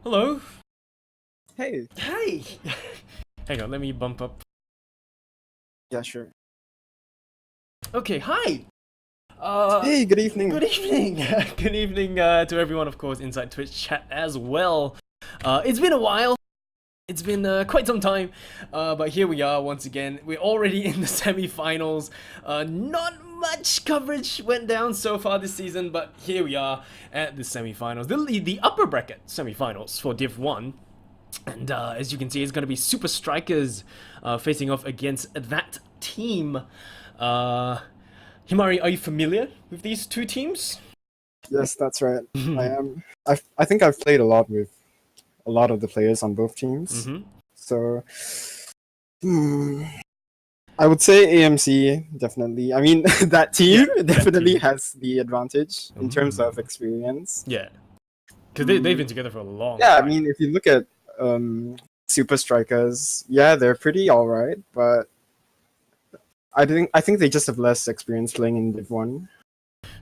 Hello? Hey. Hey! Hang on, let me bump up. Yeah, sure. Okay, hi! Hey, good evening. Good evening! Good evening to everyone, of course, inside Twitch chat as well. It's been a while. It's been quite some time, but here we are once again. We're already in the semi-finals. Not much coverage went down so far this season, but here we are at the semi-finals. The upper bracket semi-finals for Div 1. And as you can see, it's going to be Supa Strikas facing off against that team. Himari, are you familiar with these two teams? Yes, that's right. I am. I think I've played a lot with a lot of the players on both teams. So, I would say AMC definitely. I mean, that team definitely has the advantage in terms of experience. Yeah, because they've been together for a long Yeah, time. I mean, if you look at Supa Strikas, yeah, they're pretty alright, but I think they just have less experience playing in Div 1.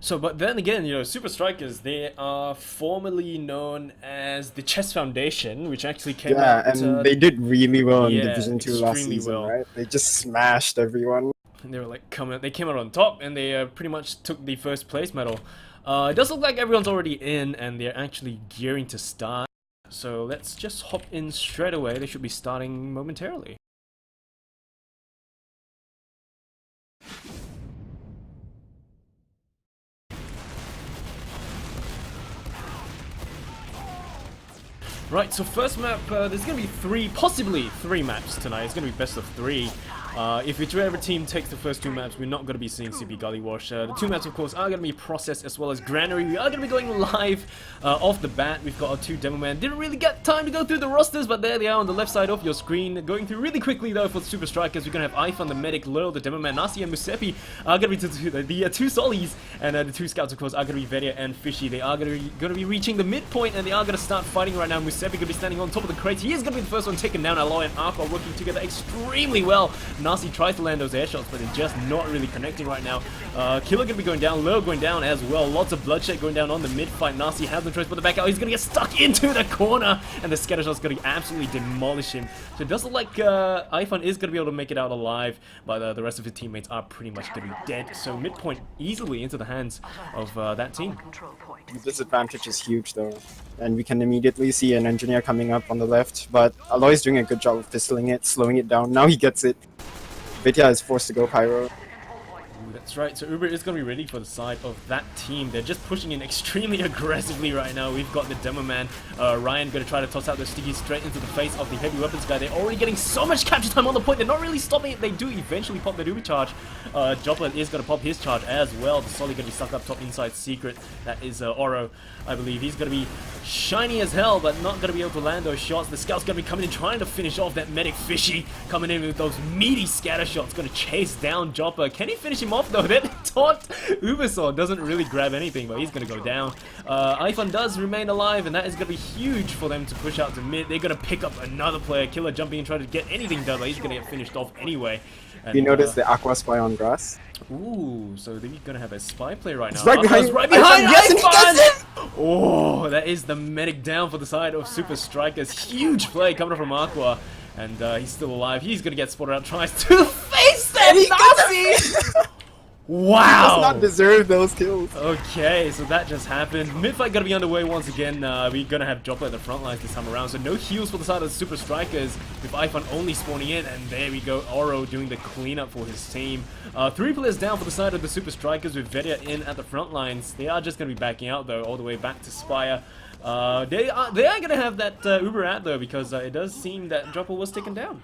So, but then again, you know, Supa Strikas, they are formerly known as the Chess Foundation, which actually came out... Yeah, and they did really well in yeah, Division 2 last extremely season, well. right? They just smashed everyone. And they were like they came out on top, and they pretty much took the first place medal. It does look like everyone's already in, and they're actually gearing to start. So let's just hop in straight away. They should be starting momentarily. Right, so first map, there's going to be possibly three maps tonight. It's going to be best of three. If whichever team takes the first two maps, we're not going to be seeing CP Gully Wash. The two maps, of course, are going to be Process as well as Granary. We are going to be going live off the bat. We've got our two demo men. Didn't really get time to go through the rosters, but there they are on the left side of your screen. Going through really quickly, though, for the Supa Strikas. We're going to have Ifan, the medic, Lil, the demo man, Nasi, and Musepi are going to be the two Solis. And the two scouts, of course, are going to be Veria and Fishy. They are going to be reaching the midpoint, and they are going to start fighting right now. Musepi going to be standing on top of the crates. He is going to be the first one taken down. Aloy and Ark are working together extremely well. Nasi tries to land those air shots, but they're just not really connecting right now. Killer gonna be going down, Lil going down as well. Lots of bloodshed going down on the mid fight. Nasi has no choice but to back out. He's gonna get stuck into the corner, and the scatter shot's gonna absolutely demolish him. So it does look like Ifan is gonna be able to make it out alive, but the rest of his teammates are pretty much gonna be dead. So midpoint easily into the hands of that team. The disadvantage is huge though, and we can immediately see an engineer coming up on the left, but Aloy's doing a good job of pistoling it, slowing it down. Now he gets it. Vidya is forced to go Pyro. That's right, so Uber is going to be ready for the side of that team. They're just pushing in extremely aggressively right now. We've got the demo man, Ryan, going to try to toss out the stickies straight into the face of the heavy weapons guy. They're already getting so much capture time on the point. They're not really stopping it. They do eventually pop their Uber charge. Jopper is going to pop his charge as well. The Solly going to be stuck up top inside secret. That is Oro, I believe. He's going to be shiny as hell, but not going to be able to land those shots. The scout's going to be coming in trying to finish off that medic Fishy. Coming in with those meaty scatter shots. Going to chase down Jopper. Can he finish him off though? That taunt Ubersaw doesn't really grab anything, but he's going to go down. Ifan does remain alive, and that is going to be huge for them to push out to mid. They're going to pick up another player. Killer jumping and trying to get anything done, but he's going to get finished off anyway. And, you notice the Aqua Spy on grass? Ooh, so they're going to have a spy play right now. It's right behind, right behind yes, and he does it! Oh, that is the medic down for the side of Supa Strikas. Huge play coming from Aqua. And he's still alive. He's going to get spotted out. Tries to face that Nasi! Wow! He does not deserve those kills. Okay, so that just happened. Mid-fight gonna be underway once again. We're gonna have Jopper at the front lines this time around. So no heals for the side of the Supa Strikas, with Ifan only spawning in. And there we go, Oro doing the cleanup for his team. Three players down for the side of the Supa Strikas, with Veria in at the front lines. They are just gonna be backing out though, all the way back to Spire. They are gonna have that Uber out though, because it does seem that Jopper was taken down.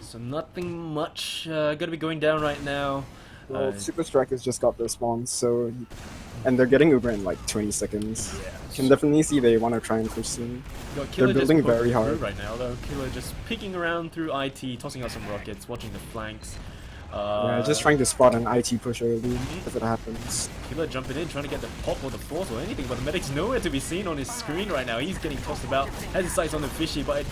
So nothing much gonna be going down right now. Well, Supa Strikas just got their spawns, so... And they're getting Uber in like 20 seconds. Yeah. You can definitely see they want to try and push soon. They're building very hard. Right now though. Killer just peeking around through IT, tossing out some rockets, watching the flanks. Yeah, just trying to spot an IT push early if it happens. Killer jumping in, trying to get the pop or the force or anything, but the medic's nowhere to be seen on his screen right now. He's getting tossed about, has his sights on the Fishy, but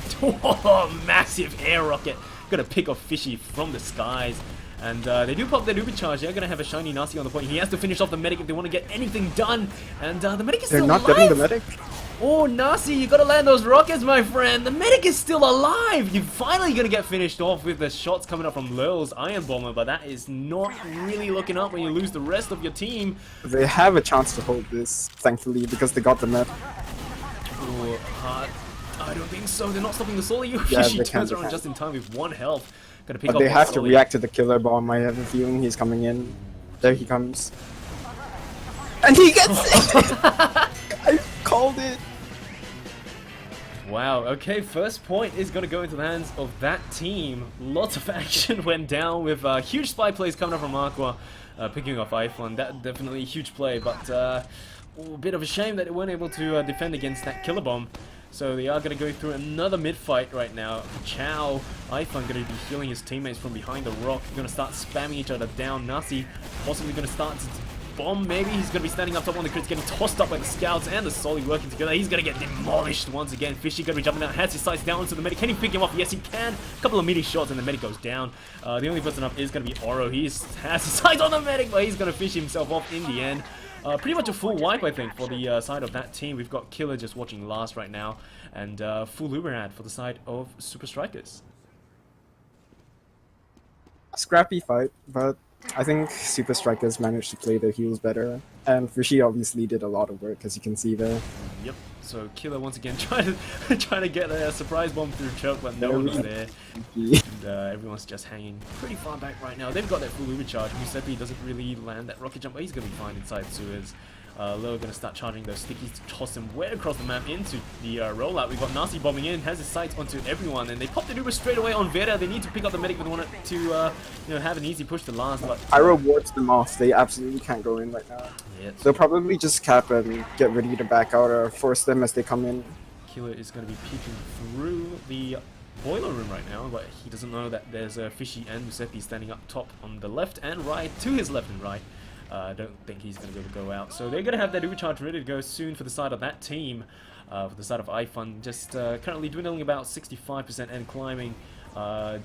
massive air rocket. Gonna pick off Fishy from the skies. And they do pop their Uber charge. They're going to have a shiny Nasi on the point. He has to finish off the medic if they want to get anything done. And the medic is still alive. They're not getting the medic. Oh, Nasi, you gotta land those rockets, my friend. The medic is still alive. You're finally gonna get finished off with the shots coming up from Lil's Iron Bomber, but that is not really looking up when you lose the rest of your team. They have a chance to hold this, thankfully, because they got the med. Ooh, I don't think so. They're not stopping the solo. Yeah, She turns around just in time with 1 health. Gonna pick up. But they have to Sully. react to the killer bomb. I have a feeling he's coming in. There he comes. And he gets it! I called it! Wow, okay, first point is going to go into the hands of that team. Lots of action went down with huge spy plays coming up from Aqua, picking off iPhone. That definitely a huge play, but a bit of a shame that they weren't able to defend against that killer bomb. So they are going to go through another mid-fight right now. Chow, iPhone going to be healing his teammates from behind the rock. Going to start spamming each other down. Nasi possibly going to start to bomb, maybe. He's going to be standing up top on the crits, getting tossed up by the scouts and the Soli working together. He's going to get demolished once again. Fishy going to be jumping down, has his sights down onto the medic. Can he pick him off? Yes, he can. A couple of meaty shots and the medic goes down. The only person up is going to be Oro. He has his sights on the medic, but he's going to fish himself off in the end. Pretty much a full wipe, I think, for the side of that team. We've got Killer just watching last right now, and full Uberad for the side of Supa Strikas. Scrappy fight, but I think Supa Strikas managed to play their heals better. And Fishy obviously did a lot of work, as you can see there. Yep. So Killer once again trying to get a surprise bomb through choke, but no one's there. And everyone's just hanging pretty far back right now. They've got that full Uber charge. Musepi doesn't really land that rocket jump, but he's going to be fine inside sewers. Low going to start charging those stickies to toss him way across the map into the rollout. We've got Nasi bombing in, has his sights onto everyone, and they pop the Uber straight away on Vera. They need to pick up the medic, but they want it to you know, have an easy push to last. But Pyro wards them off. They absolutely can't go in right now. yeah, They'll probably just cap and get ready to back out or force them as they come in. Killer is going to be peeking through the boiler room right now, but he doesn't know that there's Fishy and Musepi standing up top on the left and right, to his left and right. I don't think he's going to be able to go out. So they're going to have that Uber charge ready to go soon for the side of that team. For the side of iFun, just currently dwindling about 65% and climbing.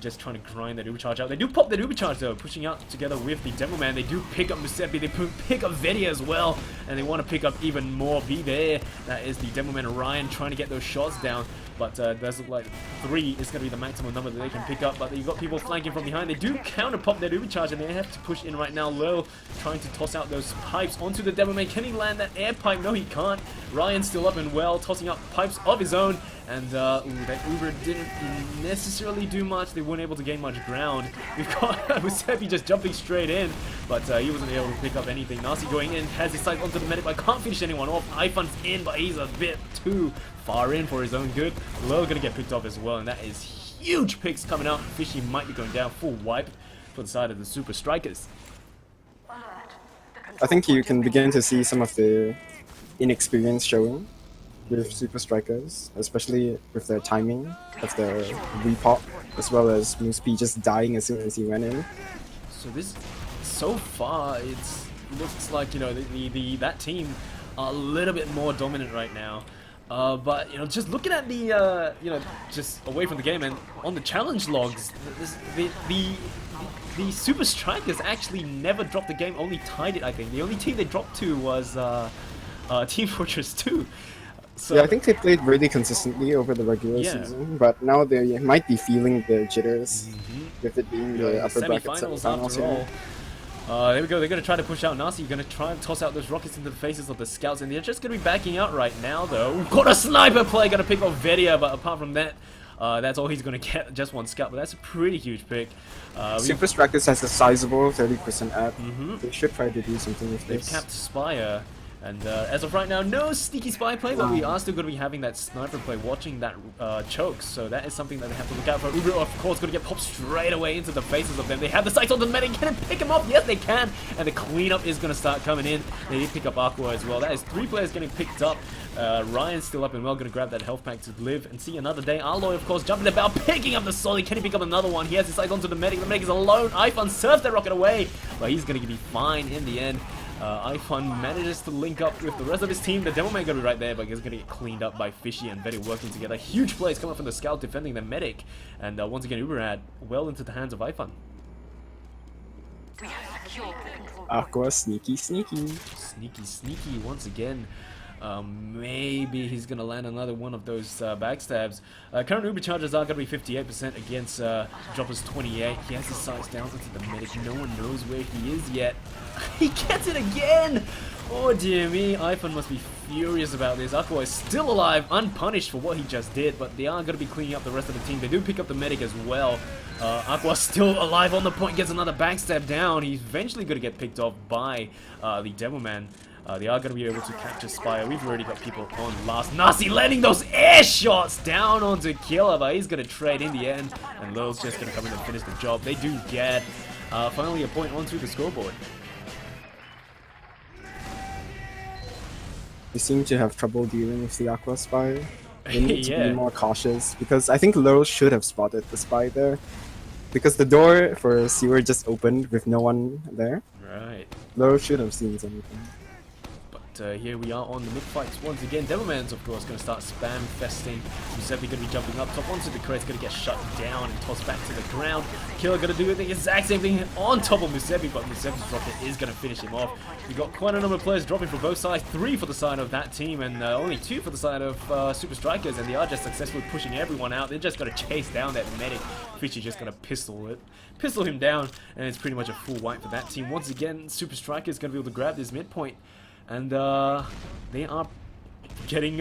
Just trying to grind that Uber charge out. They do pop that Uber charge though, pushing out together with the Demo Man. They do pick up Musepi, they pick up Vedia as well, and they want to pick up even more. Be there. That is the Demo Man Ryan trying to get those shots down. But does look like 3 is going to be the maximum number that they can pick up. But you've got people flanking from behind. They do counter pop that Uber charge, and they have to push in right now. Low trying to toss out those pipes onto the Demo Man. Can he land that air pipe? No, he can't. Ryan's still up and well, tossing up pipes of his own. And that Uber didn't necessarily do much. They weren't able to gain much ground. We've got Musepi just jumping straight in, but he wasn't able to pick up anything. Nasi going in, has his sight onto the medic, but can't finish anyone off. iFun's in, but he's a bit too far in for his own good. Low gonna get picked off as well, and that is huge picks coming out. Fishy might be going down. Full wipe for the side of the Supa Strikas. I think you can begin to see some of the inexperience showing with Supa Strikas, especially with their timing of their repop, as well as Musepi just dying as soon as he went in. So so far, it looks like, you know, that team are a little bit more dominant right now. But, you know, just looking at the, you know, just away from the game and on the challenge logs, the Supa Strikas actually never dropped the game, only tied it, I think. The only team they dropped to was Team Fortress 2. So, yeah, I think they played really consistently over the regular season, but now they might be feeling the jitters with it being the upper bracket semifinals. There we go, they're going to try to push out Nasi, going to try and toss out those rockets into the faces of the scouts, and they're just going to be backing out right now though. We've got a sniper play, going to pick off Vedia, but apart from that, that's all he's going to get, just one scout, but that's a pretty huge pick. Supa Strikas has a sizable 30% app. They should try to do something with this. They've capped Spire. And as of right now, no sneaky spy play, but we are still going to be having that sniper play, watching that choke. So that is something that they have to look out for. Uber, of course, going to get popped straight away into the faces of them. They have the sights on the medic. Can they pick him up? Yes, they can. And the cleanup is going to start coming in. They did pick up Aqua as well. That is 3 players getting picked up. Ryan's still up and well, going to grab that health pack to live and see another day. Aloy, of course, jumping about, picking up the Solid. Can he pick up another one? He has his sights onto the medic. The medic is alone. iFun surfs that rocket away, but he's going to be fine in the end. iFun manages to link up with the rest of his team. The Demo Man going to be right there, but he's going to get cleaned up by Fishy and Vedia working together. Huge plays coming from the scout defending the medic. And once again, Uberad well into the hands of iFun. Aqua, sneaky, sneaky. Sneaky once again. Maybe he's gonna land another one of those backstabs. Current Uber charges are gonna be 58% against Dropper's 28. He has his sights down into the medic. No one knows where he is yet. He gets it again! Oh dear me, iPhone must be furious about this. Aqua is still alive, unpunished for what he just did, but they are going to be cleaning up the rest of the team. They do pick up the medic as well. Aqua still alive on the point, gets another backstab down. He's eventually going to get picked off by the Devilman. They are going to be able to capture Spire. We've already got people on last. Nasi landing those air shots down onto Killer, but he's going to trade in the end. And Lil's just going to come in and finish the job. They do get finally a point onto the scoreboard. They seem to have trouble dealing with the Aqua Spy. They need to Yeah. be more cautious because I think Lil should have spotted the spy there. Because the door for Sewer just opened with no one there. Right. Lil should have seen something. But here we are on the mid-fights once again. Devilman's of course going to start spam festing. Giuseppe going to be jumping up top onto the crate, going to get shut down and tossed back to the ground. Killer going to do the exact same thing on top of Giuseppe, but Giuseppe's rocket is going to finish him off. We've got quite a number of players dropping for both sides, 3 for the side of that team and only 2 for the side of Supa Strikas, and they are just successfully pushing everyone out. They're just going to chase down that medic. Fishy's just going to pistol him down, and it's pretty much a full wipe for that team. Once again, Supa Strikas is going to be able to grab this midpoint. And they are getting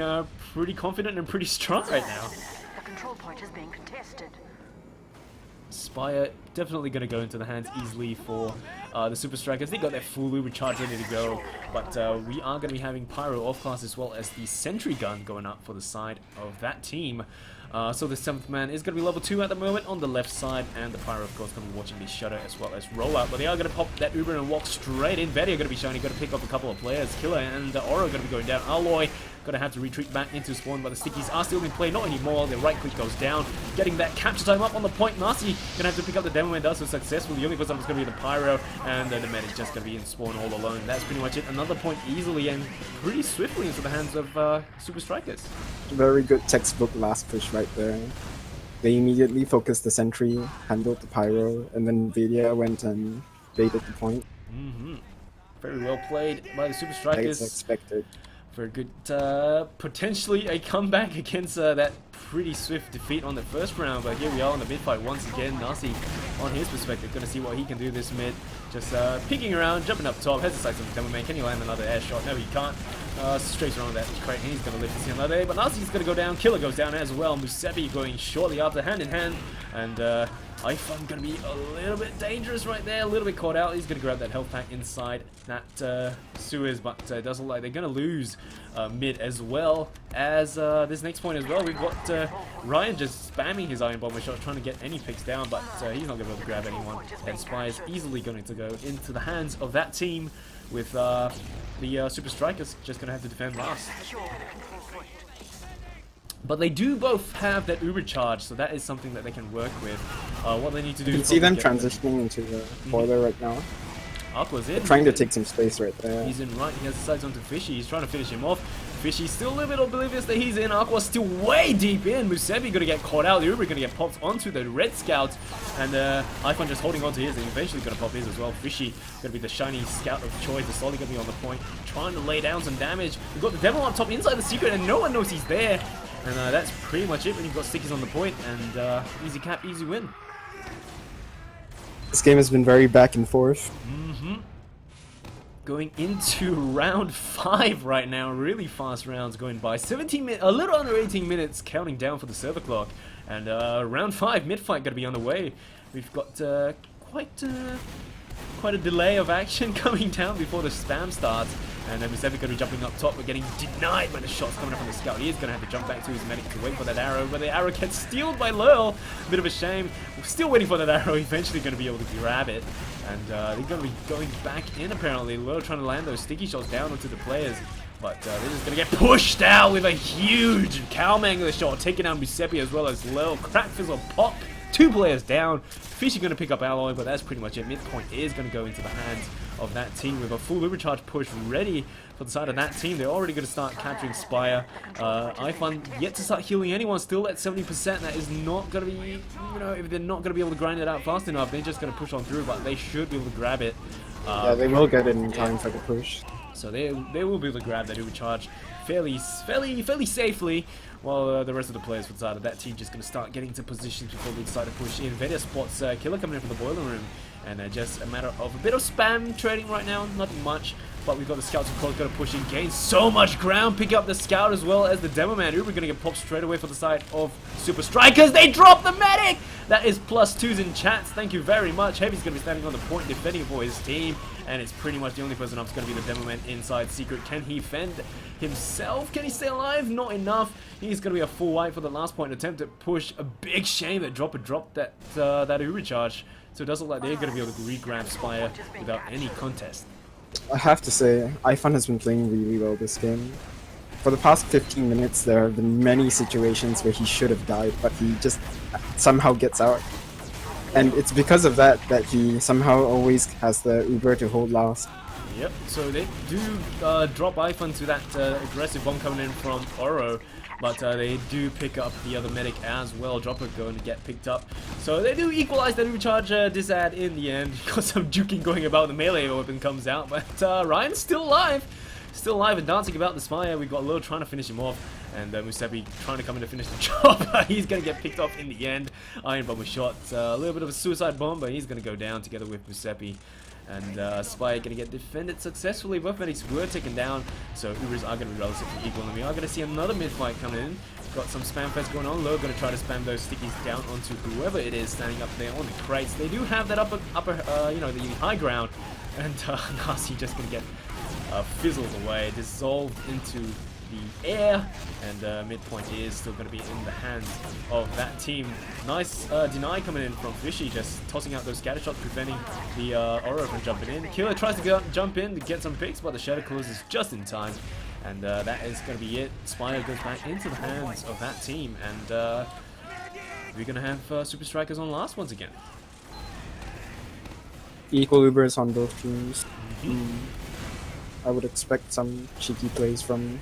pretty confident and pretty strong right now. The control point is being contested. Spire definitely going to go into the hands easily for the Supa Strikas. They got their full Uber charge ready to go, but we are going to be having Pyro off class as well as the Sentry Gun going up for the side of that team. So the 7th man is going to be level 2 at the moment on the left side, and the Pyro of course going to be watching the Shutter as well as Rollout, but they are going to pop that Uber and walk straight in. Betty are going to be shiny, going to pick up a couple of players. Killer and Oro going to be going down. Alloy going to have to retreat back into spawn, but the Stickies are still in play, not anymore. Their right click goes down, getting that capture time up on the point. Nasi going to have to pick up the Devilman, does so successfully. The only person is going to be the Pyro, and the medic just going to be in spawn all alone. That's pretty much it. Another point easily and pretty swiftly into the hands of Supa Strikas. Very good textbook last push right there. They immediately focused the sentry, handled the pyro, and then Vedia went and baited the point. Very well played by the Supa As Strikas. expected. Very good, potentially a comeback against that pretty swift defeat on the first round, but here we are on the mid fight once again. Nasi, on his perspective, going to see what he can do this mid. Just peeking around, jumping up top, has the sights on the Devilman. Can he land another air shot? No, he can't. Straight around that crate, and he's going to live to see another day, but Nasi's going to go down. Killer goes down as well. Musebi going shortly after, hand in hand, and iPhone going to be a little bit dangerous right there, a little bit caught out. He's going to grab that health pack inside that sewers, but it does look like they're going to lose mid as well as this next point as well. We've got Ryan just spamming his Iron Bomber shot, trying to get any picks down, but he's not going to be able to grab anyone. And Spy is easily going to go into the hands of that team with the Supa Strikas just going to have to defend last. But they do both have that Uber charge, so that is something that they can work with. What they need to do You is can see them probably get transitioning into the boiler right now. Aqua's in. Trying to take some space right there. He's in right, he has the sights onto Fishy, he's trying to finish him off. Fishy's still a little bit oblivious that he's in. Aqua's still way deep in. Musebi gonna get caught out. The Uber gonna get popped onto the Red Scout. And iPhone just holding onto his and eventually gonna pop his as well. Fishy gonna be the shiny scout of choice. The Solly gonna be on the point, trying to lay down some damage. We've got the Devil on top inside the secret and no one knows he's there. And that's pretty much it when you've got Stickies on the point, and easy cap, easy win. This game has been very back and forth. Going into round 5 right now, really fast rounds going by. 17 minutes, a little under 18 minutes counting down for the server clock. And round 5, mid-fight gonna be on the way. We've got quite a delay of action coming down before the spam starts. And then Musevi gonna be jumping up top. We're getting denied by the shots coming up from the scout. He is gonna have to jump back to his medic to wait for that arrow, but the arrow gets stealed by Lurl. Bit of a shame. We're still waiting for that arrow. Eventually gonna be able to grab it. And they're gonna be going back in apparently. Lurl trying to land those sticky shots down onto the players. But they're just gonna get pushed out with a huge Cowmangler shot, taking down Musevi as well as Lurl. Crack Fizzle pop. 2 players down. Fishy gonna pick up Alloy, but that's pretty much it. Midpoint is gonna go into the hands of that team with a full overcharge push ready for the side of that team. They're already going to start capturing Spire. iFun yet to start healing anyone, still at 70%. That is not going to be, you know, if they're not going to be able to grind it out fast enough, they're just going to push on through, but they should be able to grab it. Yeah, they will get it in time for the push. So they will be able to grab that overcharge fairly safely, while the rest of the players for the side of that team just going to start getting into positions before they decide to push in. Vader spots Killer coming in from the boiler room, and just a matter of a bit of spam trading right now, nothing much. But we've got the scouts of course going to push in, gain so much ground, pick up the scout as well as the demo man. Uber going to get popped straight away for the side of Supa Strikas. They drop the medic! That is +2s in chats, thank you very much. Heavy's going to be standing on the point defending for his team, and it's pretty much the only person up is going to be the demo man inside Secret. Can he fend himself? Can he stay alive? Not enough. He's going to be a full wipe for the last point attempt to push. A big shame that Dropper dropped that Uber charge. So it does look like they're going to be able to re-grab Spire without any contest. I have to say, iFun has been playing really well this game. For the past 15 minutes, there have been many situations where he should have died, but he just somehow gets out. And it's because of that that he somehow always has the Uber to hold last. Yep, so they do drop iFun to that aggressive bomb coming in from Oro, but they do pick up the other medic as well. Dropper going to get picked up. So they do equalize that overcharge disad in the end. Got some juking going about, the melee weapon comes out, but Ryan's still alive. Still alive and dancing about the Spire. We've got Lil trying to finish him off, and Musepi trying to come in to finish the job. He's going to get picked off in the end. Iron Bomber shot. A little bit of a suicide bomb, but he's going to go down together with Musepi. And Spire going to get defended successfully. Both medics were taken down, so Ubers are going to be relatively equal. And we are going to see another mid-fight coming in. Got some spam fest going on. Low going to try to spam those stickies down onto whoever it is standing up there on the crates. They do have that upper you know, the high ground. And Nasi just going to get fizzled away, dissolved into the air, and midpoint is still going to be in the hands of that team. Nice deny coming in from Fishy, just tossing out those scatter shots, preventing the Oro from jumping in. Killer tries to go up, jump in to get some picks, but the shadow closes just in time, and that is going to be it. Spire goes back into the hands of that team, and we're going to have Supa Strikas on last once again. Equal Ubers on both teams. I would expect some cheeky plays from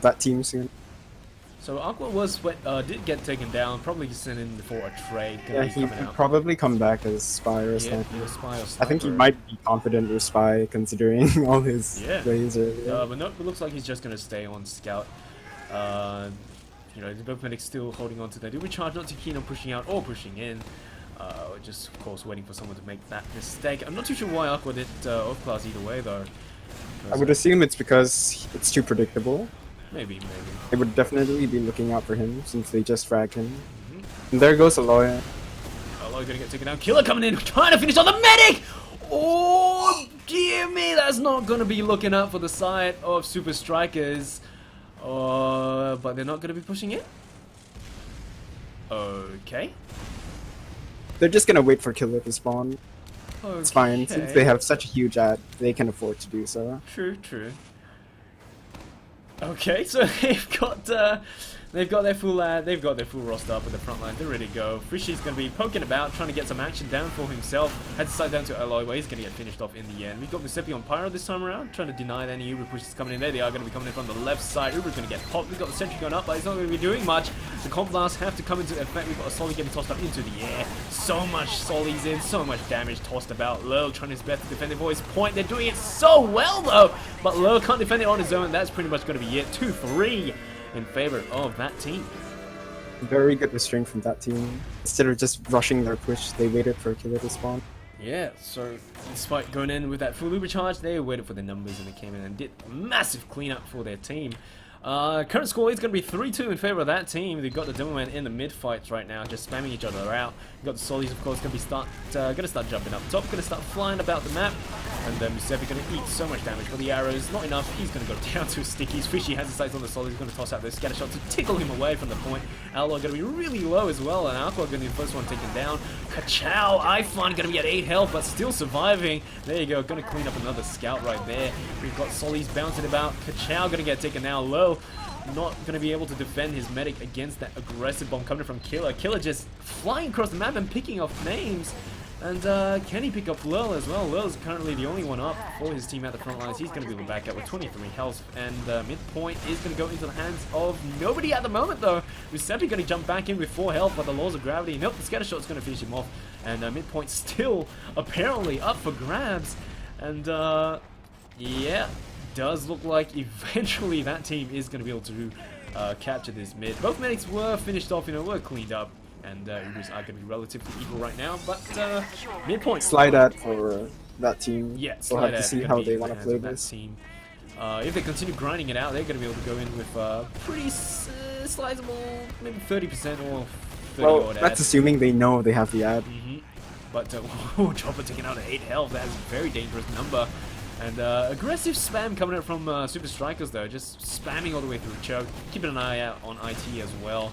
that team soon. So Aqua did get taken down, probably sent in for a trade. Yeah, he could probably come back as Spy or something. Spy or I think he might be confident with Spy considering all his plays earlier. But no, it looks like he's just going to stay on Scout. You know, the both medics still holding on to that. We charge, not too keen on pushing out or pushing in. Just, of course, waiting for someone to make that mistake. I'm not too sure why Aqua did off-class either way, though. I would assume it's because it's too predictable. Maybe. They would definitely be looking out for him since they just fragged him. And there goes Aloy. Aloy gonna get taken down. Killer coming in, trying to finish on the medic! Oh, dear me, that's not gonna be looking up for the side of Supa Strikas. But they're not gonna be pushing it? Okay. They're just gonna wait for Killer to spawn. Okay. It's fine, since they have such a huge ad, they can afford to do so. True. Okay, so they've got their full roster up at the front line. They're ready to go. Fishy's going to be poking about, trying to get some action down for himself. Had to slide down to Aloy, where he's going to get finished off in the end. We've got Musepi on Pyro this time around, trying to deny any Uber pushes coming in there. They are going to be coming in from the left side. Uber's going to get popped. We've got the sentry going up, but he's not going to be doing much. The comp blasts have to come into effect. We've got a Solly getting tossed up into the air. So much Solly's in, so much damage tossed about. Lil trying his best to defend the boys' point. They're doing it so well though, but Lil can't defend it on his own. That's pretty much going to be it. 2-3 in favor of that team. Very good restraint from that team. Instead of just rushing their push, they waited for Killer to spawn. Yeah, so despite going in with that full Uber charge, they waited for the numbers and they came in and did massive cleanup for their team. Current score is going to be 3-2 in favor of that team. They've got the demo man in the mid fights right now, just spamming each other out. You've got the Solis, of course, going to start jumping up top, going to start flying about the map. And then Musepi going to eat so much damage for the arrows. Not enough. He's going to go down to his stickies. Fishy has his sights on the Solis. He's going to toss out those scatter shots to tickle him away from the point. Alloy going to be really low as well, and Aqua going to be the first one taken down. Kachow, iFun going to be at 8 health, but still surviving. There you go. Going to clean up another scout right there. We've got Solis bouncing about. Kachow going to get taken now low. Not going to be able to defend his medic against that aggressive bomb coming from Killer. Killer just flying across the map and picking off names. And can he pick up Lil as well? Lil is currently the only one up for his team at the front lines. He's going to be able to back up with 23 health. And midpoint is going to go into the hands of nobody at the moment, though. Giuseppe going to jump back in with 4 health, but the laws of gravity. Nope, the scatter shot's going to finish him off. And midpoint still apparently up for grabs. And yeah, does look like eventually that team is going to be able to capture this mid. Both medics were finished off, were cleaned up. And Ubers are going to be relatively equal right now, but midpoint. Slide ad for that team. Yeah, we'll have to see how they want to play that this. team. If they continue grinding it out, they're going to be able to go in with pretty sizable, maybe 30% or 30 Well, odd that's ad. assuming they know they have the ad. But Chopper taking out at 8 health. That is a very dangerous number. And aggressive spam coming out from Supa Strikas though, just spamming all the way through choke. Keeping an eye out on IT as well.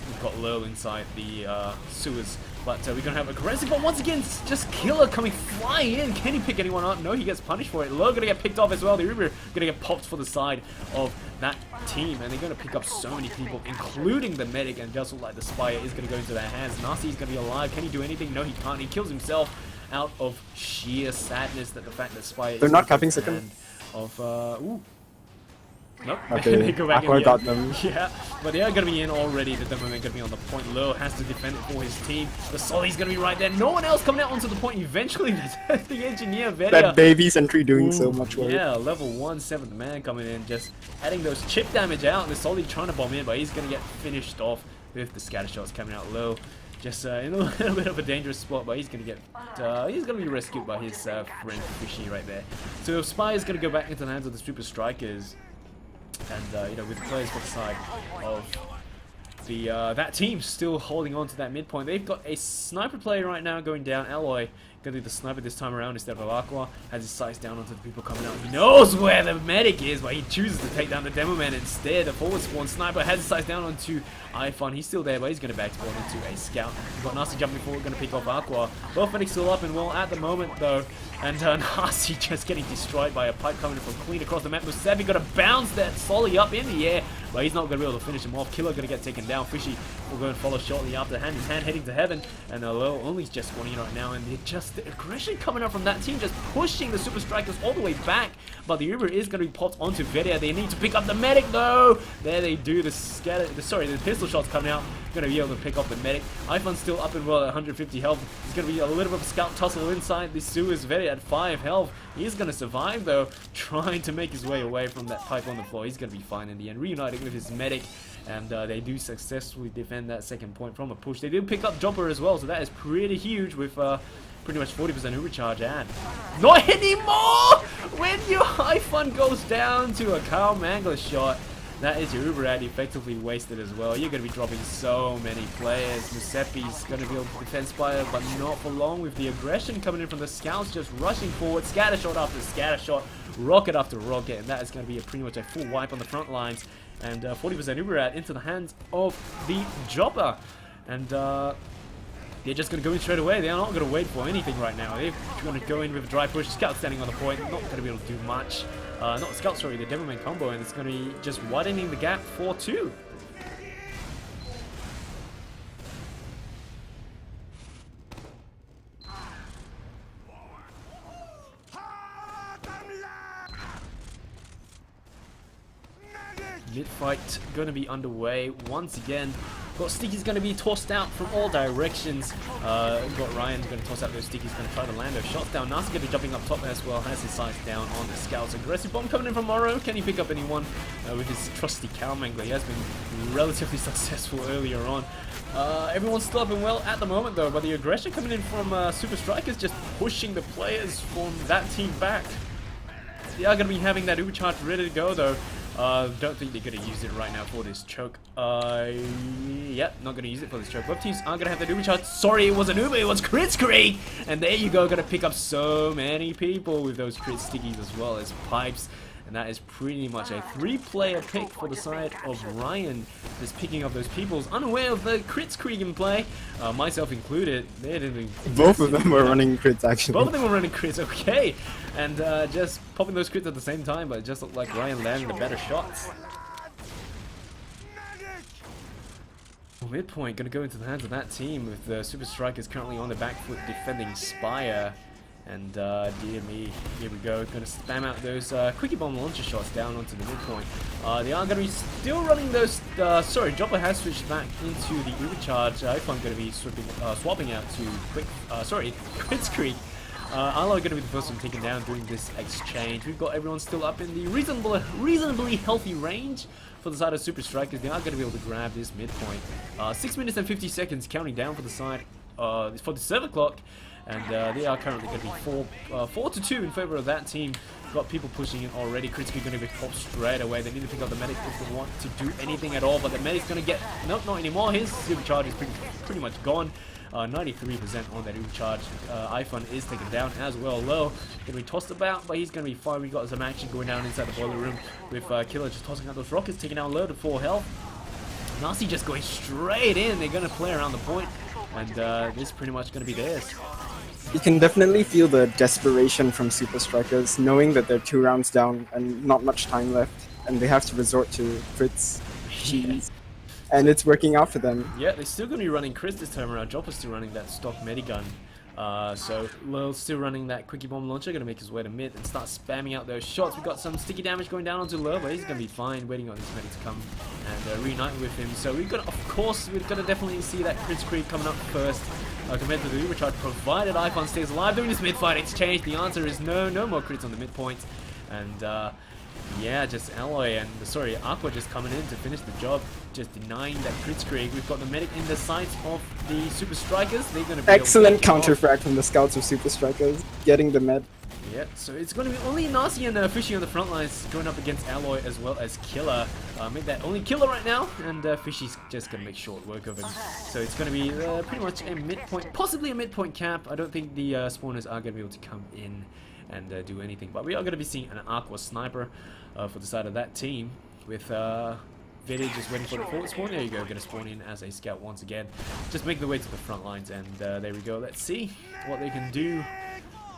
We've got Lil inside the sewers, but we're gonna have aggressive, but once again, just Killer coming flying in. Can he pick anyone up? No, he gets punished for it. Lil gonna get picked off as well. The Uber gonna get popped for the side of that team, and they're gonna pick up so many people, including the medic, and just like the Spire is gonna go into their hands. Nasi is gonna be alive. Can he do anything? No, he can't. He kills himself out of sheer sadness that the fact that Spire They're is not capping second. hand of ooh. Nope, Okay, they go back Aqua in got again. them. Yeah, but they are going to be in already. The demo going to be on the point. Lil has to defend it for his team. The Solly's going to be right there. No one else coming out onto the point. Eventually, the engineer, Veria. That baby sentry doing so much work. Yeah, level 1, 7th man coming in, just adding those chip damage out. The Solly trying to bomb in, but he's going to get finished off with the scatter shots coming out low. Just in a little bit of a dangerous spot, but he's going to get, he's going to be rescued by his friend Fishy right there. So Spy is going to go back into the hands of the Supa Strikas. And with players for the side of the that team still holding on to that midpoint. They've got a sniper player right now going down. Alloy gonna do the sniper this time around instead of Aqua. Has his sights down onto the people coming out. He knows where the medic is, but he chooses to take down the demo man instead. The forward spawn sniper has his sights down onto iPhone. He's still there, but he's gonna back spawn into a scout. We've got Nasi jumping forward, gonna pick off Aqua. Both medics still up and well at the moment though. And Nasi just getting destroyed by a pipe coming from clean across the map. Musavi got to bounce that Solly up in the air, but he's not going to be able to finish him off. Killer going to get taken down. Fishy will go and follow shortly after. Hand in hand heading to heaven. And Lil only's just spawning in right now. And the aggression coming up from that team, just pushing the Supa Strikas all the way back. But the Uber is going to be popped onto Veria. They need to pick up the medic though. There they do. The pistol shots coming out. Going to be able to pick off the medic. iPhone's still up and well at 150 health. There's going to be a little bit of a scout tussle inside the sewers. Veria at 5 health. He's going to survive though, trying to make his way away from that pipe on the floor. He's going to be fine in the end, reuniting with his medic, and they do successfully defend that second point from a push. They do pick up Jumper as well, so that is pretty huge with pretty much 40% overcharge, and not anymore! When your iPhone goes down to a Carl Mangler shot, that is your Uber ad effectively wasted as well. You're going to be dropping so many players. Giuseppe's going to be able to defend Spire, but not for long with the aggression coming in from the scouts just rushing forward. Scatter shot after scatter shot, rocket after rocket, and that is going to be pretty much a full wipe on the front lines. And 40% Uber ad into the hands of the Jobber. And they're just going to go in straight away. They're not going to wait for anything right now. They're going to go in with a dry push. Scout standing on the point, not going to be able to do much. Not Scout, sorry, the Devilman combo, and it's going to be just widening the gap for 2. Mid-fight going to be underway once again. Got Sticky's going to be tossed out from all directions. Got Ryan going to toss out those Stickies, going to try to land those shots down. Nasi going to be jumping up top as well, has his sights down on the scouts. Aggressive bomb coming in from Morrow. Can he pick up anyone with his trusty cow mangler? He has been relatively successful earlier on. Everyone's still up and well at the moment though, but the aggression coming in from Supa Strikas just pushing the players from that team back. They are going to be having that Uber charge ready to go though. Don't think they're going to use it right now for this choke. Yeah, not going to use it for this choke. Both teams aren't going to have the Uber charge. Sorry, it wasn't Uber, it was Kritzkrieg! And there you go, going to pick up so many people with those crit stickies as well as pipes. And that is pretty much a 3-player pick for the side of Ryan. Just picking up those peoples, unaware of the Kritzkrieg in play. Myself included. They didn't. Both of them were running crits actually. Both of them were running crits, okay. And just popping those crits at the same time, but it just looked like Ryan landing the better shots. Well, midpoint going to go into the hands of that team with the Supa Strikas currently on the back foot defending Spire. And dear me, here we go. Going to spam out those quickie bomb launcher shots down onto the midpoint. They are going to be still running those. Sorry, Dropper has switched back into the overcharge. If I'm going to be swapping out to Kritzkrieg. Arlo are going to be the first one taken down during this exchange. We've got everyone still up in the reasonably healthy range for the side of Supa Strikas. They are going to be able to grab this midpoint. 6 minutes and 50 seconds counting down for the side for the server clock. And they are currently going to be 4-2 in favor of that team. Got people pushing in already. Kritzkrieg going to be popped straight away. They need to pick up the medic if they want to do anything at all. But the medic's going to get... Nope, not anymore. His supercharge is pretty much gone. 93% on that overcharge. iPhone is taken down as well. Low going to be tossed about, but he's going to be fine. We got some action going down inside the boiler room with Killer just tossing out those rockets, taking down Low to 4 health. Nasi just going straight in. They're going to play around the point, and this is pretty much going to be theirs. You can definitely feel the desperation from Supa Strikas, knowing that they're 2 rounds down and not much time left, and they have to resort to crits, cheese, and it's working out for them. Yeah, they're still going to be running Chris this time around. Dropper's still running that stock medigun. So Lil's still running that quickie bomb launcher, going to make his way to mid and start spamming out those shots. We've got some sticky damage going down onto Lil, but he's going to be fine, waiting on this medic to come and reunite with him. So we've got, of course, we're going to definitely see that Kritzkrieg coming up first. Compared to the overcharge, provided iPhone stays alive during this mid-fight exchange. The answer is no, no more crits on the midpoint. And yeah, just Alloy and, Aqua just coming in to finish the job, just denying that Kritzkrieg. We've got the medic in the sights of the Supa Strikas. They're going to be excellent counter-frag from the scouts of Supa Strikas, getting the med. Yep, so it's going to be only Nasi and Fishy on the front lines going up against Alloy as well as Killer. Make that only Killer right now, and Fishy's just going to make short work of him. So it's going to be pretty much a midpoint, possibly a midpoint cap. I don't think the spawners are going to be able to come in and do anything, but we are going to be seeing an Aqua Sniper for the side of that team with Vidi just waiting for the forward spawn. There you go, going to spawn in as a scout once again. Just make the way to the front lines, and there we go. Let's see what they can do.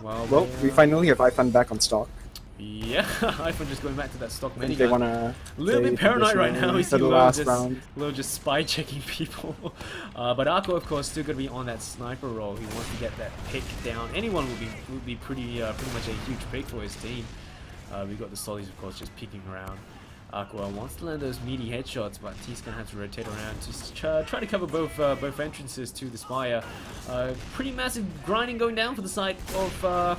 Well, we finally have iPhone back on stock. Yeah, iPhone just going back to that stock menu. They want to a little bit paranoid right now. We see the last round. Lil just spy checking people. But Arco, of course, still going to be on that sniper role. He wants to get that pick down. Anyone would be pretty much a huge pick for his team. We've got the Sollies, of course, just peeking around. Aqua wants to land those meaty headshots, but he's going to have to rotate around to try to cover both entrances to the Spire. Pretty massive grinding going down for the side of...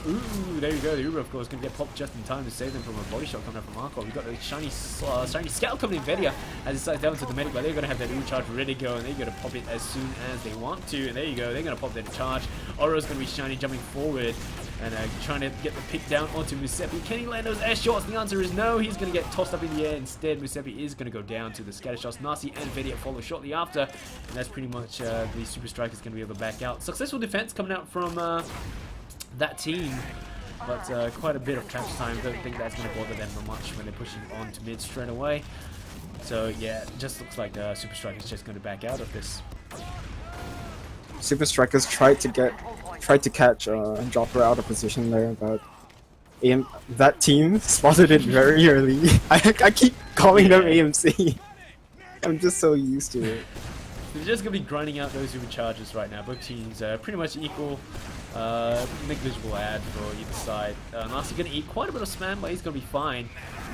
Ooh, there you go. The Uber, of course, going to get popped just in time to save them from a body shot coming up from Aqua. We've got the shiny scout coming in Vedia as it slides down to the medic, but they're going to have that Uber charge ready to go, and they're going to pop it as soon as they want to. And there you go. They're going to pop that charge. Oro's going to be shiny jumping forward and trying to get the pick down onto Musepi. Can he land those air shots? The answer is no. He's going to get tossed up in the air instead. Musepi is going to go down to the scatter shots. Nasi and Vedia follow shortly after, and that's pretty much the Supa Strikas going to be able to back out. Successful defense coming out from that team, but quite a bit of catch time. Don't think that's going to bother them much when they're pushing on to mid straight away. So yeah, it just looks like Supa Strikas just going to back out of this. Supa Strikas tried to catch Dropper out of position there, but that team spotted it very early. I keep calling them AMC. I'm just so used to it. They're just going to be grinding out those Uber charges right now. Both teams pretty much equal. Negligible ad for either side. Nasi going to eat quite a bit of spam, but he's going to be fine.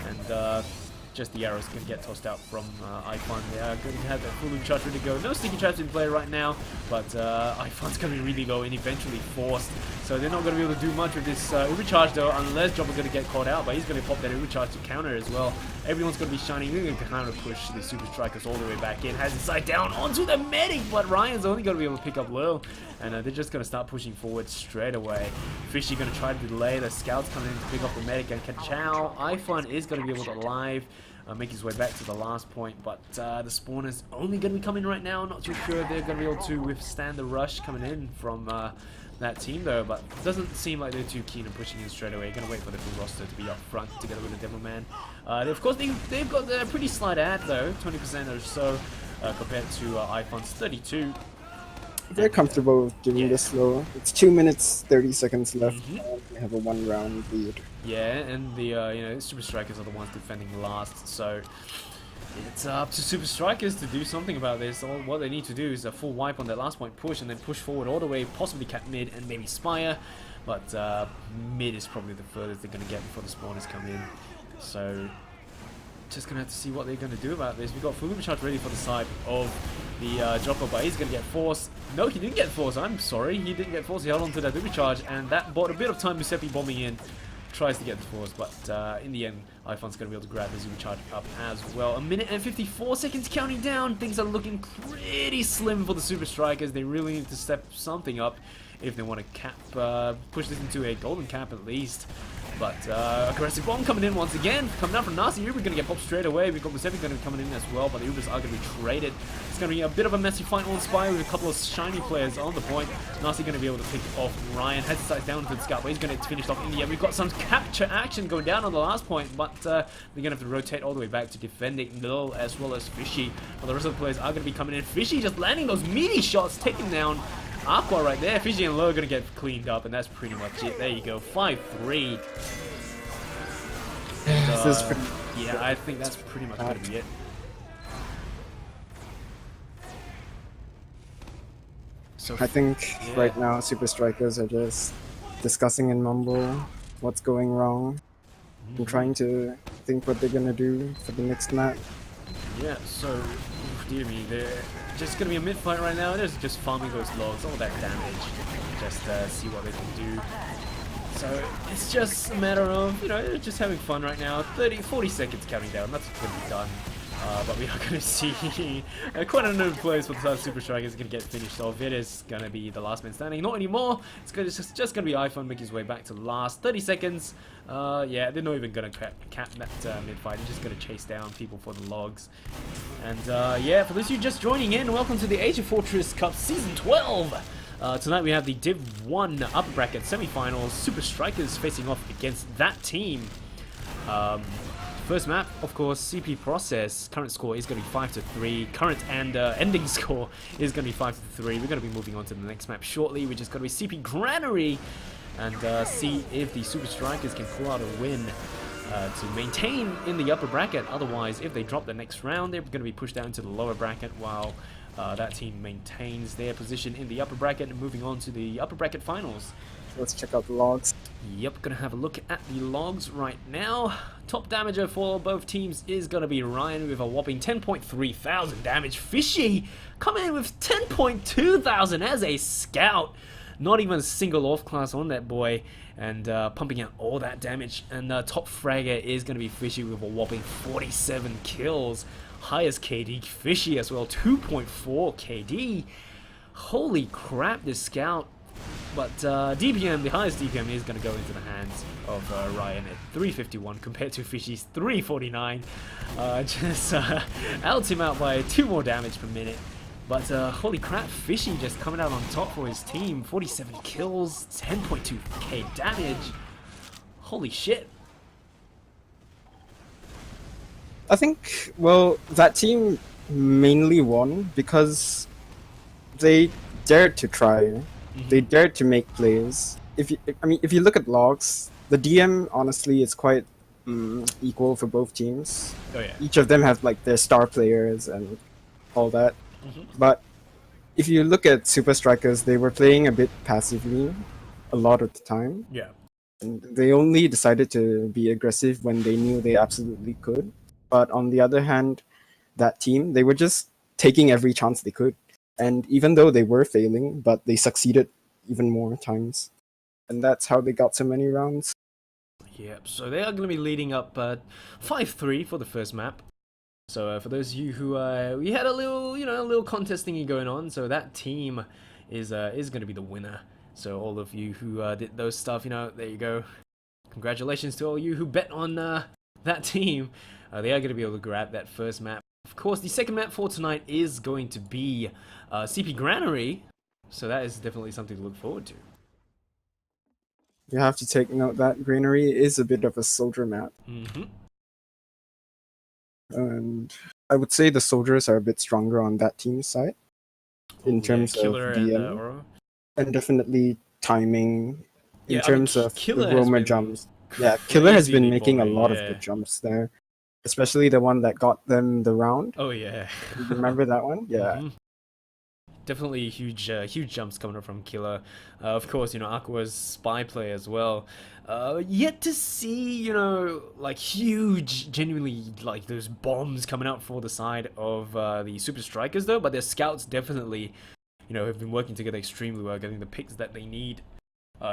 And just the arrows going to get tossed out from iPhone. They are going to have that full Uber charge ready to go. No sticky traps in play right now, but iPhone's going to be really low and eventually forced. So they're not going to be able to do much with this Uber charge though, unless Dropper's going to get caught out, but he's going to pop that Uber charge to counter as well. Everyone's going to be shining. They're going to kind of push the Supa Strikas all the way back in. Has his sight down onto the medic, but Ryan's only going to be able to pick up Lil. And they're just going to start pushing forward straight away. Fishy going to try to delay. The scouts coming in to pick up the medic. And Kachow, iPhone is going to be able to live make his way back to the last point. But the spawners only going to be coming right now. Not too sure if they're going to be able to withstand the rush coming in from that team though. But it doesn't seem like they're too keen on pushing in straight away. Going to wait for the full roster to be up front together with the Devilman. Of course, they've got a pretty slight ad though. 20% or so compared to iPhone's 32. Very comfortable doing this slow. It's 2 minutes 30 seconds left. We have a 1 round lead. Yeah, and the Supa Strikas are the ones defending last, so It's up to Supa Strikas to do something about this. All what they need to do is a full wipe on that last point push and then push forward all the way, possibly cap mid and maybe Spire. But mid is probably the furthest they're going to get before the spawners come in. So just going to have to see what they're going to do about this. We've got full charge ready for the side of the Jocko, but he's going to get forced. No, he didn't get forced. I'm sorry. He didn't get forced. He held on to that charge, and that bought a bit of time. Musepi bombing in. Tries to get the force, but in the end, iPhone's going to be able to grab the Super Charge up as well. A minute and 54 seconds counting down. Things are looking pretty slim for the Supa Strikas. They really need to step something up if they want to cap, push this into a golden cap at least. But aggressive bomb coming in once again, coming down from Nasi. Uber going to get popped straight away. We've got Musepi going to be coming in as well, but the Ubers are going to be traded. It's going to be a bit of a messy fight on Spire with a couple of shiny players on the point. Nasi going to be able to pick off Ryan. Has his sights down to the scout, but he's going to get finished off in the end. We've got some capture action going down on the last point, but they're going to have to rotate all the way back to defending Lil as well as Fishy. But the rest of the players are going to be coming in. Fishy just landing those meaty shots, taking down Aqua right there. Fishy and Lo are going to get cleaned up, and that's pretty much it. There you go, 5-3. Yeah, I think that's pretty much going to be it. So I think right now Supa Strikas are just discussing in mumble what's going wrong and trying to think what they're gonna do for the next map. Yeah, so dear me, they're just gonna be a mid fight right now. They're just farming those logs, all that damage, just see what they can do. So it's just a matter of, you know, just having fun right now. 40 seconds counting down, that's going to be done. But we are going to see quite a number of players for the side of Supa Strikas is going to get finished off. It is going to be the last man standing. Not anymore. It's just going to be iPhone making his way back to the last 30 seconds. Yeah, they're not even going to cap that mid-fight. They're just going to chase down people for the logs. And yeah, for those of you just joining in, welcome to the AsiaFortress Cup Season 12. Tonight we have the Div 1 upper bracket semi-finals. Supa Strikas facing off against that team. First map, of course, CP Process. Current score is going to be 5-3. Current and ending score is going to be 5-3. We're going to be moving on to the next map shortly, which is going to be CP Granary. And see if the Supa Strikas can pull out a win to maintain in the upper bracket. Otherwise, if they drop the next round, they're going to be pushed down to the lower bracket while that team maintains their position in the upper bracket and moving on to the upper bracket finals. Let's check out the logs. Yep, gonna have a look at the logs right now. Top damager for both teams is gonna be Ryan with a whopping 10.3 thousand damage. Fishy coming in with 10.2 thousand as a scout. Not even a single off class on that boy, and pumping out all that damage. And top fragger is gonna be Fishy with a whopping 47 kills. Highest KD Fishy as well, 2.4 KD. Holy crap, this scout. But DPM, the highest DPM is going to go into the hands of Ryan at 351 compared to Fishy's 349. Just outs him out by 2 more damage per minute. But holy crap, Fishy just coming out on top for his team. 47 kills, 10.2k damage. Holy shit. I think, well, that team mainly won because they dared to try. They dared to make plays. If you look at logs, the DM honestly is quite equal for both teams. Oh yeah. Each of them have like their star players and all that. But if you look at Supa Strikas, they were playing a bit passively a lot of the time. Yeah. And they only decided to be aggressive when they knew they absolutely could. But on the other hand, that team, they were just taking every chance they could. And even though they were failing, but they succeeded even more times. And that's how they got so many rounds. Yep, so they are going to be leading up 5-3 for the first map. So for those of you who, we had a little, a little contest thingy going on. So that team is going to be the winner. So all of you who did those stuff, there you go. Congratulations to all you who bet on that team. They are going to be able to grab that first map. Of course, the second map for tonight is going to be CP Granary, so that is definitely something to look forward to. You have to take note that Granary is a bit of a soldier map. And I would say the soldiers are a bit stronger on that team's side in terms of DM and definitely timing in terms of the roamer jumps. Yeah, Killer has been making a lot of good jumps there. especially the one that got them the round. Oh yeah. Remember that one? Yeah. Mhm. Definitely huge, huge jumps coming up from Killer. Of course, Aqua's spy play as well. Yet to see, like huge, genuinely like those bombs coming out for the side of the Supa Strikas though. But their scouts definitely, have been working together extremely well, getting the picks that they need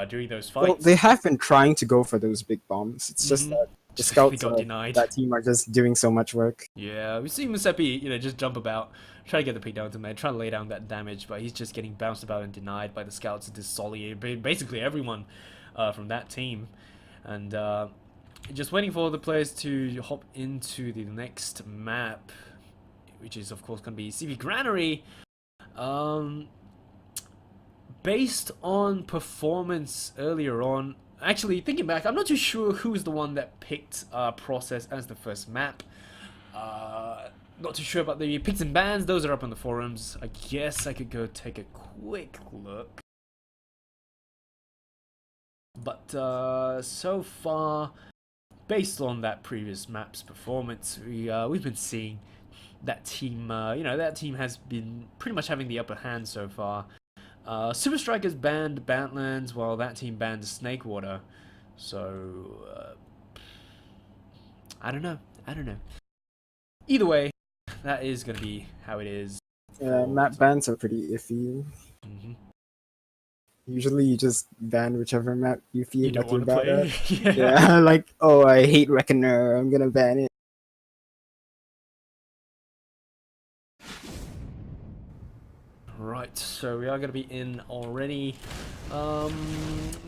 during those fights. Well, they have been trying to go for those big bombs. It's just that the Just scouts got of denied. that team are just doing so much work. Yeah, we see Musepi, just jump about, try to get the pick down to mid, try to lay down that damage, but he's just getting bounced about and denied by the scouts of this Solly, basically everyone from that team. And just waiting for the players to hop into the next map, which is of course going to be CP Granary. Based on performance earlier on, actually, thinking back, I'm not too sure who is the one that picked Process as the first map. Not too sure about the picks and bans. Those are up on the forums. I guess I could go take a quick look. But so far, based on that previous map's performance, we've been seeing that team. That team has been pretty much having the upper hand so far. Supa Strikas banned Bantlands while that team banned Snakewater. So, I don't know. Either way, that is going to be how it is. Yeah, map bans are pretty iffy. Usually you just ban whichever map you feel like you're bad at. Yeah, like, oh, I hate Reckoner, I'm gonna ban it. Right, so we are going to be in already.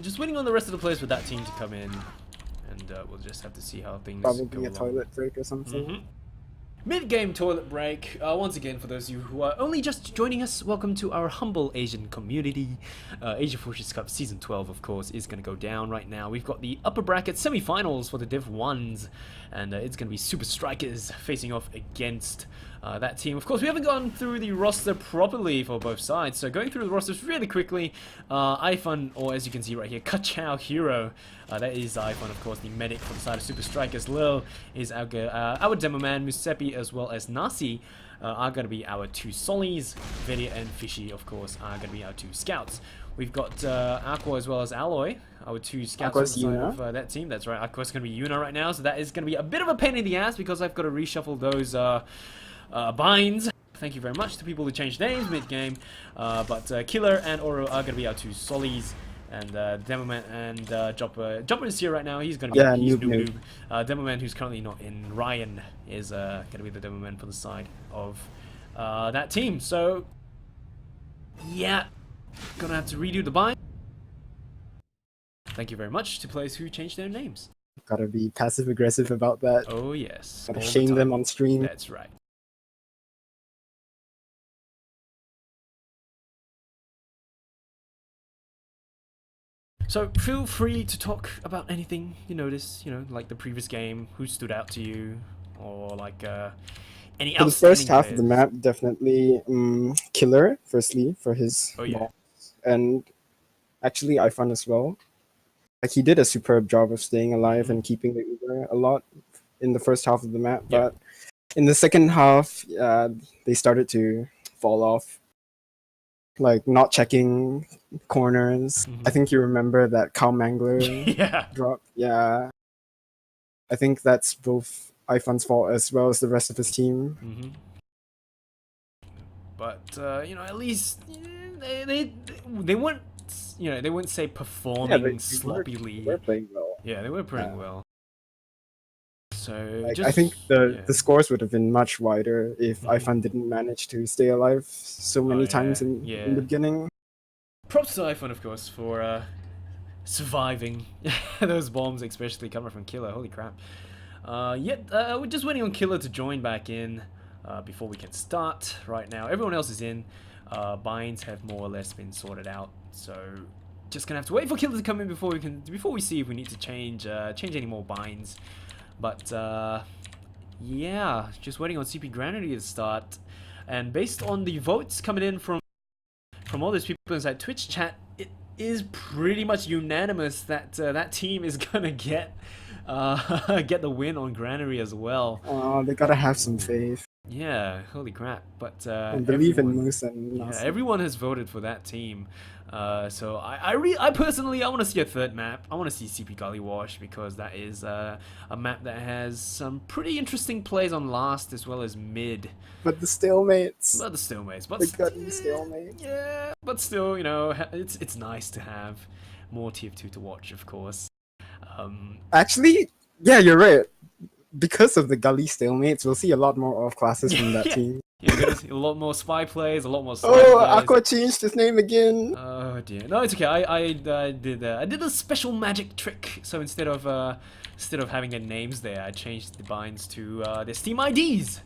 Just waiting on the rest of the players for that team to come in. And we'll just have to see how things go Probably a along. toilet break or something. Mid-game toilet break. Once again, for those of you who are only just joining us, welcome to our humble Asian community. AsiaFortress Cup Season 12, of course, is going to go down right now. We've got the upper bracket semi-finals for the Div 1s, and it's going to be Supa Strikas facing off against that team. Of course, we haven't gone through the roster properly for both sides, so going through the rosters really quickly. Ifan, or as you can see right here, Kachao Hero. That is Ifan, of course, the medic for the side of Supa Strikas. Lil is our demo man, Musepi, as well as Nasi are going to be our two Solis. Vedia and Fishy, of course, are going to be our two scouts. We've got Aqua as well as Alloy, our two scouts on the side of that team. That's right, Aqua's going to be Yuna right now, so that is going to be a bit of a pain in the ass because I've got to reshuffle those binds. Thank you very much to people who changed names mid-game. But Killer and Oro are going to be our two Solis. And Demoman and Jopper. Jopper is here right now. He's going to be noob. Demoman, who's currently not in Ryan, is going to be the Demoman for the side of that team. So, yeah, gonna have to redo the bind. Thank you very much to players who changed their names. Gotta be passive aggressive about that. Oh yes. Gotta shame them on stream. That's right. So feel free to talk about anything you notice, like the previous game, who stood out to you, or like any else. For the first half of the map, definitely Killer, firstly, for his balls. And actually Ifan as well. Like, he did a superb job of staying alive and keeping the Uber a lot in the first half of the map, but in the second half, they started to fall off. Like, not checking corners. I think you remember that Cow Mangler drop. Yeah. I think that's both Ifan's fault as well as the rest of his team. But, at least they weren't, they wouldn't say performing sloppily. They were playing well. Yeah, they were playing well. So like, I think the scores would have been much wider if Ifan didn't manage to stay alive so many times in the beginning. Props to Ifan, of course, for surviving those bombs, especially coming from Killer. Holy crap. We're just waiting on Killer to join back in before we can start right now. Everyone else is in. Binds have more or less been sorted out, so just gonna have to wait for Killer to come in before we see if we need to change any more binds. But yeah, just waiting on CP Granary to start. And based on the votes coming in from all those people inside Twitch chat, it is pretty much unanimous that that team is gonna get get the win on Granary as well. Oh, they gotta have some faith Yeah, holy crap! But and believe in everyone, Moose and yeah, Nasi. everyone has voted for that team. So I personally, I want to see a third map. I want to see CP Gully Wash because that is a map that has some pretty interesting plays on last as well as mid. But the stalemates. But the stalemates, but The gutty stalemates. yeah, but still, you know, it's nice to have more tier 2 to watch, of course. Actually, yeah, you're right. Because of the gully stalemates, we'll see a lot more off classes from that Yeah. team. You're gonna see a lot more spy plays, a lot more side Oh, plays. Aqua changed his name again. Oh dear, no, it's okay. I did a special magic trick. So instead of having their names there, I changed the binds to their Steam IDs.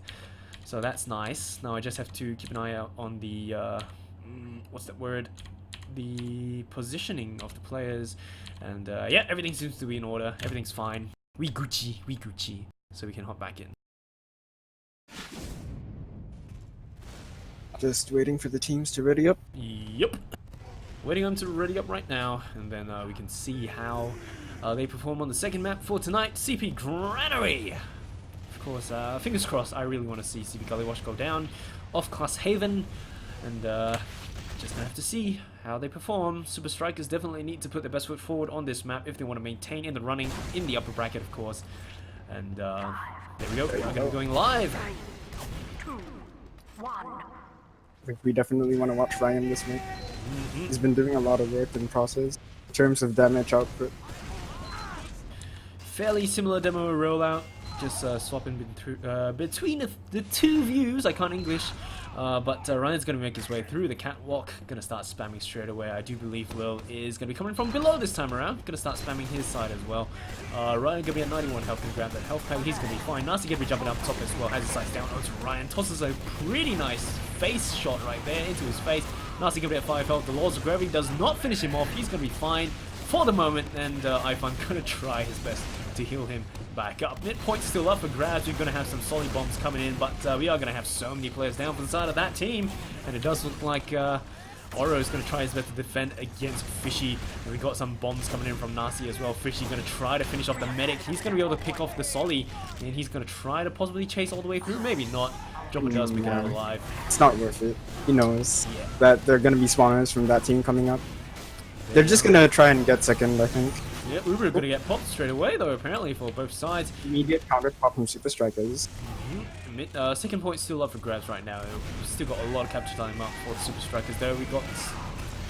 So that's nice. Now I just have to keep an eye out on the what's that word? The positioning of the players, and yeah, everything seems to be in order. Everything's fine. We Gucci. So we can hop back in. Just waiting for the teams to ready up. Yep. Waiting on to ready up right now, and then we can see how they perform on the second map for tonight, CP Granary. Of course, fingers crossed, I really want to see CP Gully Wash go down off Class Haven, and just gonna have to see how they perform. Supa Strikas definitely need to put their best foot forward on this map if they want to maintain in the running in the upper bracket, of course. And there we go, we're gonna be going live. 3, 2, 1. I think we definitely want to watch Ryan this week. He's been doing a lot of work in process in terms of damage output. Fairly similar demo rollout, just swapping between the two views. I can't English, but Ryan's going to make his way through the catwalk. Going to start spamming straight away. I do believe Lil is going to be coming from below this time around. Going to start spamming his side as well. Ryan going to be at 91 health and grab that health pack. He's going to be fine. Nasi going to be jumping up top as well. Has his sights down onto Ryan. Tosses a pretty nice face shot right there into his face. Nasi going to be at 5 health. The Laws of Gravity does not finish him off. He's going to be fine for the moment, and Ifan going to try his best to heal him back up. Midpoint's still up for grabs. We're going to have some solid bombs coming in, but we are going to have so many players down for the side of that team, and it does look like Oro is going to try his best to defend against Fishy, and we got some bombs coming in from Nasi as well. Fishy going to try to finish off the medic. He's going to be able to pick off the Solly, and he's going to try to possibly chase all the way through. Maybe not. Dropper does pick it out alive. It's not worth it. He knows Yeah. that there are going to be spawners from that team coming up. They're just going to try and get second, I think. Yep, Uber going to get popped straight away though, apparently, for both sides. Immediate counter pop from Supa Strikas. Second point still up for grabs right now. We've still got a lot of capture time up for the Supa Strikas though. We got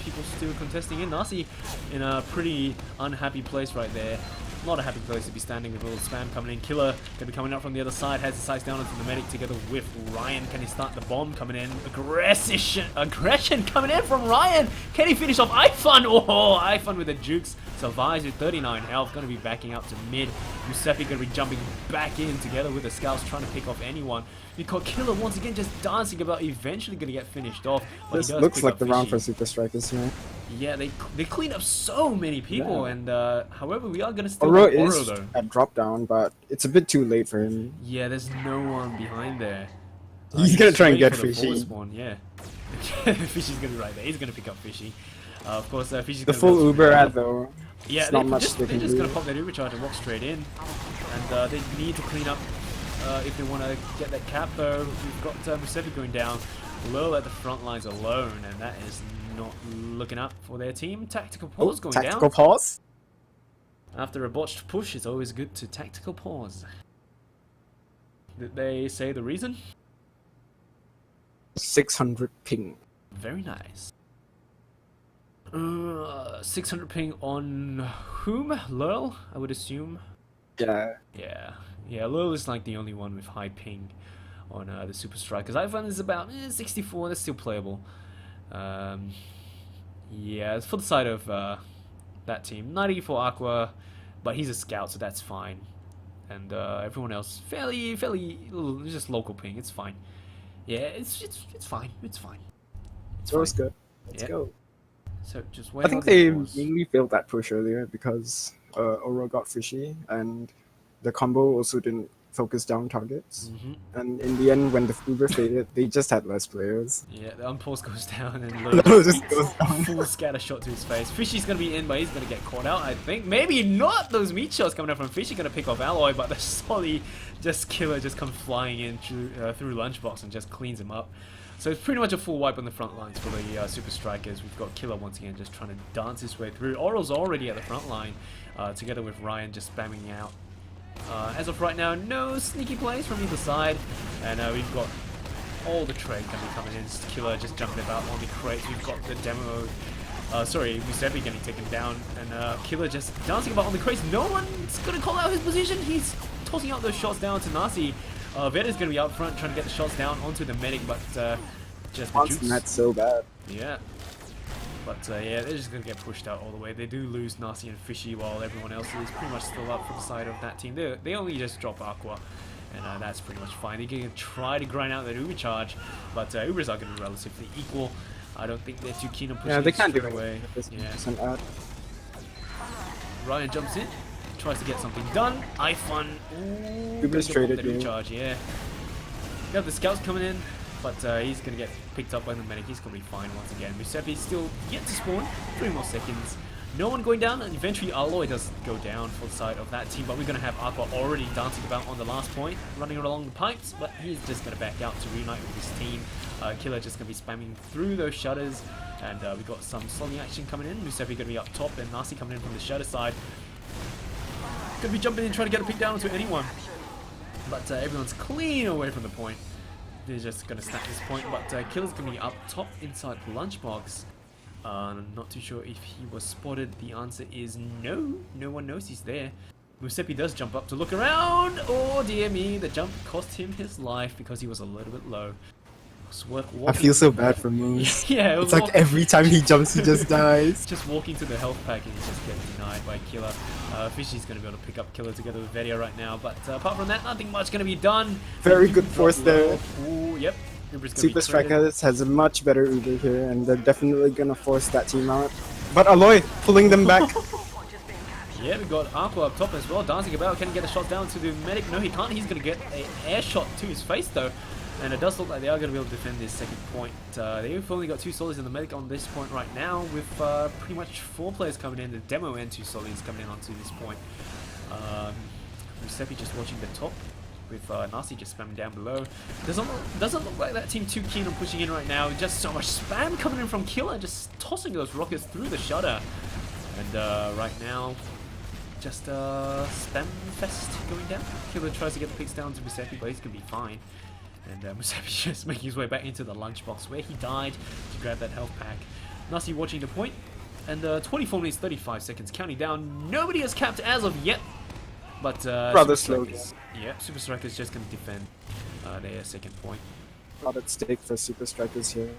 people still contesting in. Nasi in a pretty unhappy place right there. Not a happy place to be standing with a little spam coming in. Killer gonna be coming up from the other side. Has his sights down onto the medic together with Ryan. Can he start the bomb coming in? Aggression coming in from Ryan. Can he finish off Ifan? Oh, Ifan with the jukes. Survives with 39 health. Gonna be backing up to mid. Giuseppe gonna be jumping back in together with the scouts trying to pick off anyone. You got Killer once again just dancing about eventually gonna get finished off. But This he does looks pick like up the round for Fishy. Supa Strikas here. Yeah, they clean up so many people, Yeah. and however we are gonna still Oro have Oro is though. at drop down, but it's a bit too late for him. Yeah, there's no one behind there. He's gonna try and waiting get for the Fishy. forward Spawn, yeah. Fishy's gonna be right there. He's gonna pick up Fishy. Of course, Fishy's The gonna full go Uber straight ad up. though. Yeah, It's not much they they're can just gonna do. pop that Uber charge and walk straight in. And they need to clean up if they want to get that cap though. We've got Giuseppe going down low at the front lines alone, and that is not looking up for their team. Tactical pause going Tactical down. pause. After a botched push, it's always good to tactical pause. Did they say the reason? 600 ping. Very nice. 600 ping on whom? Lurl, I would assume. Yeah. Yeah, Lurl is like the only one with high ping on the Supa Strikas. Ivan is about 64, that's still playable. Yeah, it's for the side of that team. 90 for Aqua, but he's a scout, so that's fine. And everyone else, fairly, just local ping, it's fine. Yeah, it's fine, it's fine. So it's good. Let's Yeah. go. So just I wait. think they mainly failed that push earlier because Oro got Fishy and the combo also didn't focus down targets. And in the end, when the Uber faded, they just had less players. Yeah, the unpause goes down and Lolo just goes down. full scatter shot to his face. Fishy's gonna be in, but he's gonna get caught out, I think. Maybe not! Those meat shots coming out from Fishy gonna pick off Alloy, but the Solly killer just comes flying in through Lunchbox and just cleans him up. So it's pretty much a full wipe on the front lines for the Supa Strikas. We've got Killer once again just trying to dance his way through. Oral's already at the front line, together with Ryan just spamming out. As of right now, no sneaky plays from either side, and we've got all the trade gonna be coming in. Killer just jumping about on the crates. We've got the demo. Musebi getting taken down, and Killer just dancing about on the crates. No one's gonna call out his position. He's tossing out those shots down to Nasi. Veda's gonna be out front trying to get the shots down onto the medic, but just the juice. That's so bad. Yeah. But yeah, they're just going to get pushed out all the way. They do lose Nasi and Fishy while everyone else is pretty much still up for the side of that team. They only just drop Aqua, and that's pretty much fine. They're going to try to grind out that Uber charge, but Ubers are going to be relatively equal. I don't think they're too keen on pushing Yeah, they can't do straight away. Yeah. Ryan jumps in, tries to get something done. iFun. Uber's traded the Uber charge, yeah. You have the scouts coming in, but he's going to get picked up by the medic. He's going to be fine once again. Musepi's still yet to spawn. 3 more seconds. No one going down, and eventually Alloy does go down for the side of that team, but we're going to have Aqua already dancing about on the last point, running along the pipes, but he's just going to back out to reunite with his team. Killer just going to be spamming through those shutters, and we got some slowing action coming in. Musepi going to be up top, and Nasi coming in from the shutter side. Going to be jumping in, trying to get a pick down to anyone, but everyone's clean away from the point. They're just going to snap this point, but Killer's going to be up top inside the lunchbox. I'm not too sure if he was spotted. The answer is no. No one knows he's there. Musepi does jump up to look around. Oh dear me, the jump cost him his life because he was a little bit low. I feel so bad for Moose. Yeah, it's like every time he jumps, he just dies. Just walking to the health pack and he's just getting denied by Killer. Fishy's going to be able to pick up Killer together with Vedia right now, but apart from that, nothing much going to be done. Very good force there. Ooh, yep. Supa Strikas has a much better Uber here, and they're definitely going to force that team out. But Alloy pulling them back. Yeah, we got Aqua up top as well, dancing about. Can he get the shot down to the medic? No, he can't. He's going to get an air shot to his face though. And it does look like they are going to be able to defend this second point. They've only got 2 solis in the medic on this point right now, with pretty much 4 players coming in, the demo and 2 solis coming in onto this point. Musepi just watching the top, with Nasi just spamming down below. Doesn't look like that team too keen on pushing in right now. Just so much spam coming in from Killer, just tossing those rockets through the shutter. And right now, just spam fest going down. Killer tries to get the picks down to Musepi, but he's going to be fine. And Musepi just making his way back into the lunchbox where he died to grab that health pack. Nasi watching the point, and 24 minutes 35 seconds counting down. Nobody has capped as of yet, but rather slow. Yeah, Supa Strikas just going to defend their second point. A lot at stake for Supa Strikas here.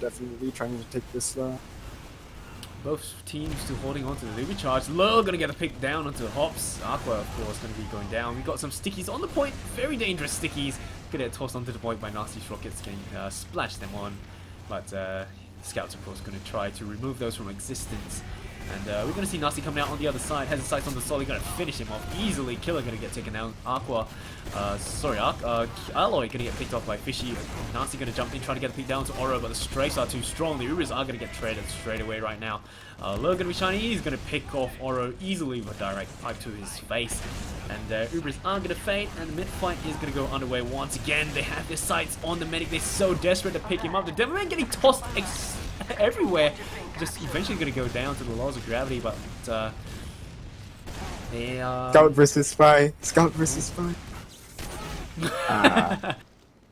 Definitely trying to take this slow. Both teams still holding on to the Uber charge. Low going to get a pick down onto Hops. Aqua, of course, going to be going down. We've got some stickies on the point. Very dangerous stickies. Going to get tossed onto the point by Nasi's rockets. Getting splash them on. But Scouts, of course, going to try to remove those from existence. And we're going to see Nasi coming out on the other side. Has his sights on the Solly. Going to finish him off easily. Killer going to get taken down. Alloy going to get picked off by Fishy. Nasi going to jump in, try to get a pick down to Oro, but the Strakes are too strong. The Ubers are going to get traded straight away right now. Low going to be shiny. He's going to pick off Oro easily with a direct pipe to his face. And Ubers are going to fade, and the mid-fight is going to go underway once again. They have their sights on the medic. They're so desperate to pick him up. The Devilman getting tossed everywhere. Just eventually going to go down to the laws of gravity, but they are... Scout versus Spy. Scout versus Spy.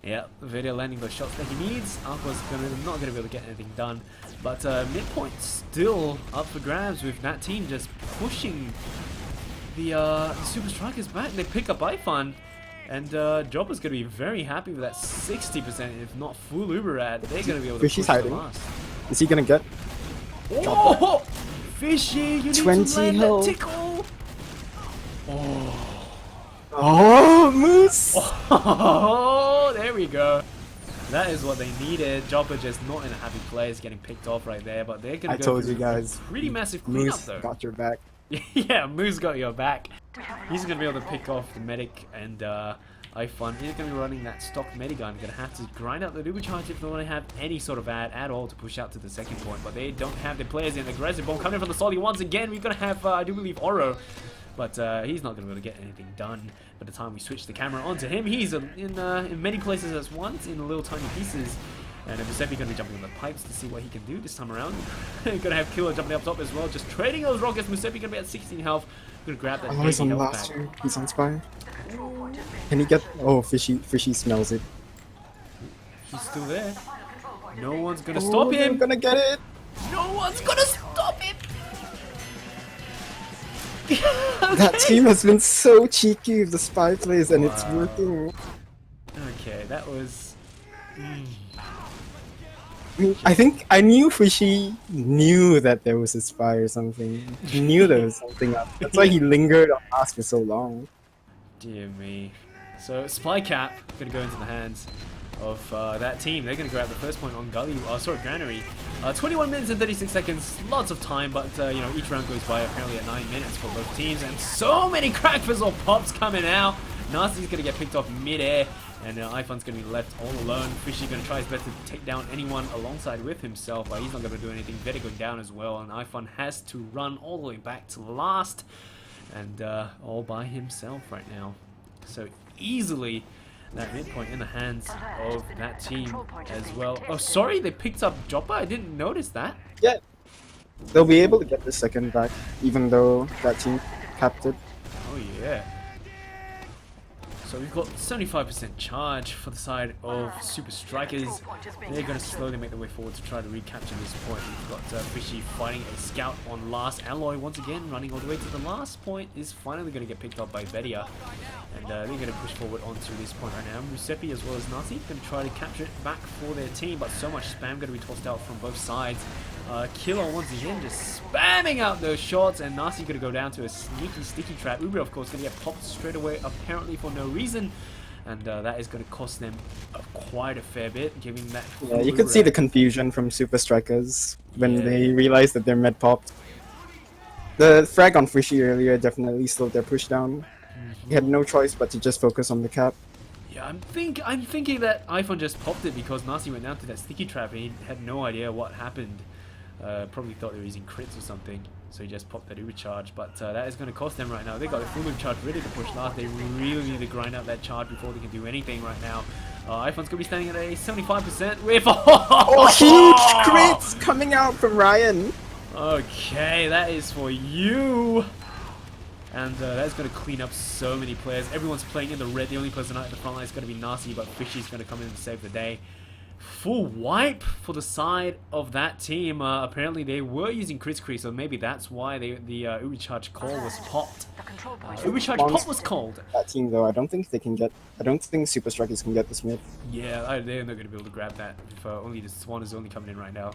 Yeah, Vedia landing those shots that he needs. Aqua's not going to be able to get anything done. But midpoint still up for grabs with that team just pushing the Supa Strikas back. They pick up iFun. And Jobber's going to be very happy with that 60%, if not full Uber ad. They're going to be able to push the last. Is he going to get? Oh! Fishy, you need 20 to land health. that tickle! Oh! Oh, Moose! Oh, there we go. That is what they needed. Jobber just not in a happy place, getting picked off right there, but they're going to go told you guys. pretty massive cleanup Moose though. got your back. Yeah, Moose got your back. He's going to be able to pick off the medic and iFun. He's going to be running that stock medigun. Going to have to grind out the Uber charge if they want to have any sort of ad at all to push out to the second point. But they don't have the players in. Aggressive bomb coming from the Solly once again. We're going to have, I do believe, Oro. But he's not going to be able to get anything done by the time we switch the camera onto him. He's in many places at once, in little tiny pieces. And Giuseppe going to be jumping on the pipes to see what he can do this time around. Going to have Killer jumping up top as well, just trading those rockets. Giuseppe going to be at 16 health. Going to grab that. Oh, he's on the last two. He's on Spy. Can he get... Oh, Fishy smells it. He's still there. No one's going to stop him. I'm going to get it. No one's going to stop him. That team has been so cheeky with the Spy plays and it's working. Okay, that was... I knew Fishy knew that there was a spy or something. He knew there was something up. That's why he lingered on us for so long. Dear me. So Spy Cap gonna go into the hands of that team. They're gonna grab the first point on Granary. 21 minutes and 36 seconds. Lots of time, but you know, each round goes by apparently at 9 minutes for both teams, and so many crack fizzle pops coming out. Nasi's gonna get picked off mid-air. And iFun's going to be left all alone. Fishy going to try his best to take down anyone alongside with himself, but he's not going to do anything. Veda going down as well, and iFun has to run all the way back to last, and all by himself right now. So easily that midpoint in the hands of that team as well. Oh, sorry, they picked up Joppa? I didn't notice that. Yeah. They'll be able to get the second back, even though that team capped it. Oh, yeah. So we've got 75% charge for the side of Supa Strikas. They're going to slowly make their way forward to try to recapture this point. We've got Fishy fighting a scout on last. Alloy once again running all the way to the last point is finally going to get picked up by Vedia. And they're going to push forward onto this point right now. Giuseppe as well as Nasi going to try to capture it back for their team, but so much spam going to be tossed out from both sides. Killer once again just spamming out those shots, and Nasi going to go down to a sneaky sticky trap. Uber of course going to get popped straight away apparently for no reason, and that is going to cost them quite a fair bit, giving that... Yeah, you could see the confusion from Supa Strikas when they realized that their med popped. The frag on Fishy earlier definitely slowed their push down. He had no choice but to just focus on the cap. Yeah, I'm thinking that iPhone just popped it because Nasi went down to that sticky trap and he had no idea what happened. Probably thought they were using crits or something, so he just popped that Uber charge, but that is going to cost them right now. They got the full Uber charge ready to push last. They really need to grind out that charge before they can do anything right now. iPhone's going to be standing at a 75% with... Oh, huge crits coming out from Ryan! Okay, that is for you! And that's going to clean up so many players. Everyone's playing in the red. The only person out at the front line is going to be Nasi, but Fishy's going to come in and save the day. Full wipe for the side of that team. Apparently they were using Kritzkrieg, so maybe that's why the Uber charge call was popped. Uber charge pop was called. That team though, I don't think they can get... I don't think Supa Strikas can get this mid. Yeah, they're not going to be able to grab that if only the Swan is only coming in right now.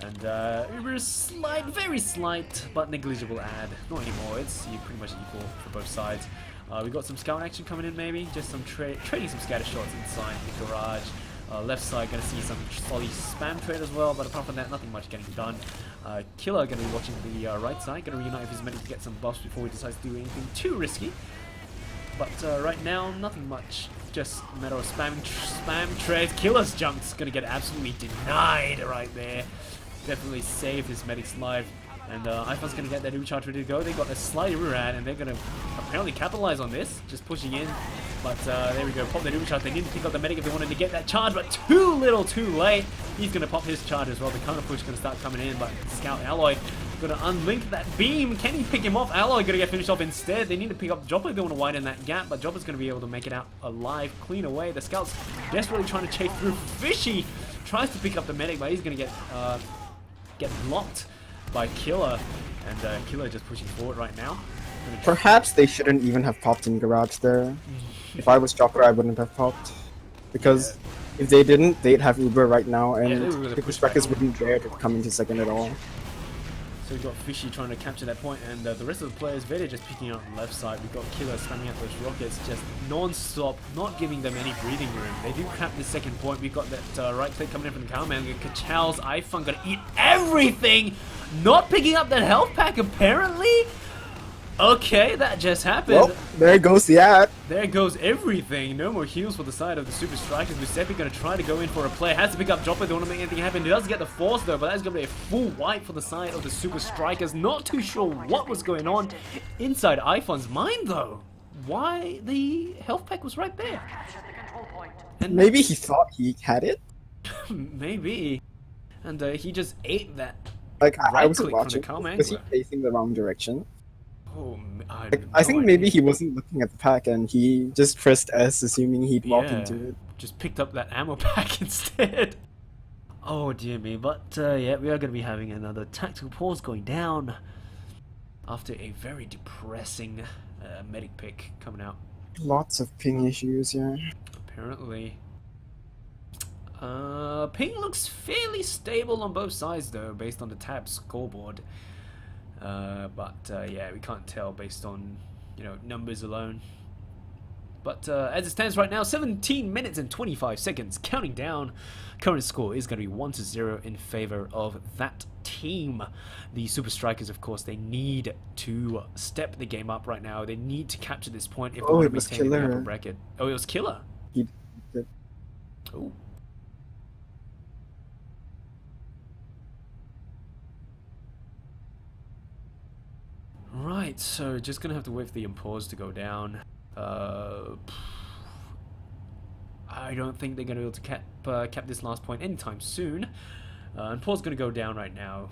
And Uber's slight, very slight, but negligible ad. Not anymore, it's pretty much equal for both sides. We got some scout action coming in maybe, just some trading some scatter shots inside the garage. Left side going to see some solid spam trade as well, but apart from that, nothing much getting done. Killer going to be watching the right side, going to reunite with his medic to get some buffs before he decides to do anything too risky. But right now, nothing much. Just a matter of spam trades. Killer's jump's going to get absolutely denied right there. Definitely saved his medic's life. And iPhone's going to get that Uber charge ready to go. They got a slight Uber ad, and they're going to apparently capitalize on this. Just pushing in. But there we go. Pop that Uber charge. They need to pick up the medic if they wanted to get that charge, but too little, too late. He's going to pop his charge as well. The counter push is going to start coming in, but Scout Alloy going to unlink that beam. Can he pick him off? Alloy going to get finished off instead. They need to pick up Joppa if they want to widen that gap, but Joppa's going to be able to make it out alive, clean away. The Scout's desperately trying to chase through. Fishy tries to pick up the medic, but he's going to get blocked by Killer, and Killer just pushing forward right now. Perhaps they shouldn't even have popped in garage there. If I was Chopper, I wouldn't have popped. Because if they didn't, they'd have Uber right now, and the Strikas wouldn't dare to come into second at all. So we've got Fishy trying to capture that point, and the rest of the players, they're just picking up on the left side. We've got Killer spamming out those rockets, just non-stop, not giving them any breathing room. They do crap the second point. We've got that right click coming in from the Cowman. Kachal's iPhone gonna eat everything! Not picking up that health pack, apparently? Okay, that just happened. Well, there goes the ad. There goes everything. No more heals for the side of the Supa Strikas. Musepi gonna try to go in for a play. Has to pick up Dropper. They want to make anything happen. He does get the force though, but that's gonna be a full wipe for the side of the Supa Strikas. Not too sure what was going on inside iPhone's mind though. Why the health pack was right there. And Maybe he thought he had it. maybe. And he just ate that. Like I wasn't Right-click from the watching. calm Was he angler. facing the wrong direction? Oh, Like, I think maybe he wasn't looking at the pack and he just pressed S, assuming he'd walk into it. Just picked up that ammo pack instead. Oh dear me, but yeah, we are going to be having another tactical pause going down after a very depressing medic pick coming out. Lots of ping issues, yeah. Apparently. Ping looks fairly stable on both sides though, based on the tab scoreboard. But yeah, we can't tell based on, you know, numbers alone. But as it stands right now, 17 minutes and 25 seconds, counting down. Current score is going to be 1-0 in favor of that team. The Supa Strikas, of course, they need to step the game up right now. They need to capture this point if they want to maintain the upper bracket. Oh, it was Killer. He did. Oh. Right, so just gonna have to wait for the pause to go down. I don't think they're gonna be able to cap this last point anytime soon. And pause gonna go down right now,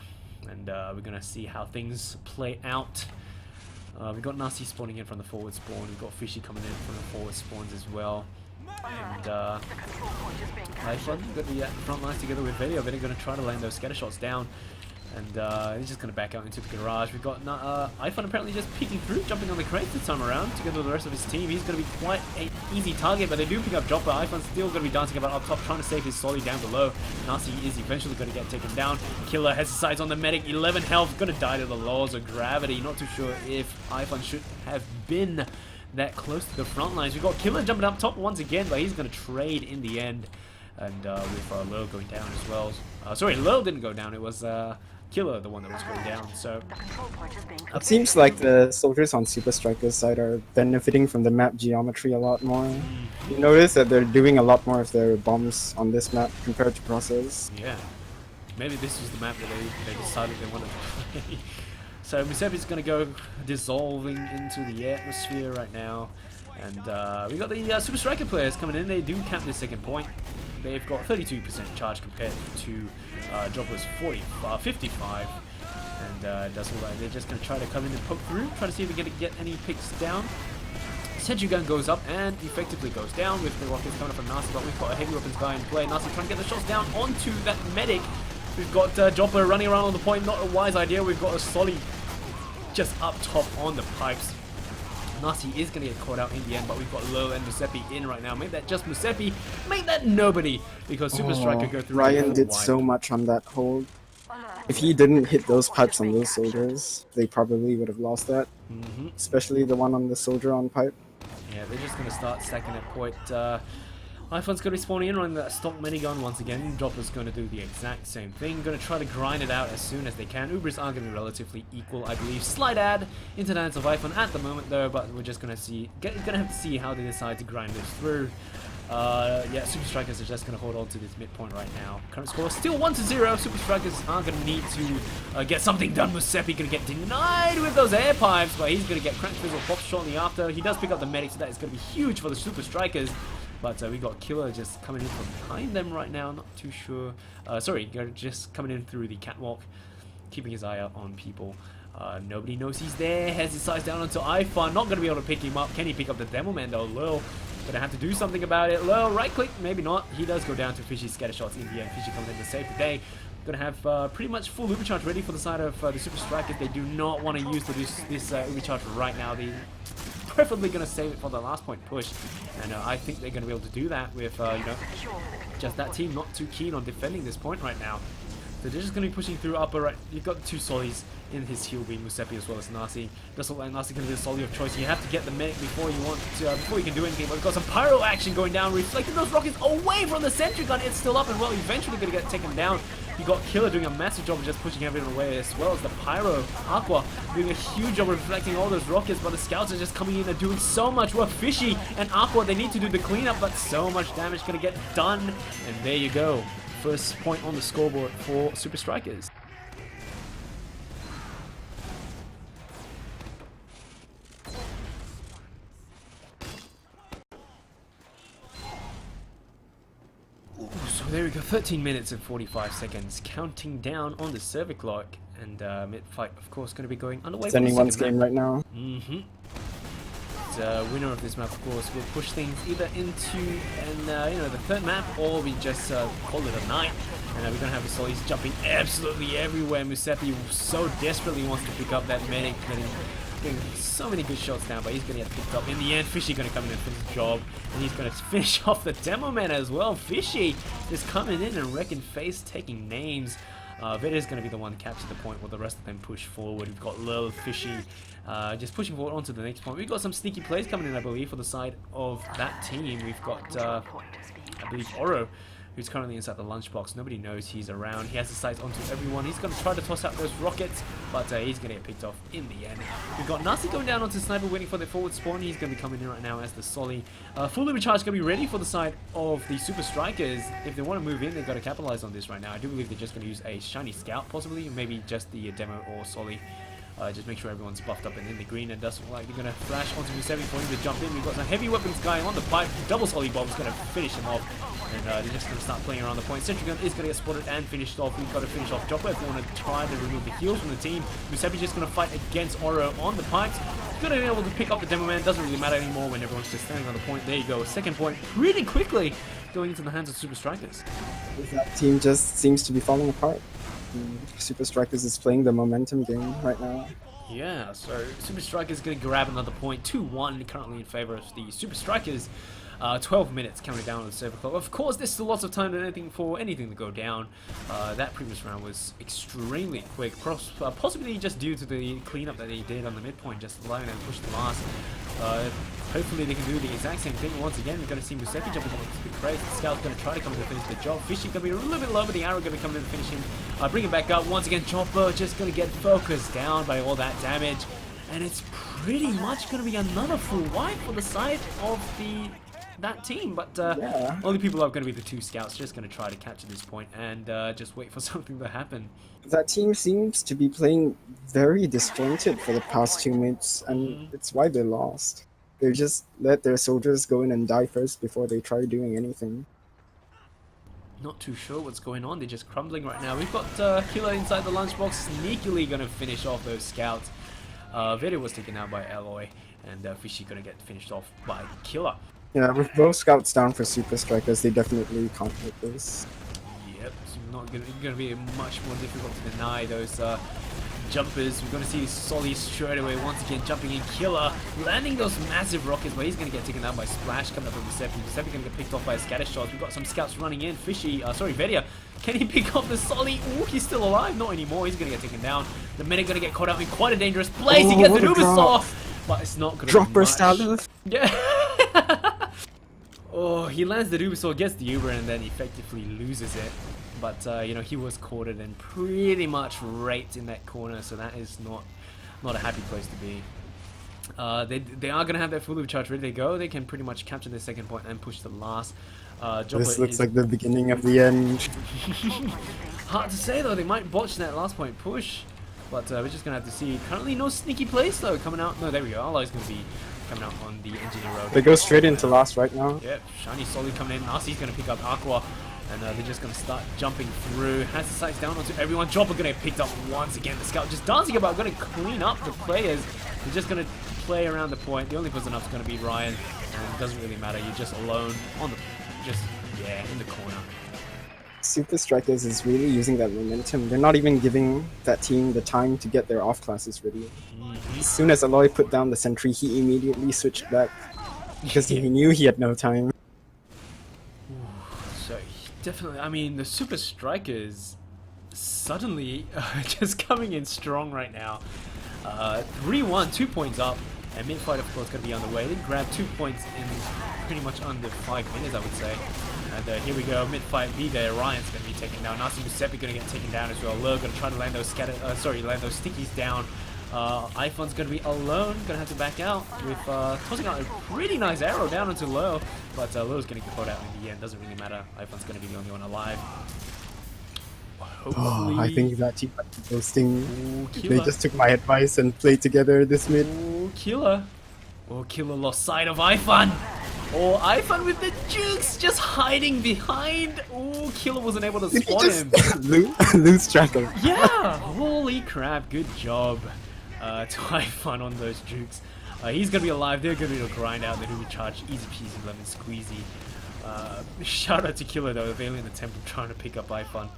and we're gonna see how things play out. We've got Nasi spawning in from the forward spawn. We've got Fishy coming in from the forward spawns as well. And iPhone got the front lines together with Video. They're gonna try to land those scatter shots down. And he's just going to back out into the garage. We've got iPhone apparently just peeking through, jumping on the crates this time around, together with the rest of his team. He's going to be quite an easy target, but they do pick up Dropper. iPhone's still going to be dancing about up top, trying to save his Solly down below. Nasi is eventually going to get taken down. Killer has his sights on the medic, 11 health, going to die to the laws of gravity. Not too sure if iPhone should have been that close to the front lines. We've got Killer jumping up top once again, but he's going to trade in the end. And with Lil going down as well. Sorry, Lil didn't go down, it was Killer, the one that was going down, so... It seems like the soldiers on Supa Strikas' side are benefiting from the map geometry a lot more. You notice that they're doing a lot more of their bombs on this map compared to Process. Yeah. Maybe this was the map that they decided they wanted to play. So Musepi's going to go dissolving into the atmosphere right now. And we got the Supa Striker players coming in. They do cap this second point. They've got 32% charge compared to Dropper's 55. And it does look like they're just going to try to come in and poke through, try to see if they can get any picks down. Sentry gun goes up and effectively goes down with the rockets coming up from Nasi, but we've got a heavy weapons guy in play. Nasi trying to get the shots down onto that medic. We've got Dropper running around on the point, not a wise idea. We've got a Solly just up top on the pipes. Nasi is going to get caught out in the end, but we've got Lil and Musepi in right now. Make that just Musepi, make that nobody, because Supa Striker go through. Ryan did so much on that hold. If he didn't hit those pipes on those soldiers, they probably would have lost that. Especially the one on the soldier on pipe. Yeah, they're just going to start stacking at point. iPhone's going to be spawning in on that stock minigun once again. Dropper's going to do the exact same thing. Going to try to grind it out as soon as they can. Ubers are going to be relatively equal, I believe. Slight add into the hands of iPhone at the moment, though, but we're just going to see. Going to have to see how they decide to grind this through. Yeah, Supa Strikas are just going to hold on to this midpoint right now. Current score still 1-0. Supa Strikas are going to need to get something done. Musepi going to get denied with those air pipes, but he's going to get Cranked Fizzle popped shortly after. He does pick up the medic, so that is going to be huge for the Supa Strikas. But we got Killer just coming in from behind them right now, not too sure. Sorry, just coming in through the catwalk, keeping his eye out on people. Nobody knows he's there, has his sights down onto iPhone, not going to be able to pick him up. Can he pick up the demo man though? Lil gonna have to do something about it. Lil, right click, maybe not. He does go down to Fishy's scatter shots in the end. Fishy coming in to save the day. Gonna have pretty much full Uber charge ready for the side of the Supa Strikas. They do not want to use this Uber charge right now. They preferably going to save it for the last point push, and I think they're going to be able to do that with you know, just that team not too keen on defending this point right now. So they're just going to be pushing through upper right. You've got two Solis in his heal beam, Musepi as well as Nasi. Doesn't look like Nasi going to be the Soli of choice. You have to get the medic before you can do anything. But we've got some pyro action going down, reflecting those rockets away from the sentry gun. It's still up and well, eventually going to get taken down. You got Killer doing a massive job of just pushing everyone away, as well as the Pyro Aqua doing a huge job of reflecting all those rockets, but the scouts are just coming in and doing so much work. Fishy and Aqua, they need to do the cleanup, but so much damage gonna get done, and there you go. First point on the scoreboard for Supa Strikas. So there we go, 13 minutes and 45 seconds, counting down on the server clock, and mid-fight, of course, going to be going underway. It's anyone's game right now. The winner of this map, of course, will push things either into the third map, or we just call it a night. And we're gonna have the Solis jumping absolutely everywhere. Musepi so desperately wants to pick up that medic, getting so many good shots down, but he's gonna get picked up in the end. Fishy gonna come in and finish the job, and he's gonna finish off the demo man as well. Fishy just coming in and wrecking face, taking names. Veda's going to be the one to capture the point while the rest of them push forward. We've got Lil, Fishy, just pushing forward onto the next point. We've got some sneaky plays coming in, I believe, for the side of that team. We've got, I believe, Oro, who's currently inside the lunchbox. Nobody knows he's around. He has the sights onto everyone. He's going to try to toss out those rockets, but he's going to get picked off in the end. We've got Nasi going down onto Sniper, waiting for their forward spawn. He's going to be coming in right now as the Soli. Fully recharged, going to be ready for the side of the Supa Strikas. If they want to move in, they've got to capitalize on this right now. I do believe they're just going to use a shiny scout, possibly, maybe just the demo or Soli. Just make sure everyone's buffed up and in the green, and doesn't look like they're going to flash onto Musepi for him to jump in. We've got some heavy weapons guy on the pipe. Double Soli bomb's going to finish him off, and they're just going to start playing around the point. Sentry gun is going to get spotted and finished off. We've got to finish off Chopper if we want to try to remove the heals from the team. Musepi just going to fight against Oro on the pipes. Going to be able to pick up the demo man. Doesn't really matter anymore when everyone's just standing on the point. There you go. Second point pretty quickly going into the hands of Supa Strikas. That team just seems to be falling apart. Supa Strikas is playing the momentum game right now. Yeah, so Supa Strikas is going to grab another point. 2-1 currently in favor of the Supa Strikas. 12 minutes counting down on the server clock. Of course, there's still lots of time for anything to go down. That previous round was extremely quick, possibly just due to the cleanup that they did on the midpoint, just allowing them to push the last. Hopefully they can do the exact same thing once again. We're going to see Musepi jumping into the crate. The Scout's going to try to come in to finish the job. Fishy going to be a little bit low, but the arrow going to come in and finish him. Bring him back up. Once again, Chopper just going to get focused down by all that damage. And it's pretty much going to be another full wipe for the side of that team, but only people are going to be the two scouts, just going to try to capture this point and just wait for something to happen. That team seems to be playing very disjointed for the past 2 minutes, and it's why they lost. They just let their soldiers go in and die first before they try doing anything. Not too sure what's going on, they're just crumbling right now. We've got Killer inside the lunchbox, sneakily going to finish off those scouts. Veda was taken out by Alloy, and Fishy going to get finished off by Killer. Yeah, with both scouts down for Supa Strikas, they definitely can't hit this. Yep, it's not going to be much more difficult to deny those jumpers. We're going to see Soli straight away once again jumping in. Killer landing those massive rockets, but he's going to get taken out by Splash coming up with Musepi. Musepi going to get picked off by scatter shots. We've got some scouts running in. Fishy, Vedia, can he pick up the Soli? Ooh, he's still alive. Not anymore. He's going to get taken down. The medic going to get caught out in quite a dangerous place. He gets the Ubisoft, but it's not going to be Dropper much. style. Yeah. Oh, he lands the Ubisoft, gets the Uber, and then effectively loses it. But he was caught and pretty much raped in that corner, so that is not a happy place to be. They are going to have their full charge ready to go. They can pretty much capture their second point and push the last. This looks like the beginning of the end. Hard to say though, they might botch that last point push. But we're just going to have to see. Currently no sneaky plays though coming out. No, there we go. Alloy's going to be coming out on the engineer road. They go straight into last right now. Yep, shiny Solid coming in. Nasi's going to pick up Aqua. And they're just going to start jumping through. Has the sights down onto everyone. Chopper going to get picked up once again. The scout just dancing about, going to clean up the players. They're just going to play around the point. The only person up is going to be Ryan. And it doesn't really matter. You're just alone on the, in the corner. Supa Strikas is really using that momentum. They're not even giving that team the time to get their off classes ready. As soon as Aloy put down the sentry, he immediately switched back because he knew he had no time. So definitely, I mean, the Supa Strikas suddenly just coming in strong right now. 3-1, 2 points up. And mid-fight, of course, going to be on the way. They grabbed 2 points in pretty much under 5 minutes, I would say. And here we go, mid-fight B there. Ryan's going to be taken down. Nasi Musepi going to get taken down as well. Lur going to try to land those land those stickies down. iPhone's going to be alone, going to have to back out with tossing out a pretty nice arrow down onto Lur. But Lur's going to get caught out in the end. Doesn't really matter. iPhone's going to be the only one alive. Hopefully. Oh, I think that team might be boasting. Ooh, They just took my advice and played together this mid. Ooh, Killer. Oh, Killer lost sight of iPhone. Oh, iPhone with the jukes just hiding behind. Oh, Killer wasn't able to Did he spot just him. lose track of? Yeah, holy crap, good job to iPhone on those jukes. He's going to be alive. They're going to be able to grind out the Hoover charge. Easy peasy, lemon squeezy. Shout out to Killer though, a valiant attempt of trying to pick up iPhone.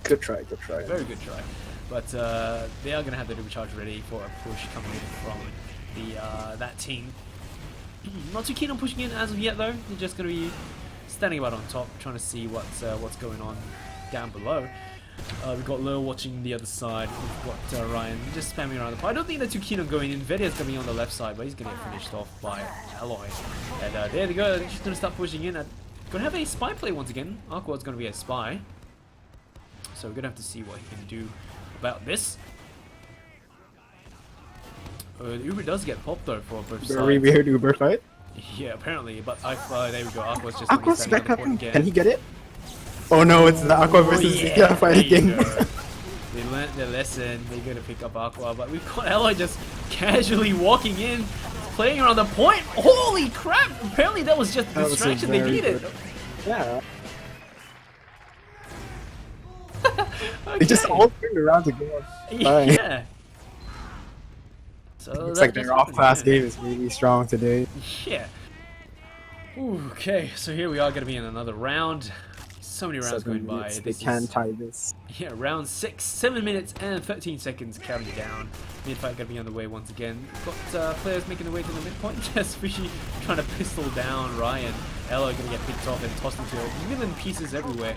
Good try, good try. Very good try. But they are going to have the Hoover charge ready for a push coming in from the that team. Not too keen on pushing in as of yet though. They're just going to be standing about on top, trying to see what's going on down below. We've got Lur watching the other side. We've got Ryan just spamming around the point. I don't think they're too keen on going in. Vedia's going to be on the left side, but he's going to get finished off by Alloy. And there they go. They're just going to start pushing in. Going to have a spy play once again. Aqua's going to be a spy. So we're going to have to see what he can do about this. The Uber does get popped though for both sides. Very weird Uber fight. Yeah, apparently. But there we go. Aqua's just Aqua's standing back on up. the point again. Can he get it? Oh no, it's the Aqua versus Zika fight there you again. go. They learnt their lesson. They're going to pick up Aqua. But we've got Alloy just casually walking in, playing around the point. Holy crap! Apparently that was just the distraction they needed. Yeah. Okay. They just all turned around to go. Yeah. So Looks that like just their happened, off-class yeah. game is really strong today. Yeah. Ooh, okay, so here we are going to be in another round. So many rounds 7 going by. minutes, They This can is- tie this. Yeah, round 6, 7 minutes and 13 seconds counting down. Mid-fight going to be on the way once again. Got players making their way to the midpoint. Just Fishy trying to pistol down Ryan. Elo going to get picked off and tossed into a million pieces everywhere.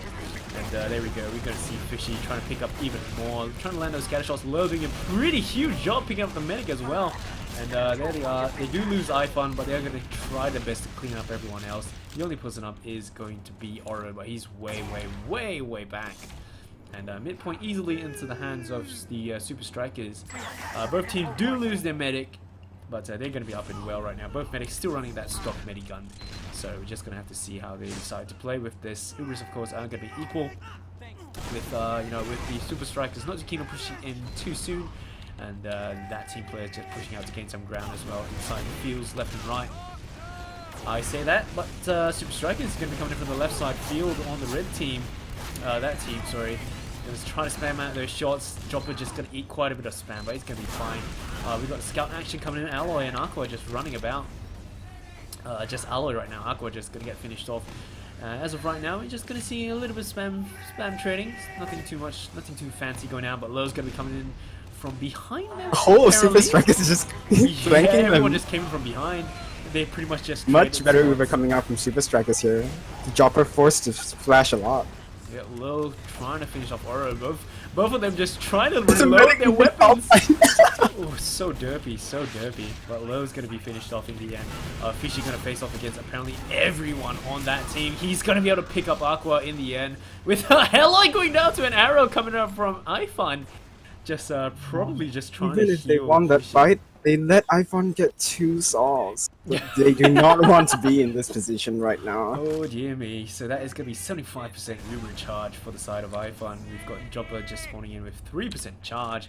And there we go. We're going to see Fishy trying to pick up even more. Trying to land those scatter shots. Lo doing a pretty huge job picking up the medic as well. And there they are. They do lose iPhone, but they're going to try their best to clean up everyone else. The only person up is going to be Oro, but he's way back. And midpoint easily into the hands of the Supa Strikas. Both teams do lose their medic, but they're going to be up and well right now. Both medics still running that stock medigun. So we're just going to have to see how they decide to play with this. Ubers, of course, are going to be equal with, with the Supa Strikas not too keen on pushing in too soon. And that team player is just pushing out to gain some ground as well inside the fields, left and right. I say that, but Supa Strikas is going to be coming in from the left side field on the red team. That team, sorry. Just trying to spam out those shots. Dropper just going to eat quite a bit of spam, but he's going to be fine. We've got scout action coming in. Alloy and Aqua just running about. Just Alloy right now. Aqua just going to get finished off. As of right now, we're just going to see a little bit of spam trading. Nothing too much, nothing too fancy going down, but Lowe's going to be coming in from behind them. Oh, Supa Strikas is just flanking everyone them. just came in from behind. They pretty much just Much traded better swords. Uber coming out from Supa Strikas here. The Jopper forced to flash a lot. Yeah, Lil trying to finish off Oro. Both of them just trying to It's a reload medic their with weapons. all- Oh, so derpy, so derpy. But Lowe's going to be finished off in the end. Fishy going to face off against apparently everyone on that team. He's going to be able to pick up Aqua in the end. With a Hellite going down to an arrow coming up from iPhone. Just probably just trying Even to if they heal won that Fishy. fight, they let iPhone get 2 saws. They do not want to be in this position right now. Oh dear me, so that is going to be 75% Uber charge for the side of iPhone. We've got Jopper just spawning in with 3% charge.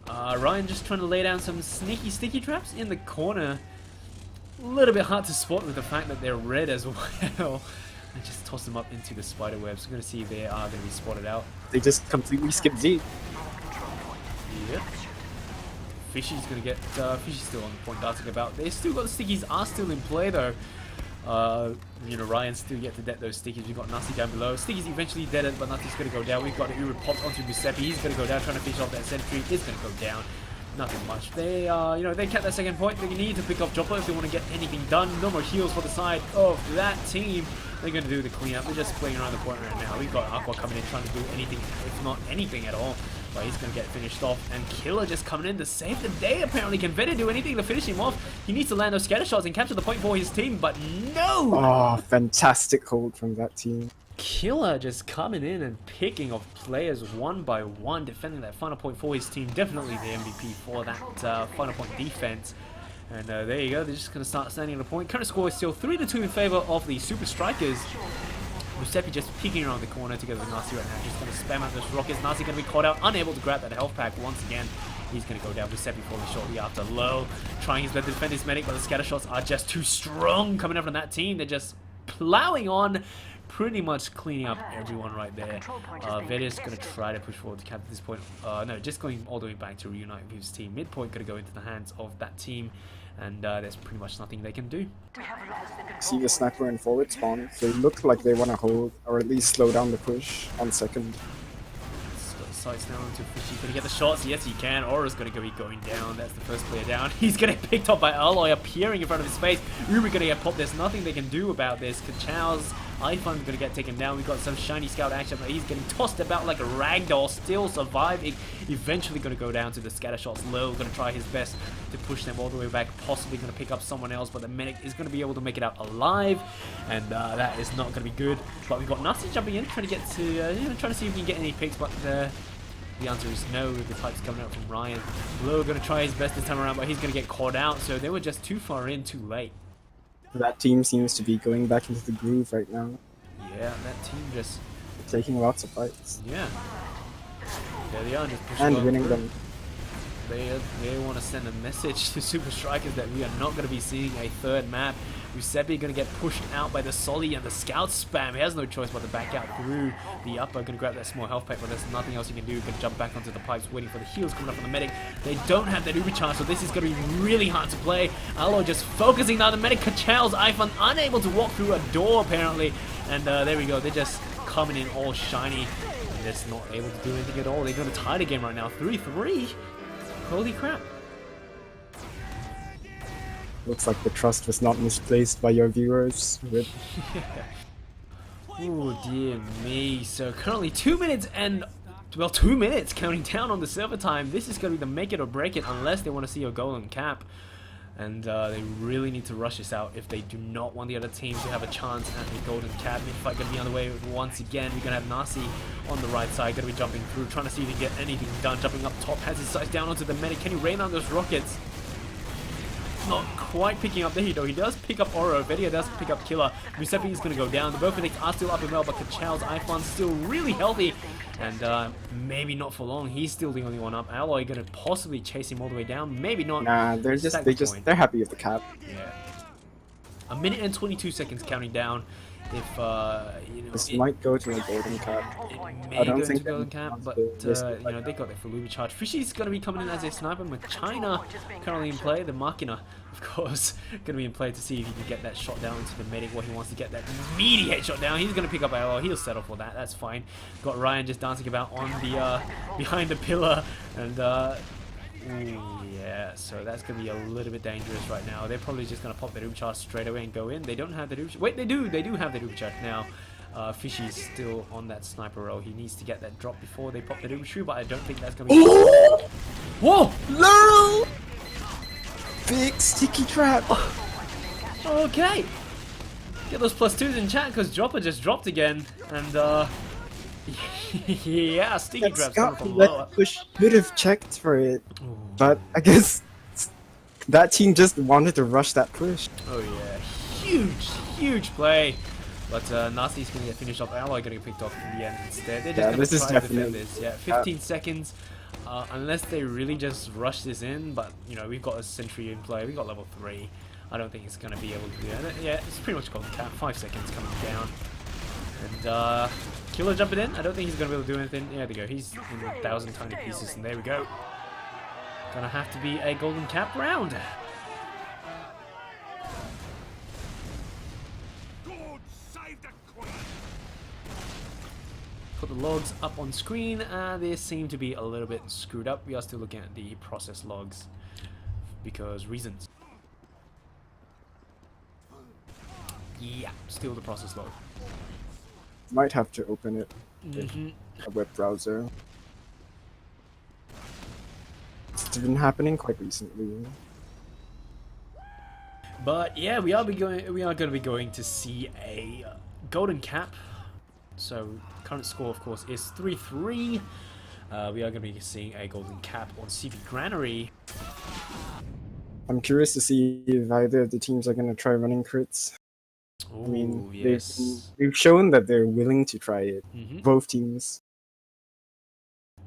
Ryan just trying to lay down some sneaky sticky traps in the corner. A little bit hard to spot with the fact that they're red as well. And just toss them up into the spider webs. We're going to see if they are going to be spotted out. They just completely skipped Z. Yep. Fishy's going to get... Fishy's still on the point darting about. They still got the stickies are still in play though. Ryan still yet to dead those stickies. We've got Nasi down below. Stickies eventually deaded, but Nasi's going to go down. We've got the Uru popped onto Giuseppe. He's going to go down, trying to finish off that sentry. It's going to go down. Nothing much. They, they kept that second point. They need to pick up Jopper if they want to get anything done. No more heals for the side of that team. They're going to do the cleanup. They're just playing around the point right now. We've got Aqua coming in, trying to do anything, if not anything at all. But he's gonna get finished off, and Killer just coming in to save the day apparently. Can Venom do anything to finish him off? He needs to land those scatter shots and capture the point for his team, but no! Oh, fantastic hold from that team. Killer just coming in and picking off players one by one, defending that final point for his team. Definitely the MVP for that final point defense. And there you go, they're just going to start standing on the point. Current score is still 3-2 in favor of the Supa Strikas. Giuseppe just peeking around the corner together with Nasi right now. Just going to spam out those rockets. Nasi going to be caught out, unable to grab that health pack once again. He's going to go down. Giuseppe falling shortly after. Low, trying his best to defend his medic, but the scatter shots are just too strong coming up from that team. They're just plowing on, pretty much cleaning up everyone right there. Veda's going to try to push forward to cap at this point. No, just going all the way back to reunite with his team. Midpoint going to go into the hands of that team, and there's pretty much nothing they can do. See the sniper in forward spawn. They look like they want to hold, or at least slow down the push on second. Sights now into Fishy. Can he get the shots? Yes, he can. Aura's going to be going down. That's the first player down. He's getting picked up by Alloy appearing in front of his face. Uber going to get popped. There's nothing they can do about this. Kachow's iPhone's going to get taken down. We've got some shiny scout action, but he's getting tossed about like a ragdoll. Still surviving. Eventually going to go down to the scatter shots. Low going to try his best to push them all the way back. Possibly going to pick up someone else, but the medic is going to be able to make it out alive, and that is not going to be good. But we've got Nasi jumping in, trying to get to, trying to see if we can get any picks, but the answer is no, with the pipes coming out from Ryan. Low going to try his best this time around, but he's going to get caught out, so they were just too far in, too late. That team seems to be going back into the groove right now. Yeah, that team just... taking lots of fights. Yeah. There they are, just pushing And on winning through. them. They want to send a message to Supa Strikas that we are not going to be seeing a third map. Giuseppe going to get pushed out by the Solly and the scout spam. He has no choice but to back out through the upper. Going to grab that small health pack, but there's nothing else he can do. Going to jump back onto the pipes, waiting for the heals coming up from the medic. They don't have that uber charge, so this is going to be really hard to play. Allo just focusing on the medic. Kachal's iPhone unable to walk through a door apparently. And there we go. They're just coming in all shiny. And just not able to do anything at all. They're going to tie the game right now. 3-3. Holy crap. Looks like the trust was not misplaced by your viewers. Oh dear me. So currently 2 minutes and, well, 2 minutes counting down on the server time. This is going to be the make it or break it unless they want to see a golden cap. And they really need to rush this out if they do not want the other team to have a chance at the golden cap. Mid-fight going to be on the way once again. We're going to have Nasi on the right side, going to be jumping through, trying to see if he can get anything done. Jumping up top, has his sights down onto the medic. Can he rain on those rockets? Not quite picking up there, though. He does pick up Oro. Vedia does pick up Killer. Giuseppe is going to go down. The both medics are still up and well, but Kachal's iPhone's still really healthy. And maybe not for long. He's still the only one up. Alloy going to possibly chase him all the way down. Maybe not. Nah, they're happy with the cap. Yeah. 1 minute and 22 seconds counting down. If you know, This might go to a golden cap. it may I don't go think into golden cap, but you know, they got their full Luby charge. Fishy's gonna be coming in as a sniper. China currently in play. The Machina, of course, gonna be in play to see if he can get that shot down into the medic. What he wants to get that immediate shot down. He's gonna pick up AO. He'll settle for that. That's fine. Got Ryan just dancing about on the behind the pillar, and yeah, so that's going to be a little bit dangerous right now. They're probably just going to pop their Doom charge straight away and go in. They don't have the Doom charge. Wait, they do have the Doom charge now. Fishy's still on that sniper roll. He needs to get that drop before they pop the Doom shoe, but I don't think that's going to be... Whoa! No! Big sticky trap! Okay! Get those +2s in chat, because Dropper just dropped again. And, yeah, sticky That traps coming scout from let lower. push could have checked for it, but I guess that team just wanted to rush that push. Oh yeah, huge play. But Nasi's going to get finished off. Alloy going to get picked off in the end instead. They're just going to try to defend this. Yeah, 15 seconds. Unless they really just rush this in, but you know, we've got a sentry in play. We've got level 3. I don't think it's going to be able to do that. Yeah, it's pretty much golden cap. 5 seconds coming down. And Killer jumping in. I don't think he's going to be able to do anything. Yeah, there we go. He's in 1,000 tiny pieces, and there we go. Gonna have to be a golden cap round. Put the logs up on screen. They seem to be a little bit screwed up. We are still looking at the process logs because reasons. Yeah, still the process log. Might have to open it in a web browser. have been happening quite recently. But yeah, we are going to be going to see a golden cap. So current score, of course, is 3-3. We are going to be seeing a golden cap on CP Granary. I'm curious to see if either of the teams are going to try running crits. Ooh, I mean, yes. they've shown that they're willing to try it. Both teams.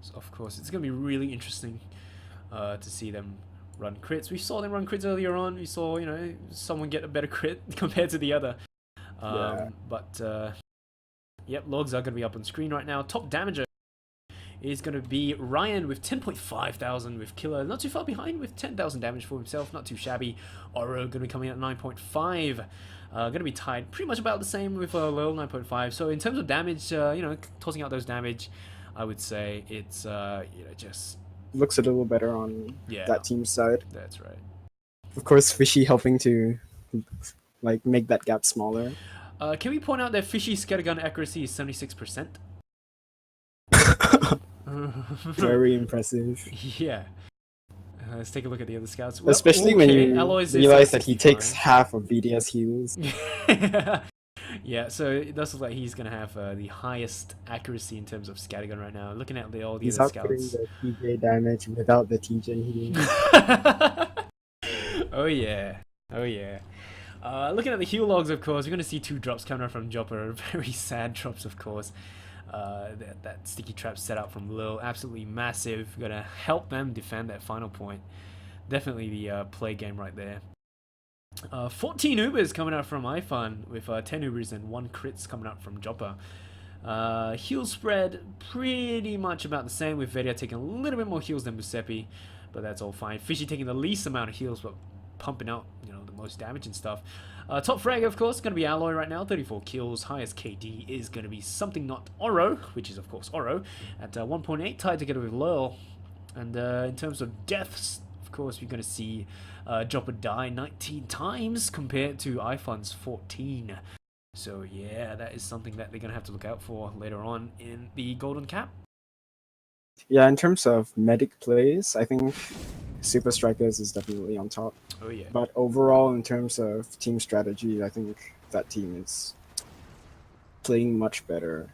So of course, it's going to be really interesting to see them run crits. We saw them run crits earlier on. We saw, you know, someone get a better crit compared to the other. Yeah. But yep, logs are going to be up on screen right now. Top damager is going to be Ryan with 10.5 thousand with Killer. Not too far behind with 10,000 damage for himself. Not too shabby. Oro going to be coming at 9.5. Going to be tied pretty much about the same with Lil 9.5. So in terms of damage, you know, tossing out those damage, I would say it's you know, just Looks a little better on that team's side. That's right. Of course, Fishy helping to like make that gap smaller. Can we point out that Fishy's scattergun accuracy is 76%? Very impressive. Yeah. Let's take a look at the other scouts. Well, Especially when you Alloys realize that he 65. takes half of VDS heals. Yeah, so it does look like he's going to have the highest accuracy in terms of scattergun right now. Looking at all the He's other outputting scouts. the TJ damage without the TJ healing. Oh yeah. Oh yeah. Looking at the heal logs, of course, we're going to see 2 drops coming out from Jopper. Very sad drops, of course. That sticky trap set up from Lil, absolutely massive. Gonna help them defend that final point. Definitely the play game right there. 14 Ubers coming out from iFun with 10 Ubers and 1 crits coming out from Jopper. Heal spread pretty much about the same, with Vedia taking a little bit more heals than Musepi, but that's all fine. Fishy taking the least amount of heals but pumping out, you know, the most damage and stuff. Top frag, of course, going to be Alloy right now, 34 kills. Highest KD is going to be something not Oro, which is of course Oro, at 1.8, tied together with Lurl. And in terms of deaths, of course, we're going to see Jopper die 19 times compared to iFun's 14. So yeah, that is something that they're going to have to look out for later on in the Golden Cap. Yeah, in terms of medic plays, I think Supa Strikas is definitely on top. Oh yeah. But overall, in terms of team strategy, I think that team is playing much better.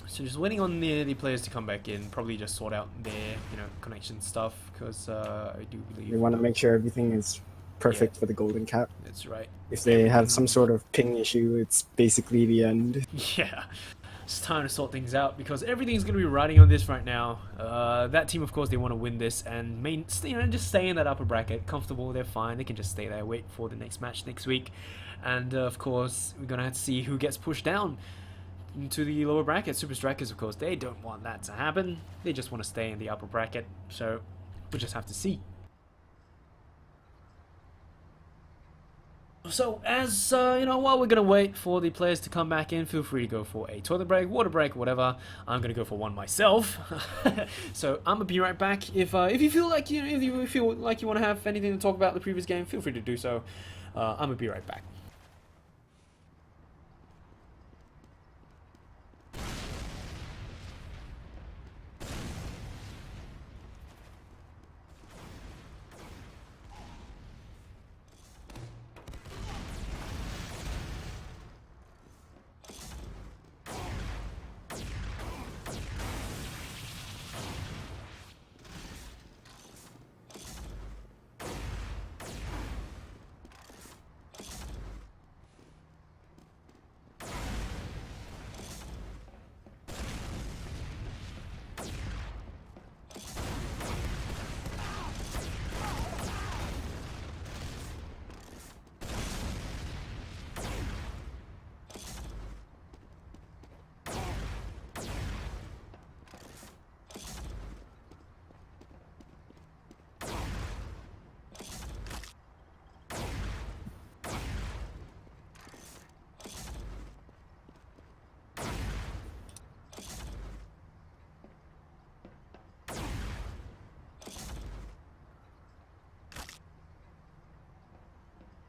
So just waiting on the players to come back in, probably just sort out their, you know, connection stuff, because I do believe They want to make sure everything is perfect for the Golden Cap. that's right. If they have some sort of ping issue, it's basically the end. Yeah, it's time to sort things out because everything's going to be riding on this right now. That team, of course, they want to win this and you know, just stay in that upper bracket, comfortable. They're fine. They can just stay there, wait for the next match next week, and of course, we're going to have to see who gets pushed down into the lower bracket. Supa Strikas, of course, they don't want that to happen. They just want to stay in the upper bracket. So we'll just have to see. So, as you know, while we're gonna wait for the players to come back in, feel free to go for a toilet break, water break, whatever. I'm gonna go for one myself. So I'm gonna be right back. If you feel like you want to have anything to talk about the previous game, feel free to do so. I'm gonna be right back.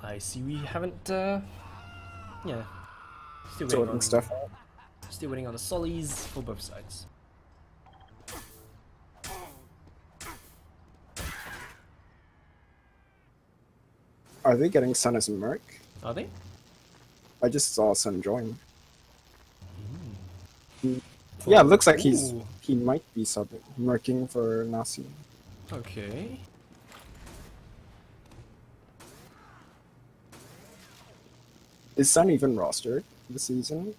I see we haven't, yeah, still waiting Sorting on stuff out. Still waiting on the solis for both sides. Are they getting Sun as a merc? Are they? I just saw Sun join. Yeah, it looks like Ooh. he might be subbing, merking for Nasi. Okay. Is Sun even rostered this season?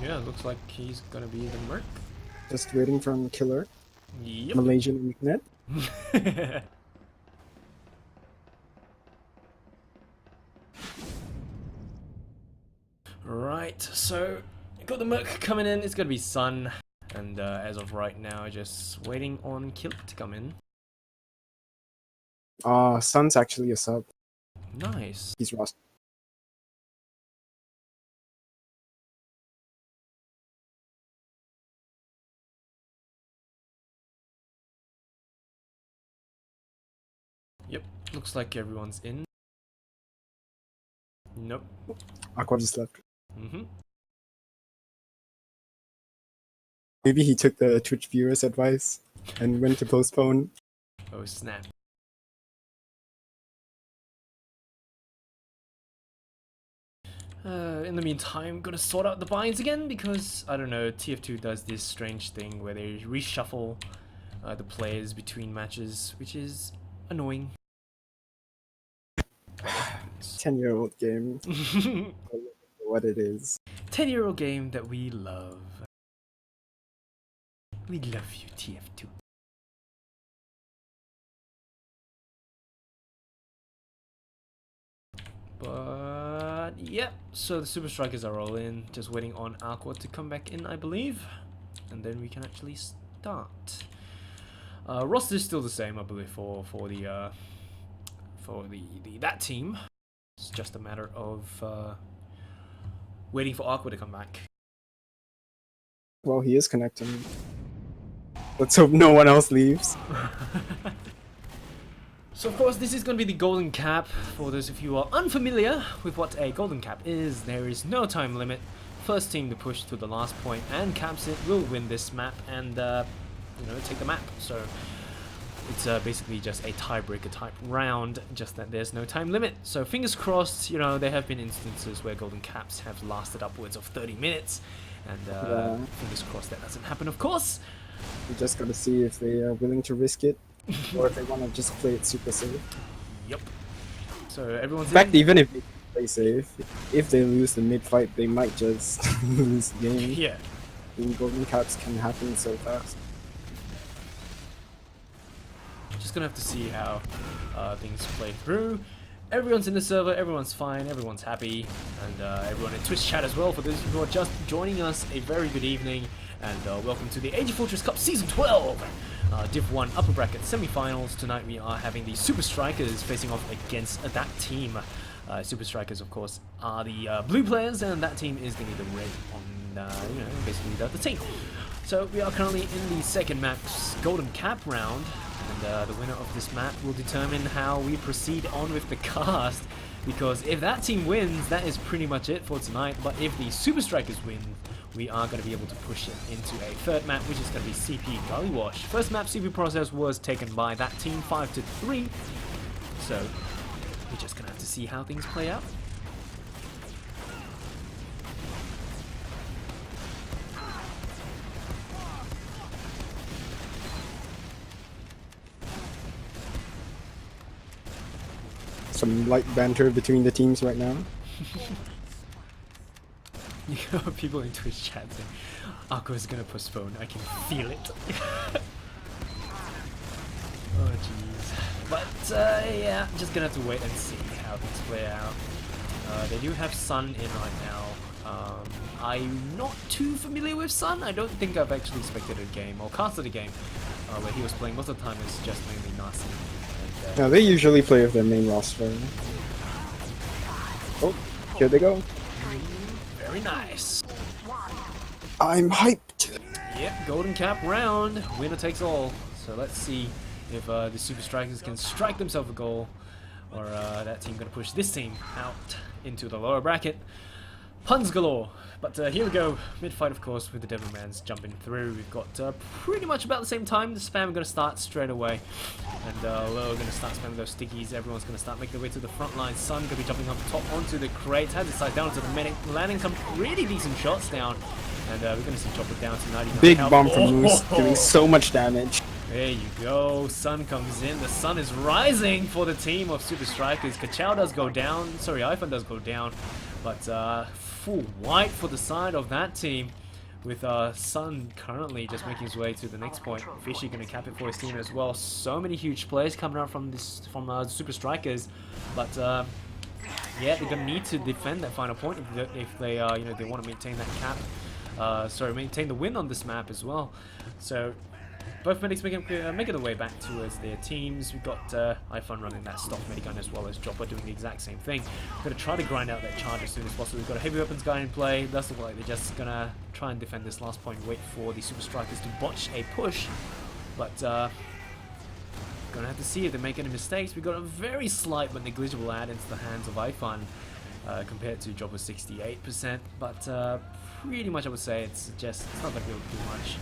Yeah, looks like he's gonna be the merc. Just waiting from Killer, Yep. Malaysian internet. Right, so got the merc coming in. It's gonna be Sun, and as of right now, just waiting on Killer to come in. Sun's actually a sub. Nice. He's rostered. Yep, looks like everyone's in. Nope. Aqua just left. Mm-hmm. Maybe he took the Twitch viewers' advice and went to postpone. Oh snap. In the meantime, gonna sort out the binds again because, I don't know, TF2 does this strange thing where they reshuffle the players between matches, which is annoying. 10-year-old game. What it is. 10-year-old game that we love. We love you, TF2. But yeah, so the Supa Strikas are all in, just waiting on Aqua to come back in, I believe, and then we can actually start. Roster is still the same, I believe, for the that team. It's just a matter of waiting for Aqua to come back. Well, he is connecting. Let's hope no one else leaves. So of course this is going to be the golden cap. For those of you who are unfamiliar with what a golden cap is, there is no time limit. First team to push to the last point and caps it will win this map and take the map. So it's basically just a tiebreaker type round, just that there's no time limit. So fingers crossed, there have been instances where golden caps have lasted upwards of 30 minutes and fingers crossed that doesn't happen, of course. We just gotta see if they are willing to risk it. Or if they want to just play it super safe. Yep. So everyone's In fact, even if they play safe, if they lose the mid-fight, they might just lose the game. Yeah. And golden caps can happen so fast. Just gonna have to see how things play through. Everyone's in the server, everyone's fine, everyone's happy, and everyone in Twitch chat as well. For those who are just joining us, a very good evening, and welcome to the AsiaFortress Cup Season 12! Div 1 upper bracket semi-finals. Tonight we are having the Supa Strikas facing off against that team. Supa Strikas, of course, are the blue players, and that team is going to be the red on, basically the team. So we are currently in the second map's golden cap round, and the winner of this map will determine how we proceed on with the cast. Because if that team wins, that is pretty much it for tonight. But if the Supa Strikas win, we are going to be able to push it into a third map, which is going to be CP Gully Wash. First map CP process was taken by that team 5-3. So we're just going to have to see how things play out. Some light banter between the teams right now. You know, people in Twitch chat saying, Aqua's gonna postpone, I can feel it. Oh jeez. But yeah, just gonna have to wait and see how things play out. They do have Sun in right now. I'm not too familiar with Sun. I don't think I've actually spectated a game or casted a game where he was playing. Most of the time it's just mainly Nasi. And, No, they usually play with their main roster. Oh, here they go. very nice. I'm hyped. Yep, golden cap round. Winner takes all. So let's see if the Supa Strikas can strike themselves a goal, or that team going to push this team out into the lower bracket. Puns galore. But here we go, mid-fight of course with the Devilmans jumping through. We've got pretty much about the same time. The spam going to start straight away. And Low going to start spamming those stickies. Everyone's going to start making their way to the front line. Sun going to be jumping up top onto the crate. Has his side down to the medic. Landing some really decent shots down. And we're going to see Chopper down to 99 Big health. bomb from Moose, doing so much damage. There you go. Sun comes in. The sun is rising for the team of Supa Strikas. Kachao does go down. Sorry, Ifan does go down. But full white for the side of that team. With Sun currently just making his way to the next point. Fishy going to cap it for his team as well. So many huge plays coming out from Supa Strikas. But yeah, they're going to need to defend that final point if they you know, they want to maintain that cap. Sorry, maintain the win on this map as well. So both medics making their way back towards their teams. We've got iFun running that stock medigun as well as Dropper doing the exact same thing. We're going to try to grind out that charge as soon as possible. We've got a heavy weapons guy in play. Does look like they're just going to try and defend this last point, wait for the Supa Strikas to botch a push. But going to have to see if they make any mistakes. We've got a very slight but negligible add into the hands of iFun compared to Dropper's 68%. But pretty much I would say it's not going to be able to do much.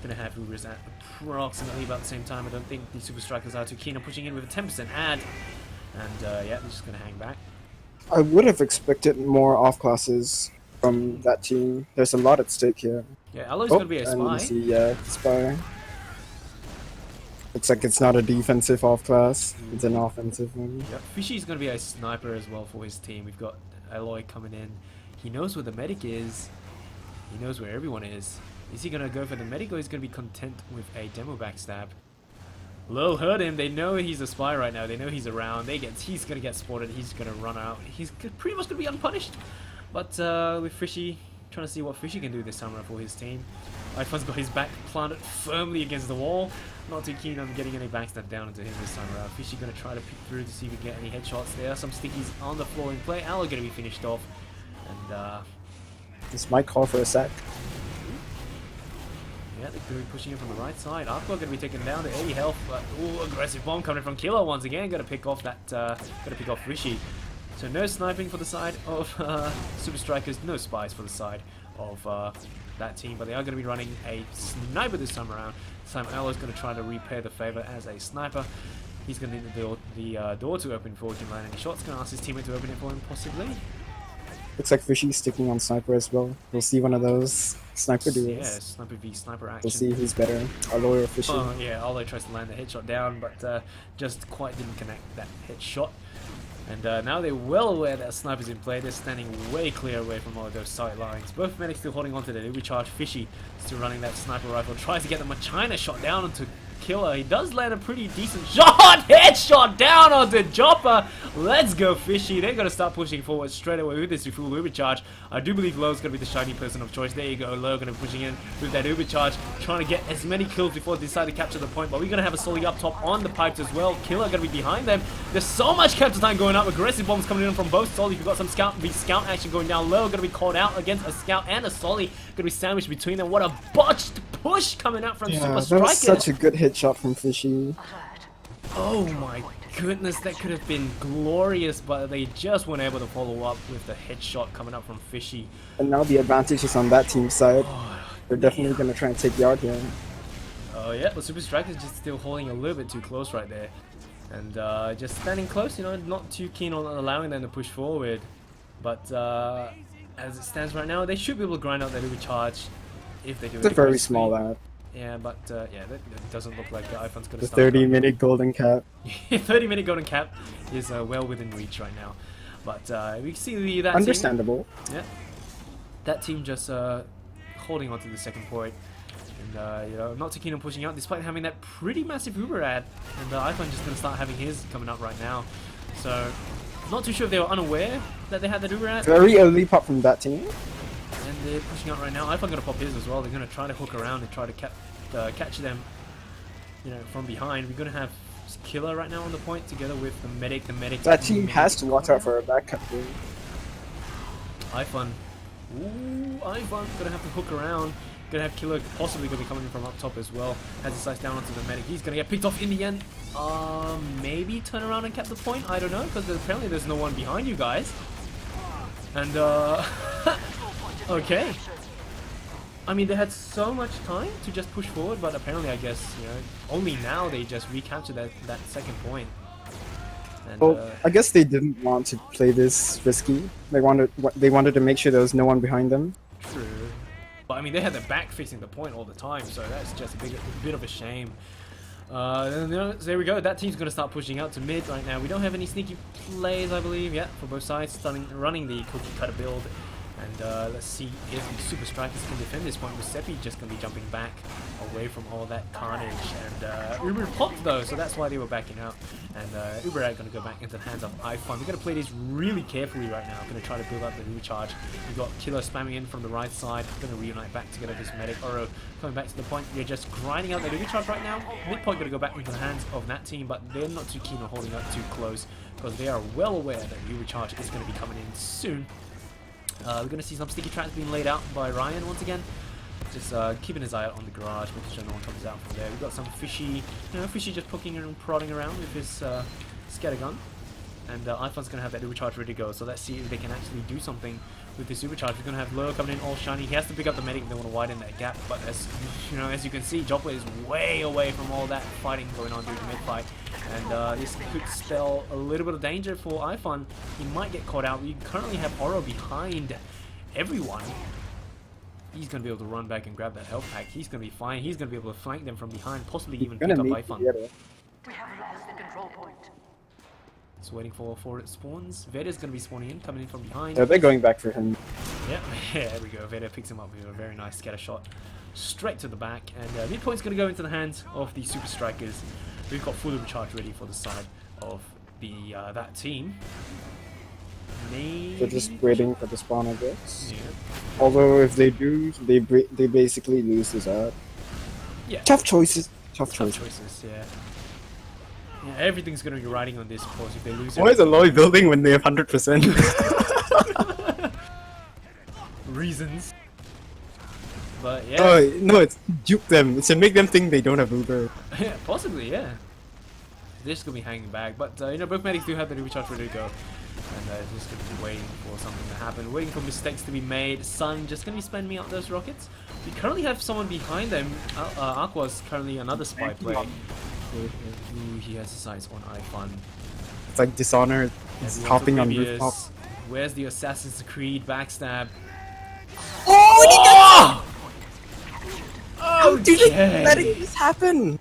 Gonna have Ubers at approximately about the same time. I don't think the Supa Strikas are too keen on pushing in with a 10% add. And yeah, they're just gonna hang back. I would have expected more off classes from that team. There's a lot at stake here. Yeah, Aloy's gonna be a and spy. Nasi, yeah, spy. Looks like it's not a defensive off class, it's an offensive one. Yep. Fishy's gonna be a sniper as well for his team. We've got Aloy coming in. He knows where the medic is. He knows where everyone is. Is he going to go for the medic, or is he going to be content with a demo backstab? Low heard him. They know he's a spy right now. They know he's around. He's going to get spotted. He's going to run out. He's pretty much going to be unpunished. But with Fishy, trying to see what Fishy can do this time around for his team. iFun's got his back planted firmly against the wall. Not too keen on getting any backstab down into him this time around. Fishy going to try to pick through to see if we can get any headshots there. Some stickies on the floor in play. Aloy going to be finished off. And this might call for a sack. yeah, they're going to be pushing in from the right side. Aqua going to be taken down to 80 health, but ooh, aggressive bomb coming from Killer once again. Going to pick off that, going to pick off Rishi. So no sniping for the side of Supa Strikas, no spies for the side of that team, but they are going to be running a sniper this time around. This time Aloy's going to try to repay the favor as a sniper. He's going to need the door to open before he can land any shots. Going to ask his teammate to open it for him, possibly. Looks like Fishy's sticking on sniper as well. We'll see one of those sniper duels. Yeah, sniper v sniper action. We'll see who's better, Aloy or Fishy. Yeah, Aloy tries to land the headshot down, but just quite didn't connect that headshot. And now they're well aware that a sniper's in play. They're standing way clear away from all of those sight lines. Both medics still holding onto the Ubi charge. Fishy still running that sniper rifle. Tries to get the Machina shot down onto Killer. He does land a pretty decent shot. Headshot down onto Chopper. Let's go, Fishy. They're going to start pushing forward straight away with this full Uber charge. I do believe Low's going to be the shiny person of choice. There you go. Low going to be pushing in with that Uber charge, trying to get as many kills before they decide to capture the point. But we're going to have a Sully up top on the pipes as well. Killer going to be behind them. There's so much capture time going up. Aggressive bombs coming in from both Sully. We've got some scout action going down low. Going to be called out against a scout and a Sully. Going to be sandwiched between them. What a botched push coming out from Supa Strikas. That was such a good headshot from Fishy. Oh my goodness, that could have been glorious, but they just weren't able to follow up with the headshot coming up from Fishy. And now the advantage is on that team's side. They're definitely going to try and take yard here. Oh yeah, but Supa Strikas is just still holding a little bit too close right there. And just standing close, you know, not too keen on allowing them to push forward. But as it stands right now, they should be able to grind out that Uber charge if they do it. It's a very small ad. Yeah, but yeah, that doesn't look like the iPhone's going to The start. 30-minute golden cap. 30-minute golden cap is well within reach right now. But we can see that Understandable. team. Yeah, that team just holding on to the second point. And you know, not too keen on pushing out despite having that pretty massive Uber ad. And iPhone just going to start having his coming up right now. So, not too sure if they were unaware that they had that Uber ad. Very early pop from that team. And they're pushing out right now. iPhone going to pop his as well. They're going to try to hook around and try to catch them, you know, from behind. We're going to have Killer right now on the point together with the medic. That team has to watch out for a backup game. iPhone. Ooh, iPhone going to have to hook around. Gonna have Killer possibly gonna be coming in from up top as well. Has his sights down onto the medic. He's gonna get picked off in the end. Maybe turn around and cap the point. I don't know, because apparently there's no one behind you guys. And okay. I mean, they had so much time to just push forward, but apparently, I guess, you know, only now they just recaptured that second point. And, Well, I guess they didn't want to play this risky. They wanted to make sure there was no one behind them. True. But I mean, they had their back facing the point all the time, so that's just a bit of a shame. And, so there we go. That team's going to start pushing out to mid right now. We don't have any sneaky plays, I believe, yet for both sides. Running the cookie cutter build. And let's see if the Supa Strikas can defend this point. With Seppi just going to be jumping back away from all that carnage. And Uber popped though, so that's why they were backing out. And Uber are going to go back into the hands of iFun. We're going to play this really carefully right now. Going to try to build up the recharge. We've got Killer spamming in from the right side. Going to reunite back together this medic. Oro coming back to the point. They're just grinding out the recharge right now. Mid point going to go back into the hands of that team, but they're not too keen on holding up too close because they are well aware that the recharge is going to be coming in soon. We're going to see some sticky traps being laid out by Ryan once again. Just keeping his eye out on the garage, making sure no one comes out from there. We've got some Fishy, Fishy just poking and prodding around with his scatter gun. And iFun's going to have that recharge ready to go, so let's see if they can actually do something with this supercharge. We're going to have Lure coming in all shiny. He has to pick up the medic if they want to widen that gap, but as you can see, Jopla is way away from all that fighting going on during the mid-fight. And this could spell a little bit of danger for iFun. He might get caught out. We currently have Oro behind everyone. He's going to be able to run back and grab that health pack. He's going to be fine. He's going to be able to flank them from behind, possibly even pick up iFun. We have lost the control point. Just waiting for it spawns. Veda's going to be spawning in, coming in from behind. Yeah, they're going back for him. Yep, yeah, there we go. Veda picks him up with a very nice scatter shot straight to the back. And midpoint's going to go into the hands of the Supa Strikas. We've got full recharge ready for the side of the that team. Maybe They're just waiting for the spawn, I guess. yeah. Although if they do, they basically lose this out. Yeah. Tough choices. Tough Tough choices. choices, yeah. Yeah, everything's going to be riding on this, of course, if they lose it. Why is Aloy building when they have 100%? Reasons. But yeah. Oh, no, it's dupe them. It's to make them think they don't have Uber. Yeah, possibly, yeah. They're just going to be hanging back. But, both medics do have the recharge ready to go. And they're just going to be waiting for something to happen. Waiting for mistakes to be made. Sun just going to be spamming out those rockets. We currently have someone behind them. Aqua's currently another spy play. Ooh, he has his sights on iFun. It's like Dishonored. It's hopping on rooftop. Where's the Assassin's Creed backstab? Oh! Oh, Dude, letting this happen.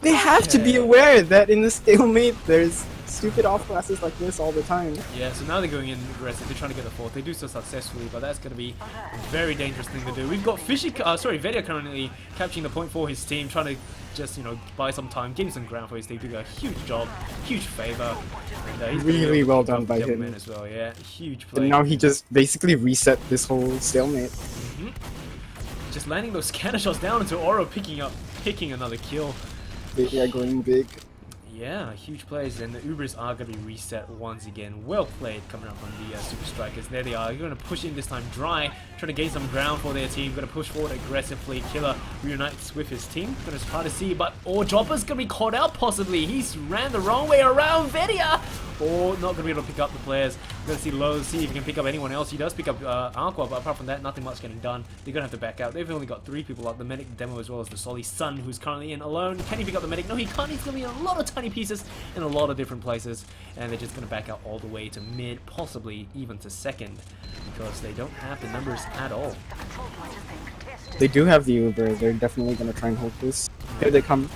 They have to be aware that in the stalemate, there's stupid off classes like this all the time. Yeah, so now they're going in aggressive. They're trying to get the fourth. They do so successfully, but that's going to be a very dangerous thing to do. We've got Vedia currently capturing the point for his team, trying to just, buy some time, gain some ground for his team. Do a huge job, huge favor. And, he's Really well done by him. As well, yeah, huge play. And now he just basically reset this whole stalemate. Just landing those scanner shots down into Oro picking another kill. They are going big. Yeah, huge plays, and the Ubers are going to be reset once again. Well played coming up from the Supa Strikas. There they are. They're going to push in this time dry, trying to gain some ground for their team. Going to push forward aggressively. Killer reunites with his team. Going to try to see, but Joppa's going to be caught out possibly. He's ran the wrong way around Vedia. Or not going to be able to pick up the players. Going to see Low, see if he can pick up anyone else. He does pick up Aqua, but apart from that, nothing much getting done. They're going to have to back out. They've only got 3 people up. The medic demo as well as the Soli Sun, who's currently in alone. Can he pick up the medic? No, he can't. He's going to be in a lot of tiny pieces in a lot of different places. And they're just going to back out all the way to mid, possibly even to second. Because they don't have the numbers at all. They do have the Uber. They're definitely going to try and hold this. Here they come.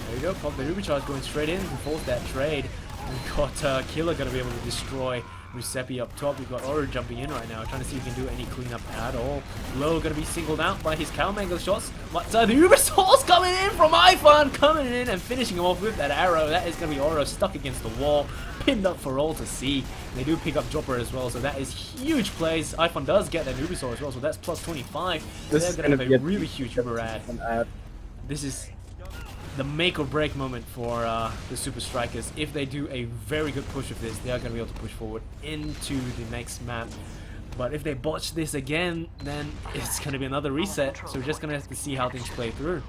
There you go. Pop the Uber charge going straight in to force that trade. We've got Killer going to be able to destroy Musepi up top. We've got Oro jumping in right now, trying to see if he can do any cleanup at all. Low going to be singled out by his Cowmangle shots. But the Uber Source coming in from iFun, coming in and finishing him off with that arrow. That is going to be Oro stuck against the wall, pinned up for all to see. And they do pick up Dropper as well, so that is huge plays. iFun does get that Uber Source as well, so that's plus 25. This They're is going to gonna have a be really huge Uber ad. This is the make or break moment for the Supa Strikas. If they do a very good push of this, they are going to be able to push forward into the next map. But if they botch this again, then it's going to be another reset. So we're just going to have to see how things play through.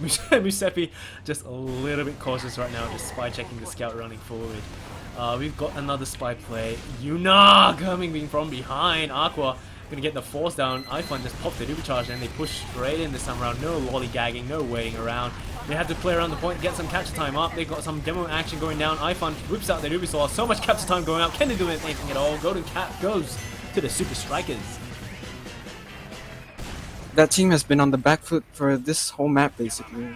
Musepi just a little bit cautious right now, just spy checking the scout running forward. We've got another spy play. Yuna coming from behind. Aqua gonna get the force down. iFun just popped the Uber charge and they push straight in this time around. No lollygagging, no waiting around. They have to play around the point, get some capture time up. They've got some demo action going down. iFun whips out the Ubisoft. So much capture time going out. Can they do anything at all? Golden Cap goes to the Supa Strikas. That team has been on the back foot for this whole map, basically.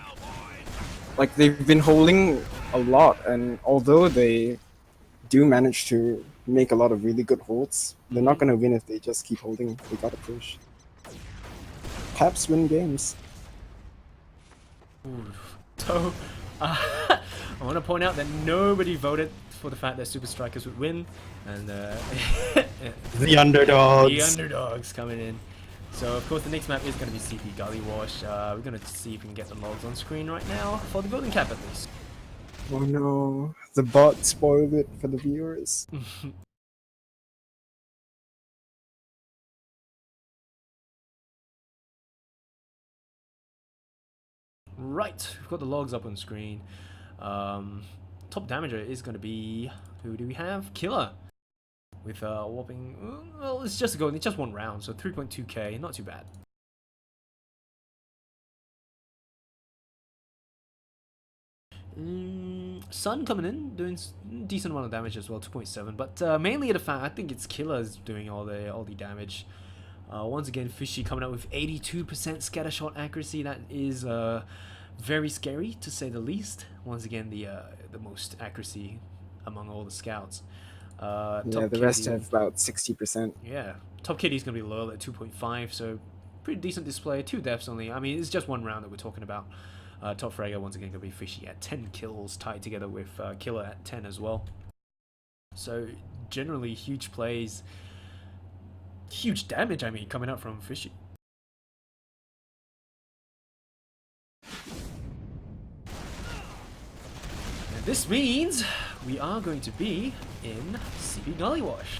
Like, they've been holding a lot, and although they do manage to make a lot of really good holds, they're not gonna win if they just keep holding. They gotta push. Caps win games. So, I want to point out that nobody voted for the fact that Supa Strikas would win, and The underdogs. the underdogs coming in. So of course the next map is going to be CP Gully Wash. We're going to see if we can get the logs on screen right now for the Golden Cap at least. Oh no, the bot spoiled it for the viewers. Right, we've got the logs up on screen. Top damager is going to be, who do we have? Killer. With a whopping, well, it's just one round, so 3.2k, not too bad. Sun coming in, doing decent amount of damage as well, 2.7, but mainly the fact I think it's Killer's doing all the damage. Once again, Fishy coming out with 82% scatter shot accuracy. That is very scary to say the least. Once again, the most accuracy among all the scouts. Yeah, Top the rest Kitty, have about 60%. yeah, Top Kitty's gonna be low at 2.5, so pretty decent display. 2 deaths only. I mean, it's just one round that we're talking about. Top Raya once again gonna be Fishy at 10 kills, tied together with Killer at 10 as well. So generally huge plays, huge damage. I mean, coming out from Fishy. And this means we are going to be in CP Gully Wash.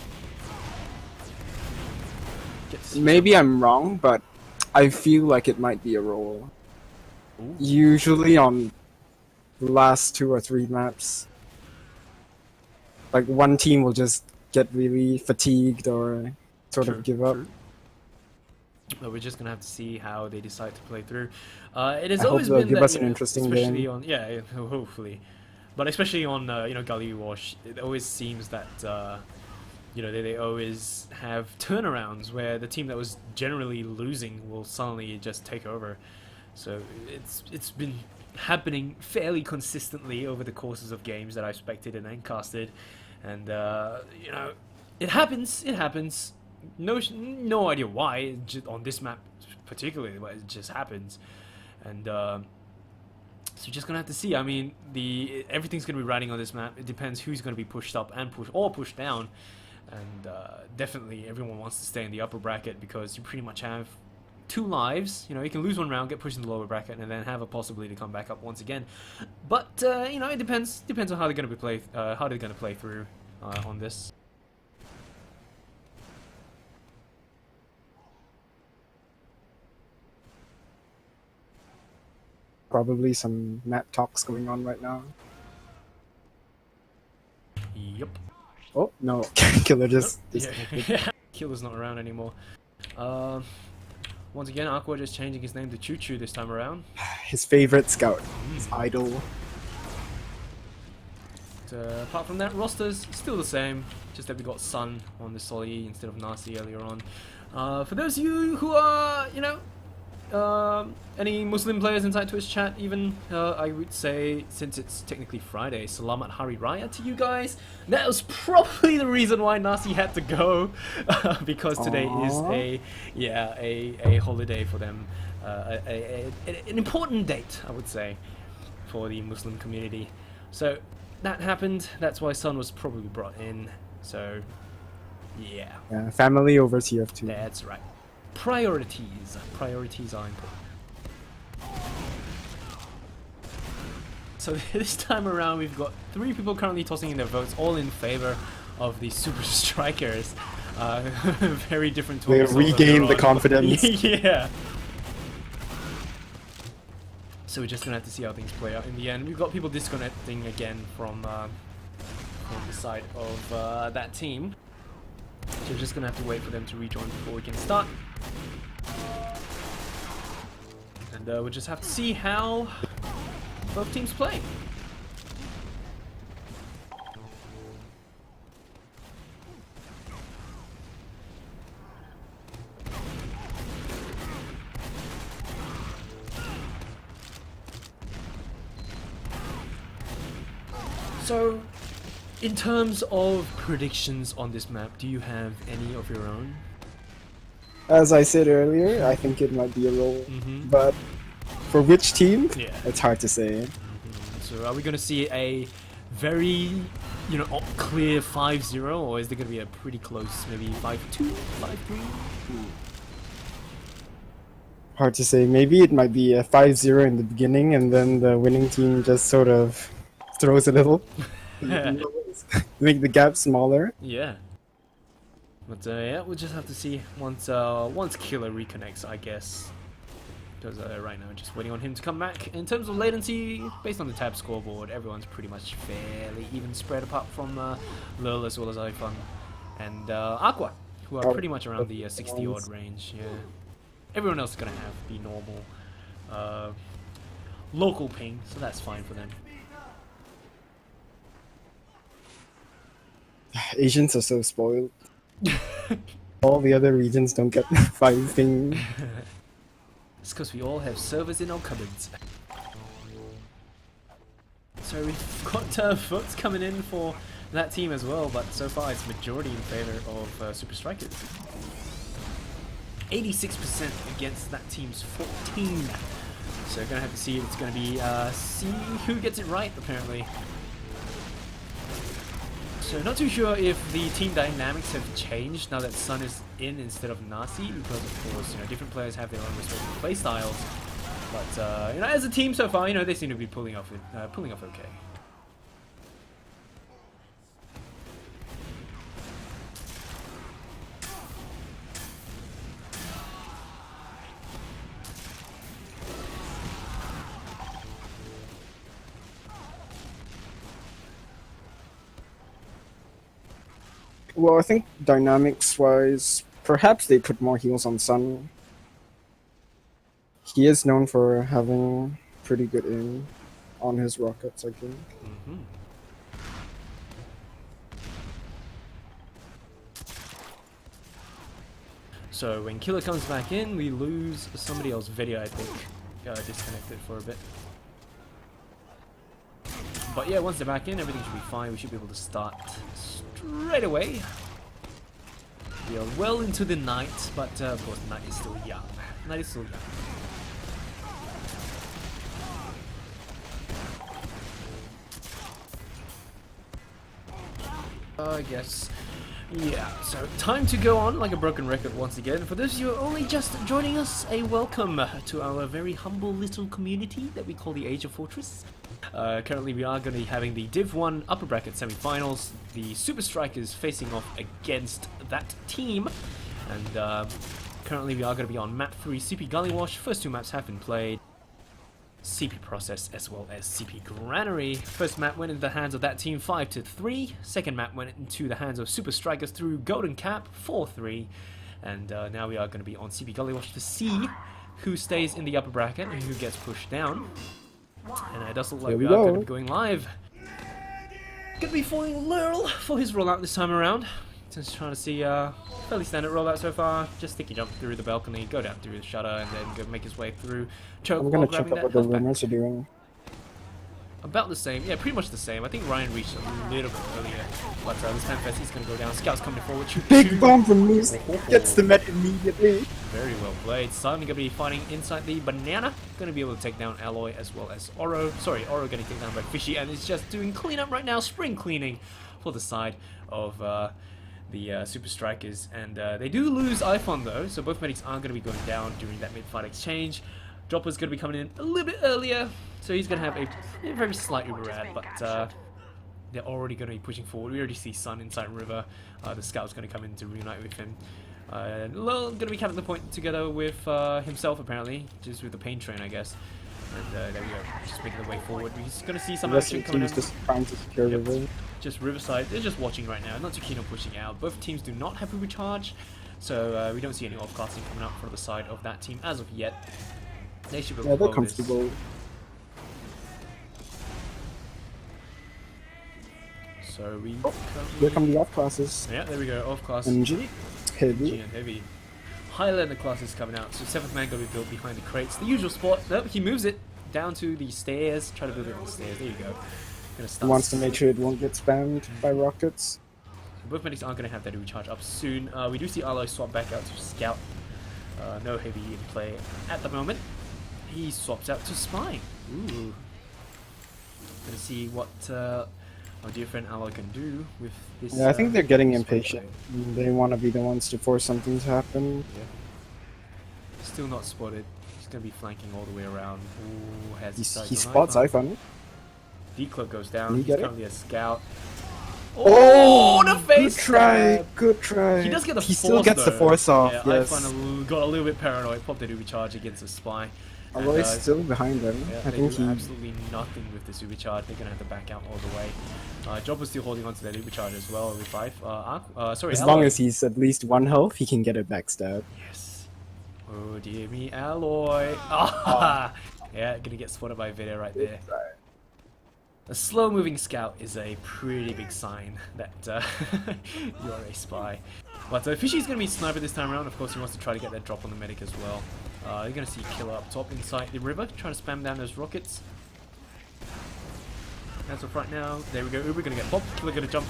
Maybe I'm wrong, but I feel like it might be a roll. Ooh. Usually on the last 2 or 3 maps, like one team will just get really fatigued or sort of give up. True. But we're just gonna have to see how they decide to play through. It has I hope always they'll been give that, us you an know, interesting especially game. on hopefully, but especially on Gully Wash, it always seems that they always have turnarounds where the team that was generally losing will suddenly just take over. So it's been happening fairly consistently over the courses of games that I've spectated and casted, and it happens. It happens. No idea why, just on this map particularly, but it just happens. And so you're just gonna have to see. I mean, everything's gonna be riding on this map. It depends who's gonna be pushed up and pushed down. And definitely everyone wants to stay in the upper bracket because you pretty much have 2 lives. You can lose 1 round, get pushed in the lower bracket, and then have a possibility to come back up once again. But it depends on how they're gonna play through on this. Probably some map talks going on right now. Yep. Oh no, Killer just Yeah. Killer's not around anymore. Once again, Aqua just changing his name to Choo Choo this time around. his favorite scout, his idol. Apart from that, roster's still the same, just that we got Sun on the Solly instead of Nasi earlier on. For those of you who are, any Muslim players inside Twitch chat, even, I would say, since it's technically Friday, Selamat Hari Raya to you guys. That was probably the reason why Nasi had to go, because today is a holiday for them, an important date, I would say, for the Muslim community. So that happened. That's why Sun was probably brought in. So yeah, Family over TF2. that's right. Priorities are important. So this time around, we've got 3 people currently tossing in their votes, all in favor of the Supa Strikas. Very different They talks. regained the confidence. Yeah. So we're just gonna have to see how things play out in the end. We've got people disconnecting again from the side of that team. So we're just gonna have to wait for them to rejoin before we can start. And we'll just have to see how both teams play. So, in terms of predictions on this map, do you have any of your own? As I said earlier, I think it might be a roll, but for which team? Yeah. It's hard to say. So are we going to see a very, clear 5-0, or is there going to be a pretty close, maybe 5-2, 5-3? Hard to say. Maybe it might be a 5-0 in the beginning, and then the winning team just sort of throws a little, make the gap smaller. Yeah. But yeah, we'll just have to see once Killer reconnects, I guess. Because right now, just waiting on him to come back. In terms of latency, based on the tab scoreboard, everyone's pretty much fairly even spread apart from Lil as well as iFun and Aqua, who are pretty much around the 60 odd range. Yeah. Everyone else is gonna have the normal local ping, so that's fine for them. Asians are so spoiled. All the other regions don't get 5 ping. It's because we all have servers in our cupboards. So we've got votes coming in for that team as well, but so far it's majority in favor of Supa Strikas. 86% against that team's 14. So we're gonna have to see if it's gonna be see who gets it right apparently. So not too sure if the team dynamics have changed now that Sun is in instead of Nasi, because of course, different players have their own respective play styles. But as a team so far, they seem to be pulling off okay. Well, I think dynamics-wise, perhaps they put more heals on Sun. He is known for having pretty good aim on his rockets, I think. So when Killer comes back in, we lose somebody else's video, I think. Disconnected for a bit. But yeah, once they're back in, everything should be fine. We should be able to start straight away. We are well into the night, but of course the night is still young. Night is still young. I guess. Yeah, so time to go on like a broken record once again. For those of you who are only just joining us, a welcome to our very humble little community that we call the AsiaFortress. Currently we are going to be having the Div 1 upper bracket semi-finals. The Supa Strikas facing off against that team. And currently we are going to be on map 3, CP Gullywash. First 2 maps have been played. CP Process as well as CP Granary. First map went into the hands of that team 5-3. Second map went into the hands of Supa Strikas through Golden Cap 4-3. And now we are going to be on CP Gullywash to see who stays in the upper bracket and who gets pushed down. And it does look like we are going to be going live. Going to be following Lurl for his rollout this time around. Just trying to see fairly standard rollout so far. Just sticky jump through the balcony, go down through the shutter, and then go make his way through. Choke I'm while gonna check grabbing out that what the health pack. runners are doing. About the same, yeah, pretty much the same. I think Ryan reached a little bit earlier, but this time first he's going to go down. Scouts coming forward. Big bomb from Moose. Gets the med immediately. Very well played. Simon going to be fighting inside the banana. Going to be able to take down Alloy as well as Oro. Sorry, Oro going to take down by Fishy, and it's just doing cleanup right now. Spring cleaning for the side of the Supa Strikas. And they do lose iPhone though, so both medics are going to be going down during that mid-fight exchange. Dropper's going to be coming in a little bit earlier, so he's going to have a very slight uber ad, but they're already going to be pushing forward. We already see Sun inside River. The scout's going to come in to reunite with him. Lil going to be capping the point together with himself apparently, just with the pain train, I guess. And there we go, just making the way forward. We're just going to see some action coming in. Just trying to secure River. Just Riverside, they're just watching right now, not too keen on pushing out. Both teams do not have overcharge, so we don't see any off-casting coming up from the side of that team as of yet. They should be able to they're blow this. comfortable. So we Here come the off classes. yeah, there we go, off-class. MG. Heavy. G and heavy. Highlander classes coming out, so 7th man going to be built behind the crates. The usual spot. Nope, he moves it down to the stairs. Try to build it on the stairs. There you go. Gonna He start. wants to make sure it won't get spammed by rockets. Both medics aren't going to have that recharge up soon. We do see Aloy swap back out to Scout. No heavy in play at the moment. He swaps out to Spy. Ooh. Gonna see what our dear friend Aloy can do with this. Yeah, I think they're getting this impatient. play. They want to be the ones to force something to happen. Yeah. Still not spotted. He's going to be flanking all the way around. Ooh, has He sights spots on iPhone. D-Cloak goes down. Can you He's get it? currently a Scout. Oh, the face Good try, stab. good try. He does get the He force, still gets the though. force off. Yeah, Yes. I got a little bit paranoid. Popped the recharge against the Spy. Aloy's And, still behind them. yeah, I they think do he. absolutely nothing with the supercharge. They're gonna have to back out all the way. Job was still holding on to that supercharge as well with 5. Sorry, As Alloy. long as he's at least 1 health, he can get a backstab. Yes. Oh dear me, Alloy. Ah, yeah, gonna get spotted by Vida right there. A slow-moving scout is a pretty big sign that you're a spy. But Fishy's going to be sniper this time around. Of course, he wants to try to get that drop on the medic as well. You're going to see Killer up top inside the river, trying to spam down those rockets. As of right now, there we go. Uber going to get popped. Killer going to jump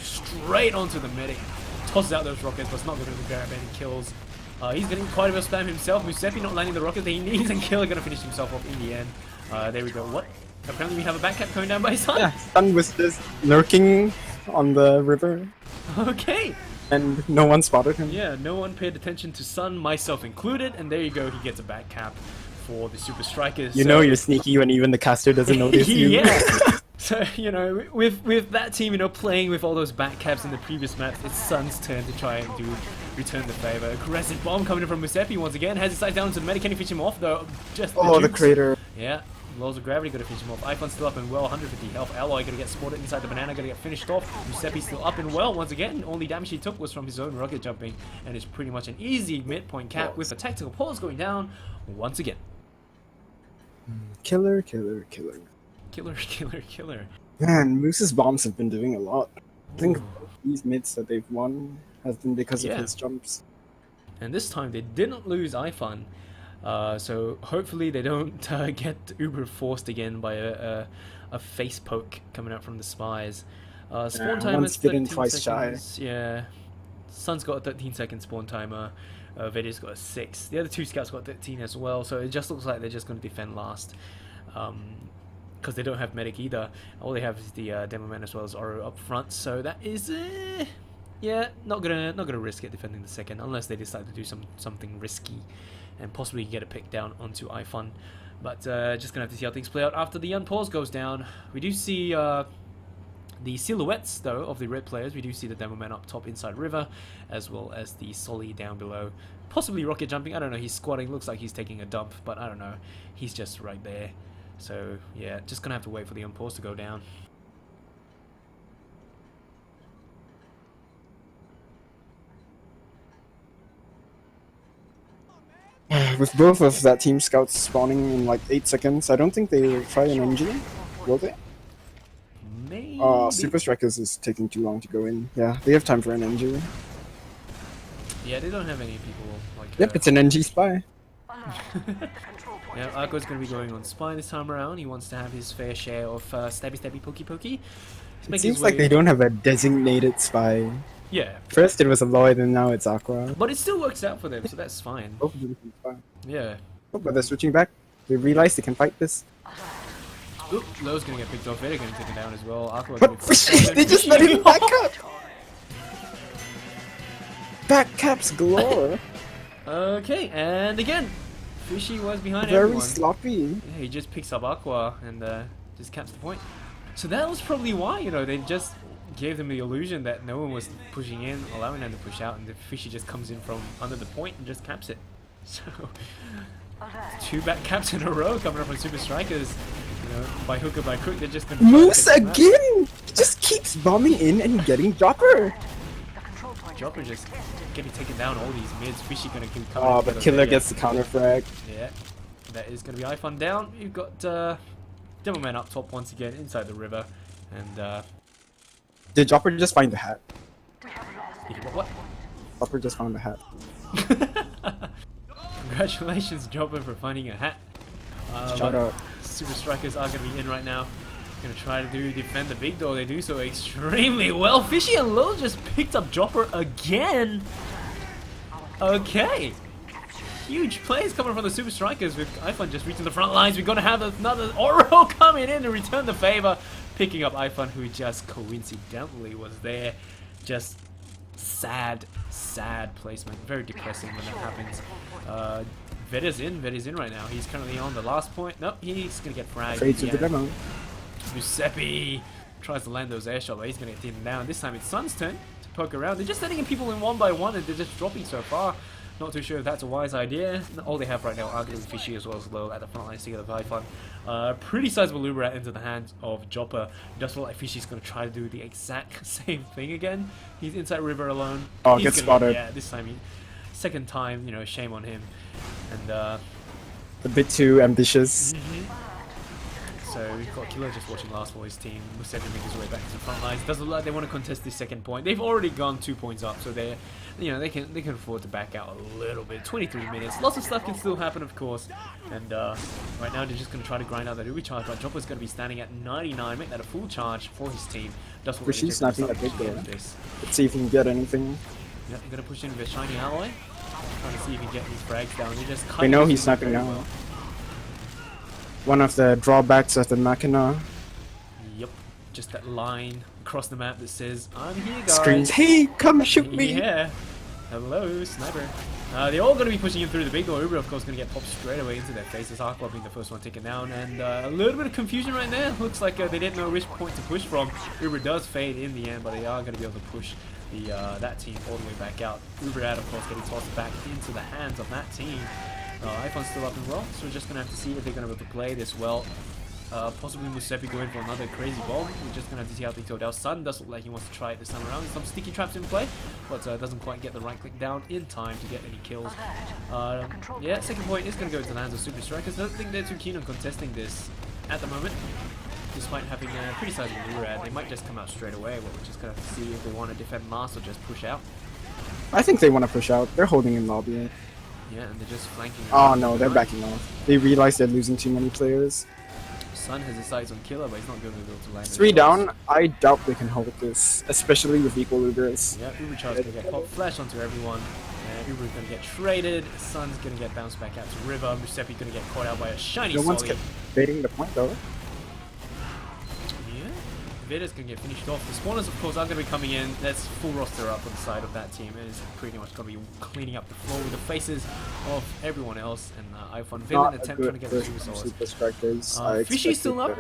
straight onto the medic. Tosses out those rockets, but it's not going to grab any kills. He's getting quite a bit of spam himself. Musepi not landing the rocket that he needs, and Killer going to finish himself off in the end. There we go. What? Apparently we have a back cap coming down by his side. Yeah, Sun was just lurking on the river, Okay. and no one spotted him. Yeah, no one paid attention to Sun, myself included, and there you go. He gets a back cap for the Supa Strikas. You know you're sneaky when even the caster doesn't notice you. Yeah. So, you know, with that team, you know, playing with all those back caps in the previous maps, it's Sun's turn to try and return the favor. Aggressive bomb coming in from Musepi once again. Has his sight down to the medic. Can he finish him off though? Just Oh, the jukes. crater. Yeah. Laws of Gravity gonna finish him off. Iphone still up and well, 150 health. Alloy gonna get spotted inside the banana, gonna get finished off. Musepi still up and well once again. Only damage he took was from his own rocket jumping, and it's pretty much an easy midpoint cap with a tactical pause going down once again. Killer, killer, killer. Killer, killer, killer. Man, Moose's bombs have been doing a lot. I think these mids that they've won has been because Yeah. of his jumps. And this time they didn't lose iPhone. So hopefully they don't get uber forced again by a face poke coming out from the spies. Spawn timer once is bitten, 13 twice shy. seconds. Yeah. Sun's got a 13-second spawn timer. Veda's got a 6. The other 2 scouts got 13 as well. So it just looks like they're just going to defend last. Because they don't have medic either. All they have is the demo man as well as Oro up front. So that is, yeah, not gonna risk it defending the second unless they decide to do something risky and possibly get a pick down onto iPhone. But just gonna have to see how things play out after the unpause goes down. We do see the silhouettes though of the red players. We do see the demo man up top inside river, as well as the Solly down below. Possibly rocket jumping. I don't know. He's squatting. Looks like he's taking a dump, but I don't know. He's just right there. So yeah, just gonna have to wait for the unpause to go down. With both of that team scouts spawning in like 8 seconds, I don't think they will try an MG, will they? Maybe. Supa Strikas is taking too long to go in. Yeah, they have time for an NG. Yeah, they don't have any people like. Yep, it's an NG spy. Yeah, Arco's going to be going on spy this time around. He wants to have his fair share of stabby stabby pokey pokey. It seems like they don't have a designated spy. Yeah, First it was Aloy, and now it's Aqua. but it still works out for them, so that's fine. Both of them can spy. Yeah. Oh, but they're switching back. They realize they can fight this. Oop, Low's going to get picked off. They're going to take him down as well. Aqua But they just let him back up! Back caps galore! Okay, and again, Fishy was behind Very everyone. sloppy. Yeah, he just picks up Aqua and just caps the point. So that was probably why, you know, they just gave them the illusion that no one was pushing in, allowing them to push out, and the Fishy just comes in from under the point and just caps it. So, 2 back caps in a row coming up from Supa Strikas. You know, by hook or by crook, they're just going to Moose again! He just keeps bombing in and getting Dropper! Dropper just getting taken down all these mids. Fishy going to keep coming. Oh, but Killer gets the counter frag. Yeah, that is going to be iFun down. You've got Devilman up top once again inside the river. And, Did Dropper just find the hat? what? Dropper just found the hat. Congratulations, Dropper, for finding a hat. Shout out. Supa Strikas are going to be in right now. Going to try to defend the big door. They do so extremely well. Fishy and Lil just picked up Dropper again. Okay. Huge plays coming from the Supa Strikas with iFun just reaching the front lines. We're going to have another Oro coming in to return the favor. Picking up iFun, who just coincidentally was there. Just sad placement. Very depressing when that happens. Veda's in right now. He's currently on the last point. Nope, he's going to get fragged. Trades with the demo. Giuseppe tries to land those air shots, but he's going to get taken down. This time it's Sun's turn to poke around. They're just sending in people in one by one, and they're just dropping so far. Not too sure if that's a wise idea. All they have right now are arguably Fishy as well as Low at the front lines together with iFun. Pretty sizable Uberat into the hands of Jopper. It does look like Fishy's going to try to do the exact same thing again. He's inside river alone. Oh, he's gets spotted. Yeah, this time, second time, you know, shame on him. And a bit too ambitious. so we've got Killer just watching last for his team. Musevi making his way back to the front lines. Doesn't look like they want to contest this second point. They've already gone 2 points up, so they're, you know, they can afford to back out a little bit. 23 minutes. Lots of stuff can still happen, of course. And right now they're just going to try to grind out that Ubi charge. But Jopper's going to be standing at 99, make that a full charge for his team. That's what Fishy's snapping at big door. Let's see if he can get anything. Yep, you're going to push in with a shiny alloy. Trying to see if he can get these frags down. You just We know he's snapping now. well. One of the drawbacks of the Machina. Yep, just that line across the map that says, I'm here, guys. Screams, hey, come shoot me! Yeah. Hello, sniper. They're all going to be pushing him through the big door. Uber, of course, going to get popped straight away into their faces. Aqua being the first one taken down. And a little bit of confusion right there. Looks like they didn't know which point to push from. Uber does fade in the end, but they are going to be able to push that team all the way back out. Uber out, of course, getting tossed back into the hands of that team. iPhone's still up as well, so we're just going to have to see if they're going to be able to play this well. Possibly Musepi going for another crazy bomb. We're just going to have to see how things go down. Sun does look like he wants to try it this time around. Some sticky traps in play, but doesn't quite get the right click down in time to get any kills. Yeah, second point is going to go to the hands of Supa Strikas. I don't think they're too keen on contesting this at the moment. Despite having a pretty sizable Urad, they might just come out straight away, but we're just going to have to see if they want to defend last or just push out. I think they want to push out. They're holding in lobby. Yeah, and they're just flanking. Oh no, they're backing off. They realize they're losing too many players. Sun has his sights on Killer, but he's not going to be able to land. 3 down, I doubt they can hold this, especially with equal Ubers. Yeah, Uber Char's going to get pop flash onto everyone. Uber's going to get traded. Sun's going to get bounced back out to River. Musepi's going to get caught out by a shiny No one's Solly. baiting the point though. Yeah, Veda's going to get finished off. The spawners, of course, are going to be coming in. That's full roster up on the side of that team. It is pretty much going to be cleaning up the floor with the faces of everyone else. And iPhone Villain attempt trying to get the Super Solos. Fishy's still up.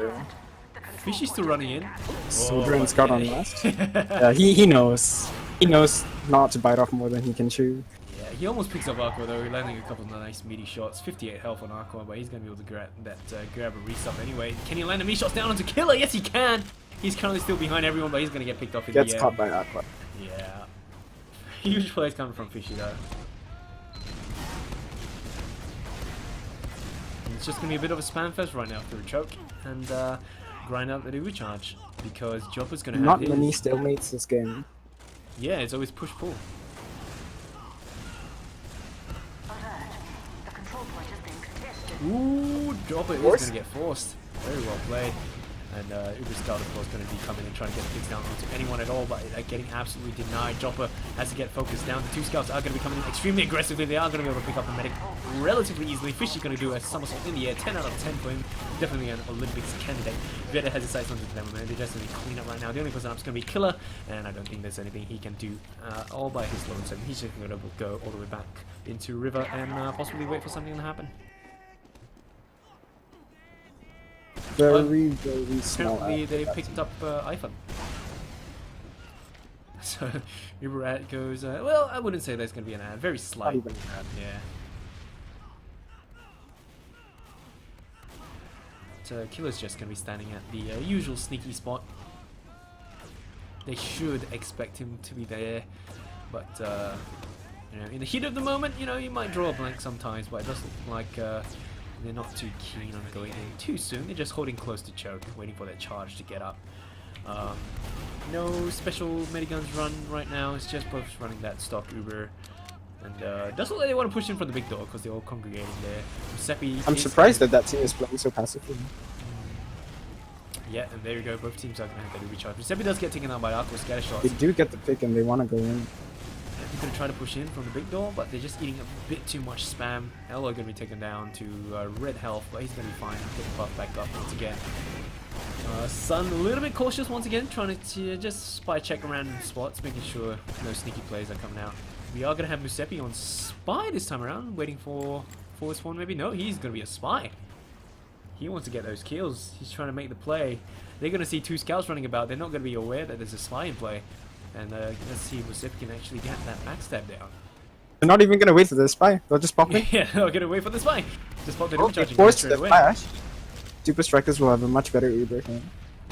Fishy's still running in. Soldier and Scout on last. Yeah, he knows. He knows not to bite off more than he can chew. Yeah, he almost picks up Aqua though, landing a couple of nice meaty shots. 58 health on Aqua, but he's going to be able to grab a resup anyway. Can he land a meat shots down onto Killer? Yes, he can! He's currently still behind everyone, but he's going to get picked off in the end. Gets caught by Aqua. Yeah. Huge plays coming from Fishy though. And it's just going to be a bit of a spam fest right now through choke and grind out the Uber charge because Jopper's going to have Not many stalemates this game. Yeah, it's always push-pull. Ooh, Dropper is going to get forced. Very well played. And Uber Scout, of course, going to be coming and trying to get the picks down onto anyone at all, but getting absolutely denied. Dropper has to get focused down. The 2 scouts are going to be coming in extremely aggressively. They are going to be able to pick up a medic relatively easily. Fishy going to do a somersault in the air. 10 out of 10 for him. Definitely an Olympics candidate. Veda has his sights onto them, man. They're just going to clean up right now. The only person up is going to be Killer, and I don't think there's anything he can do all by his lonesome. He's just going to go all the way back into River and possibly wait for something to happen. very, very small. Apparently ad they for that picked team. up iPhone. So Uber ad goes, well, I wouldn't say there's going to be an ad. Very Not slight. even an ad. Yeah. So Killer's just going to be standing at the usual sneaky spot. They should expect him to be there, but you know, in the heat of the moment, you know, you might draw a blank sometimes, but it does look like they're not too keen on going in too soon. They're just holding close to choke, waiting for their charge to get up. No special Mediguns run right now, it's just both running that stock Uber. And it doesn't look like they want to push in from the big door because they're all congregating there. Giuseppe I'm is surprised that that team is playing so passively. Yeah, and there you go, both teams are going to have their recharge. Giuseppe does get taken out by Aqua scatter shots. They do get the pick and they want to go in. They're going to try to push in from the big door, but they're just eating a bit too much spam. Elo going to be taken down to red health, but he's going to be fine. Getting buffed back up once again. Sun a little bit cautious once again, trying to just spy check around spots, making sure no sneaky plays are coming out. We are going to have Giuseppe on spy this time around, waiting for forward spawn maybe. No, he's going to be a spy. He wants to get those kills. He's trying to make the play. They're going to see two scouts running about. They're not going to be aware that there's a spy in play. And let's see if Giuseppe can actually get that backstab down. They're not even going to wait for the spy. They'll just pop in. Yeah, they're going to wait for the spy. Just pop the Oh, charging they forced straight the away. flash. Supa Strikas will have a much better Uber here.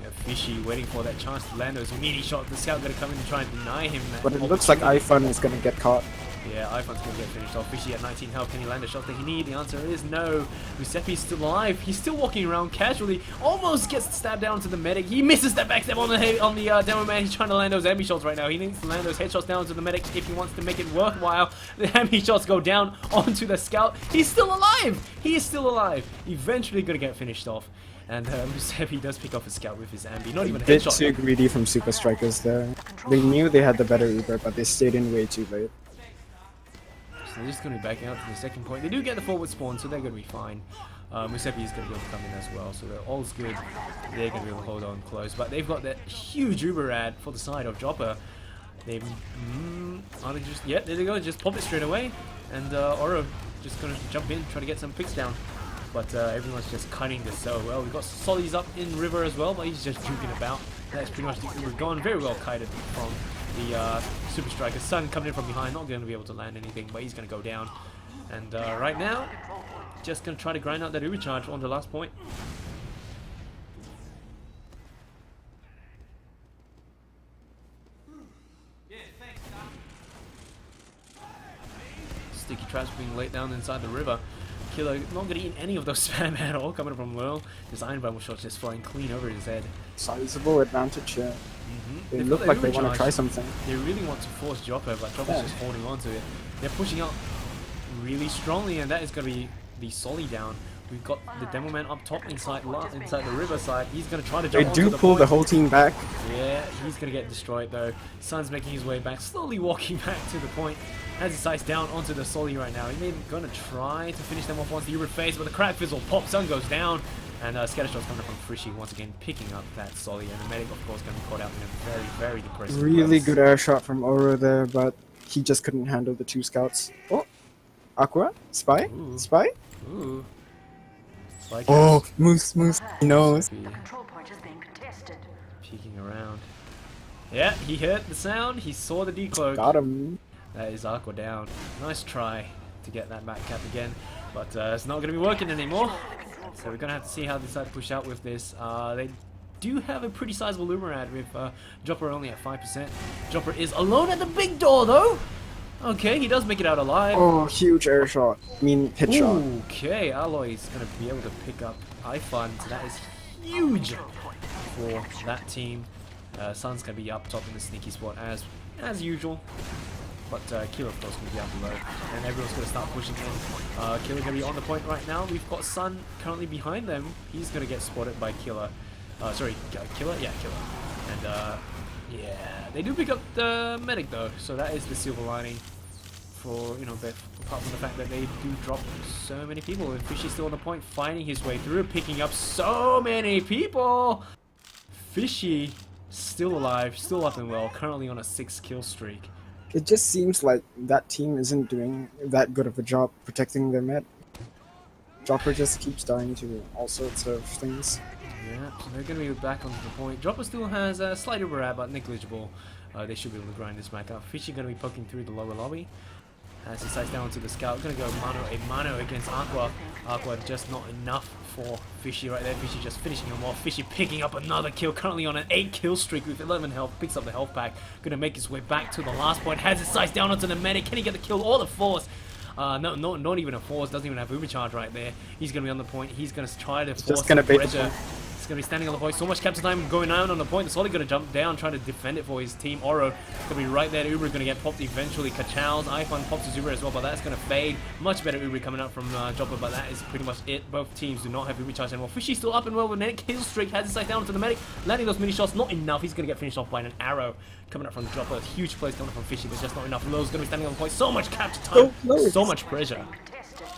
Yeah, Fishy waiting for that chance to land those meaty shots. The scout going to come in and try and deny him that But it looks like iFun is going to get caught. Yeah, iPhone's going to get finished off. Fishy at 19 health. Can he land the shot that he needs? The answer is no. Giuseppe's still alive. He's still walking around casually. Almost gets stabbed down to the medic. He misses that backstab on the demo man. He's trying to land those ambi shots right now. He needs to land those headshots down to the medic if he wants to make it worthwhile. The ambi shots go down onto the scout. He's still alive. He is still alive. Eventually going to get finished off. And Giuseppe does pick off a scout with his ambi. Not even a Bit headshot. too greedy from Supa Strikas there. They knew they had the better Uber, but they stayed in way too late. So they're just going to be backing out to the second point. They do get the forward spawn, so they're going to be fine. Giuseppe is going to be able to come in as well, so they're all's good. They're going to be able to hold on close. But they've got that huge Uber ad for the side of Dropper. They are they just, yeah, there they go, just pop it straight away. And Oro just going to jump in, try to get some picks down. But everyone's just cutting this so well. We've got Solly's up in River as well, but he's just juking about. That's pretty much the Uber gone. Very well kited from the Supa Strikas. Sun coming in from behind, not going to be able to land anything, but he's going to go down. And right now, just going to try to grind out that Uber charge on the last point. Sticky traps being laid down inside the river. Killer not going to eat any of those spam at all, coming from low. His iron bubble shots just flying clean over his head. Sizable advantage here. They They've look got like their they want to Uber try charge. something. They really want to force Dropper, but Dropper's just holding on to it. They're pushing out really strongly, and that is going to be the Solly down. We've got the Demo Man up top inside the riverside. He's going to try to They jump do onto the pull point. the whole team back. Yeah, he's going to get destroyed though. Sun's making his way back, slowly walking back to the point. Has his sights down onto the Solly right now. He's going to try to finish them off once the Uber phase, but the crack fizzle pops. Sun goes down. And Scattershot's coming from Frishy once again, picking up that Solly. And the medic, of course, going to be caught out in a very, very depressing Really place. good air shot from Oro there, but he just couldn't handle the two scouts. Oh, Aqua? Spy? Ooh. Spy? Ooh. Spike Oh, Moose, he knows. The control point is being contested. Peeking around. Yeah, he heard the sound. He saw the decloak. Got him. That is Aqua down. Nice try to get that back cap again, but it's not going to be working anymore. So we're going to have to see how they decide to push out with this. They do have a pretty sizable Uber ad with Dropper only at 5%. Dropper is alone at the big door though. Okay, he does make it out alive. Oh, huge air shot. I mean, hit shot. Okay, Alloy is going to be able to pick up iFund. That is huge for that team. Sun's going to be up top in the sneaky spot as usual. But Killer, of course, going to be out below. And everyone's going to start pushing in. Killer's going to be on the point right now. We've got Sun currently behind them. He's going to get spotted by Killer. Sorry, Killer? Yeah, Killer. And yeah, they do pick up the medic though. So that is the silver lining. For, you know, apart from the fact that they do drop so many people. And Fishy's still on the point, fighting his way through, picking up so many people. Fishy still alive, still up and well, currently on a 6-kill streak. It just seems like that team isn't doing that good of a job protecting their med. Dropper just keeps dying to all sorts of things. Yeah, so they're going to be back onto the point. Dropper still has a slight overlap, but negligible. They should be able to grind this back up. Fishy going to be poking through the lower lobby. As he sights down to the scout, going to go mano against Aqua. Aqua just not enough for Fishy right there. Fishy just finishing him off. Fishy picking up another kill, currently on an 8 kill streak with 11 health. Picks up the health pack. Going to make his way back to the last point. Has his sights down onto the medic. Can he get the kill or the force? No, not even a force. Doesn't even have overcharge right there. He's going to be on the point. He's going to try to force the pressure. He's going to be standing on the point. So much capture time going down on the point. The Solid going to jump down, trying to defend it for his team. Oro going to be right there. Uber is going to get popped eventually. Kachal's iPhone pops his Uber as well, but that's going to fade. Much better Uber coming out from Jopper, but that is pretty much it. Both teams do not have Uber charge anymore. Fishy still up and well with a kill streak. Has his sight down to the medic. Landing those mini shots, not enough. He's going to get finished off by an arrow coming up from the Jopper. Huge plays coming up from Fishy, but just not enough. Low's going to be standing on the point. So much capture time. So much pressure. Contested.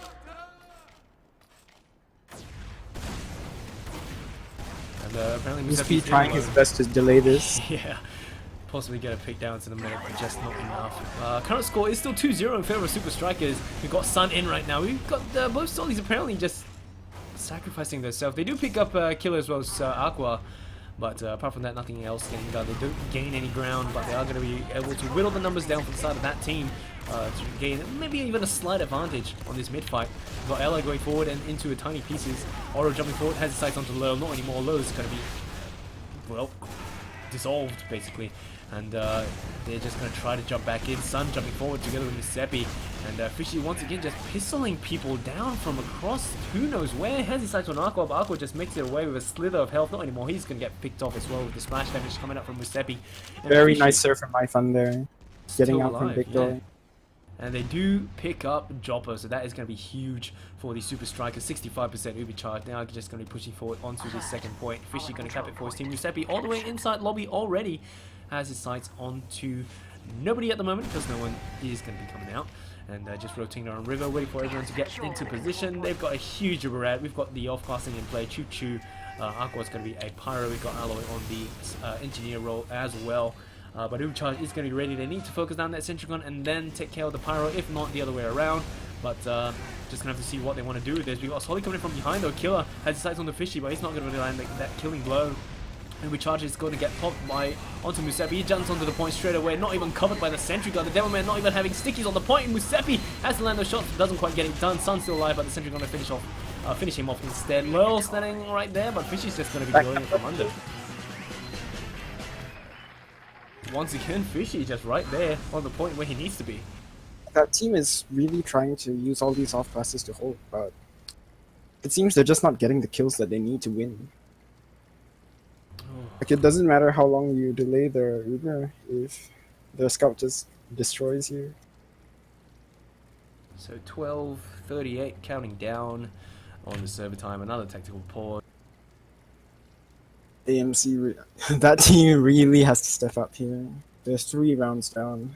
And apparently Musapi trying his best to delay this. Yeah, possibly get a pick down to the medic, but just not enough. Current score is still 2-0 in favor of Supa Strikas. We've got Sun in right now. We've got both Solis apparently just sacrificing themselves. They do pick up Killer as well as Aqua, but apart from that, nothing else getting done. They don't gain any ground, but they are going to be able to whittle the numbers down from the side of that team to gain maybe even a slight advantage on this mid-fight. We've got Ella going forward and into a tiny pieces. Oro jumping forward, has his sights onto Low. Not anymore. Low is going to be, well, dissolved basically. And they're just going to try to jump back in. Sun jumping forward together with Musepi. And Fishy once again just pistoling people down from across who knows where. Has his sights on Aqua, but Aqua just makes it away with a slither of health. Not anymore. He's going to get picked off as well with the splash damage coming out from Musepi. Very Fishy nice surf from my fun there. Getting out from alive, big door. And they do pick up Jopper, so that is going to be huge for the Supa Strikas. 65% Ubi charge. Now just going to be pushing forward onto the second point. Fishy going to cap it for his team. Musepi all the way inside lobby already. Has his sights onto nobody at the moment because no one is going to be coming out. And just rotating around river, waiting for everyone to get into position. They've got a huge Uber. We've got the off-casting in play. Choo Choo. Aqua's going to be a pyro. We've got Alloy on the engineer role as well. But Ubercharge is going to be ready. They need to focus down that Centrigon and then take care of the Pyro, if not the other way around. But just going to have to see what they want to do with this. We've got Solly coming in from behind though. Killer has his sights on the Fishy, but he's not going to really land that killing blow. Ubercharge is going to get popped onto Musepi. He jumps onto the point straight away, not even covered by the Sentry Gun. The Devilman not even having stickies on the point. Musepi has to land those shots, doesn't quite get it done. Sun's still alive, but the Sentry Gun to finish him off instead. Lurl standing right there, but Fishy's just going to be going it from under. Once again, Fishy just right there on the point where he needs to be. That team is really trying to use all these off classes to hold, but it seems they're just not getting the kills that they need to win. Like, it doesn't matter how long you delay their Uber if their scout just destroys you. So 12:38 counting down on the server time. Another tactical pause. AMC, that team really has to step up here. There's 3 rounds down.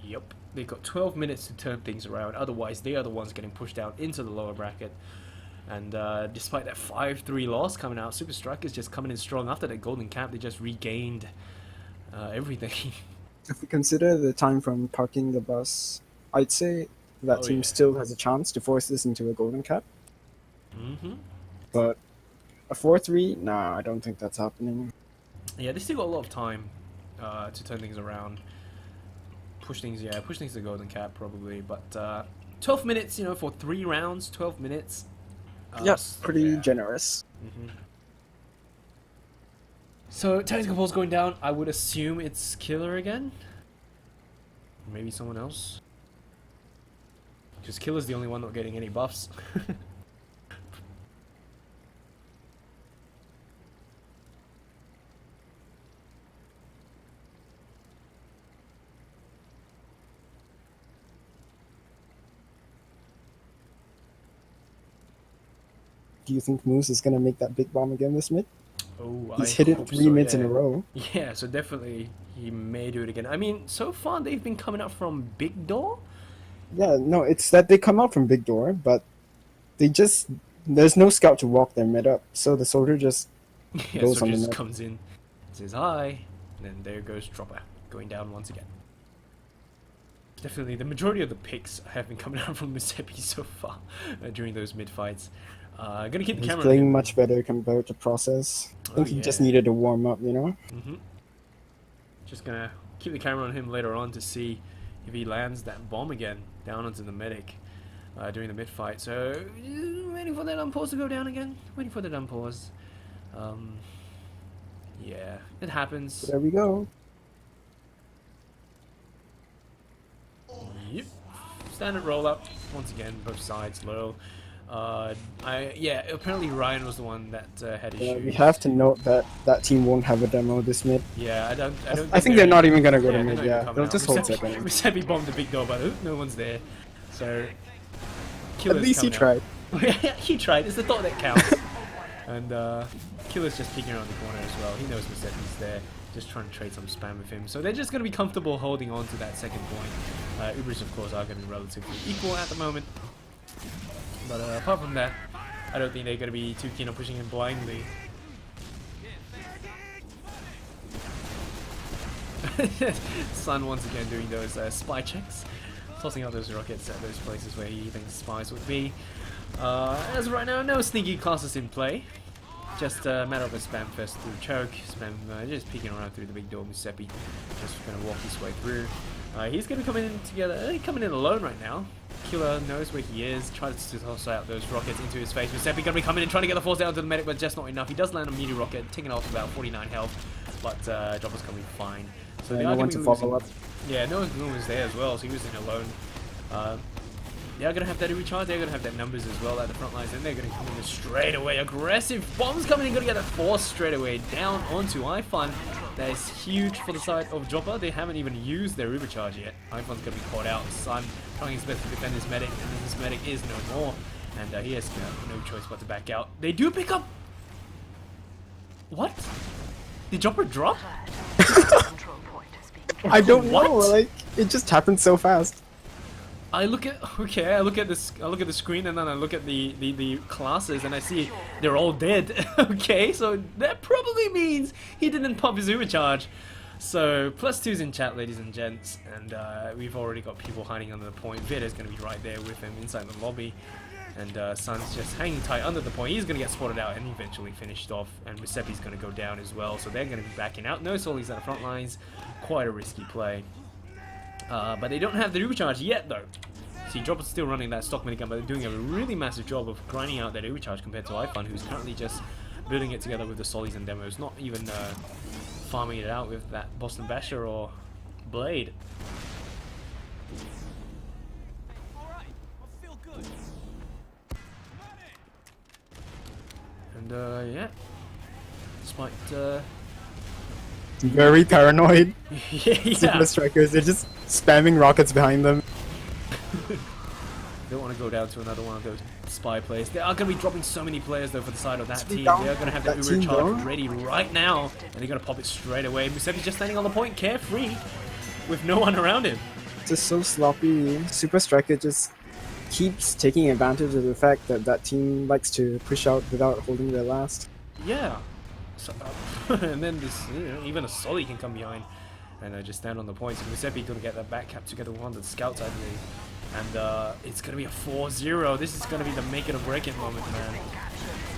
Yep. They've got 12 minutes to turn things around. Otherwise, they are the ones getting pushed down into the lower bracket. And despite that 5-3 loss coming out, Supa Strikas just coming in strong. After that golden cap, they just regained everything. If we consider the time from parking the bus, I'd say that team still has a chance to force this into a golden cap. But a 4-3? Nah, I don't think that's happening. Yeah, they still got a lot of time to turn things around. Push things to golden cap probably. But 12 minutes, for 3 rounds, 12 minutes. Yes, pretty generous. So, tactical pulse going down. I would assume it's Killer again. Maybe someone else. Because Killer's the only one not getting any buffs. Do you think Moose is going to make that big bomb again this mid? Oh, He's hit it 3 mids in a row. Yeah, so definitely he may do it again. I mean, so far they've been coming up from big door. Yeah, no, it's that they come out from big door, but there's no scout to walk their mid up, so the soldier just goes on the mid. Comes in, says hi, and then there goes Dropper, going down once again. Definitely, the majority of the picks have been coming out from Musepi so far during those mid fights. Gonna keep the He's camera on playing him. much better compared to Process. I think he just yeah. needed to warm up, you know? Just gonna keep the camera on him later on to see if he lands that bomb again down onto the medic during the mid fight. So waiting for that unpause to go down again. Waiting for that unpause. Yeah, it happens. There we go. Yep. Standard roll up once again, both sides low. Yeah, apparently Ryan was the one that had issues. We have to note that that team won't have a demo this mid. Yeah, I don't. I think they're not even gonna go to they're mid. not even Yeah, coming they'll out. just hold Musepi- second. Musepi bombed the big door, but no one's there. So At Killer's least he coming tried. out. Yeah, he tried. It's the thought that counts. And Killer's just peeking around the corner as well. He knows Musepi's there, just trying to trade some spam with him. So they're just going to be comfortable holding on to that second point. Ubers, of course, are going to be relatively equal at the moment. But apart from that, I don't think they're going to be too keen on pushing him blindly. Sun once again doing those spy checks, tossing out those rockets at those places where he thinks spies would be. As of right now, no sneaky classes in play. Just a matter of a spam fest through choke. Spam just peeking around through the big door. Musepi just going to walk his way through. He's going to come in together. He's coming in alone right now. Killer knows where he is. Tries to toss out those rockets into his face. Musepi going to be coming in, trying to get the force down to the medic, but just not enough. He does land a meteor rocket, taking off about 49 health, but Dropper's going to be fine. So they no are one going to be follow losing. up. Yeah, no one was there as well, so he was in alone. They are going to have that recharge, they're going to have that numbers as well at the front lines, and they're going to come in straight away. Aggressive bombs coming in, going to get that force straight away down onto iFun. That is huge for the side of Dropper. They haven't even used their overcharge yet. iFun's going to be caught out. Sun trying his best to defend his medic, and then his medic is no more. And he has no choice but to back out. They do pick up... What? Did Dropper drop? Control point is being I don't know. What? Like it just happened so fast. I look at this. I look at the screen and then I look at the classes and I see they're all dead. Okay, so that probably means he didn't pop his overcharge. So +2's in chat, ladies and gents, and we've already got people hiding under the point. Vida's going to be right there with him inside the lobby, and Sun's just hanging tight under the point. He's going to get spotted out and eventually finished off, and Musepi's going to go down as well. So they're going to be backing out. No Solis at the front lines. Quite a risky play. But they don't have the recharge yet, though. See, Dropper's still running that stock minigun, but they're doing a really massive job of grinding out that recharge compared to iFun, who's currently just building it together with the Solis and demos, not even farming it out with that Boston Basher or Blade. And yeah, despite Very paranoid. yeah. Supa Strikas, they're just spamming rockets behind them. Don't want to go down to another one of those spy players. They are going to be dropping so many players though for the side of that team. They are going to have that Uber charge ready right now, and they're going to pop it straight away. Musepi's just standing on the point, carefree, with no one around him. Just so sloppy. Supa Striker just keeps taking advantage of the fact that that team likes to push out without holding their last. Yeah. So, and then this, even a Solly can come behind and just stand on the point. So Musepi going to get that back cap together with one of the scouts, I believe. And it's going to be a 4-0. This is going to be the make it or break it moment, man.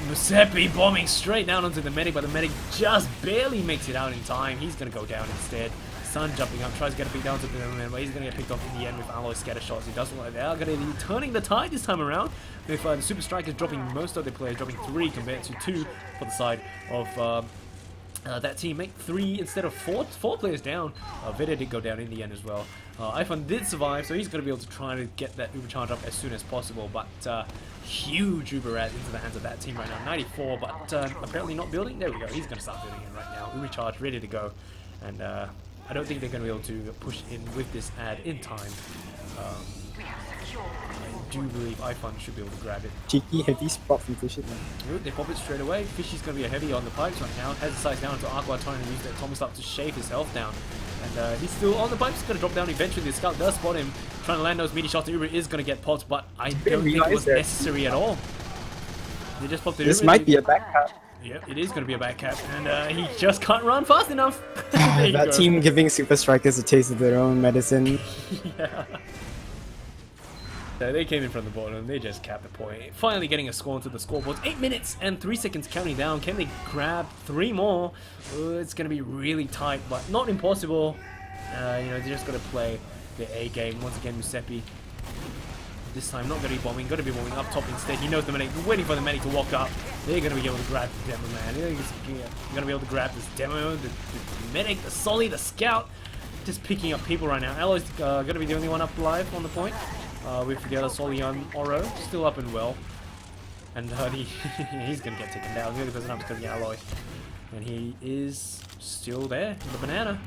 Musepi bombing straight down onto the medic, but the medic just barely makes it out in time. He's going to go down instead. Sun jumping up, tries to get a pick down to the man, but he's going to get picked off in the end with alloy scatter shots. He doesn't like that. They're going to be turning the tide this time around, with the Supa Strikas dropping most of their players, dropping 3 compared to 2 for the side of that team. Make 3 instead of 4 players down. Vida did go down in the end as well. iFun did survive, so he's going to be able to try to get that Uber charge up as soon as possible, but huge Uber rat into the hands of that team right now. 94, but apparently not building. There we go. He's going to start building it right now. Uber charge ready to go, and I don't think they're going to be able to push in with this ad in time. I do believe iFun should be able to grab it. Cheeky heavy spot from Fishy. Good, they pop it straight away. Fishy's going to be a heavy on the pipes right now. Has the size down to Aqua, trying to use that Thomas up to shave his health down. And he's still on the pipes. He's going to drop down eventually. The scout does spot him, trying to land those meaty shots. The Uber is going to get popped, but I don't think it was necessary at all. They just popped the This Uber. might be a back cap. Yep, it is going to be a back cap, and he just can't run fast enough. There you That go. team giving Supa Strikas a taste of their own medicine. Yeah. So they came in from the bottom, they just capped the point. Finally getting a score onto the scoreboard. 8 minutes and 3 seconds counting down. Can they grab 3 more? It's going to be really tight, but not impossible. You know, they just got to play the A game. Once again, Musepi. This time not going to be bombing, going to be bombing up top instead. He knows the medic, waiting for the medic to walk up. They're going to be able to grab the demo, man. They're going to be able to grab this demo, the medic, the Solly, the scout. Just picking up people right now. Alloy's going to be the only one up live on the point. With the other Solly on Oro, still up and well. And he's going to get taken down. The only person up is going to be Alloy. And he is still there with the banana.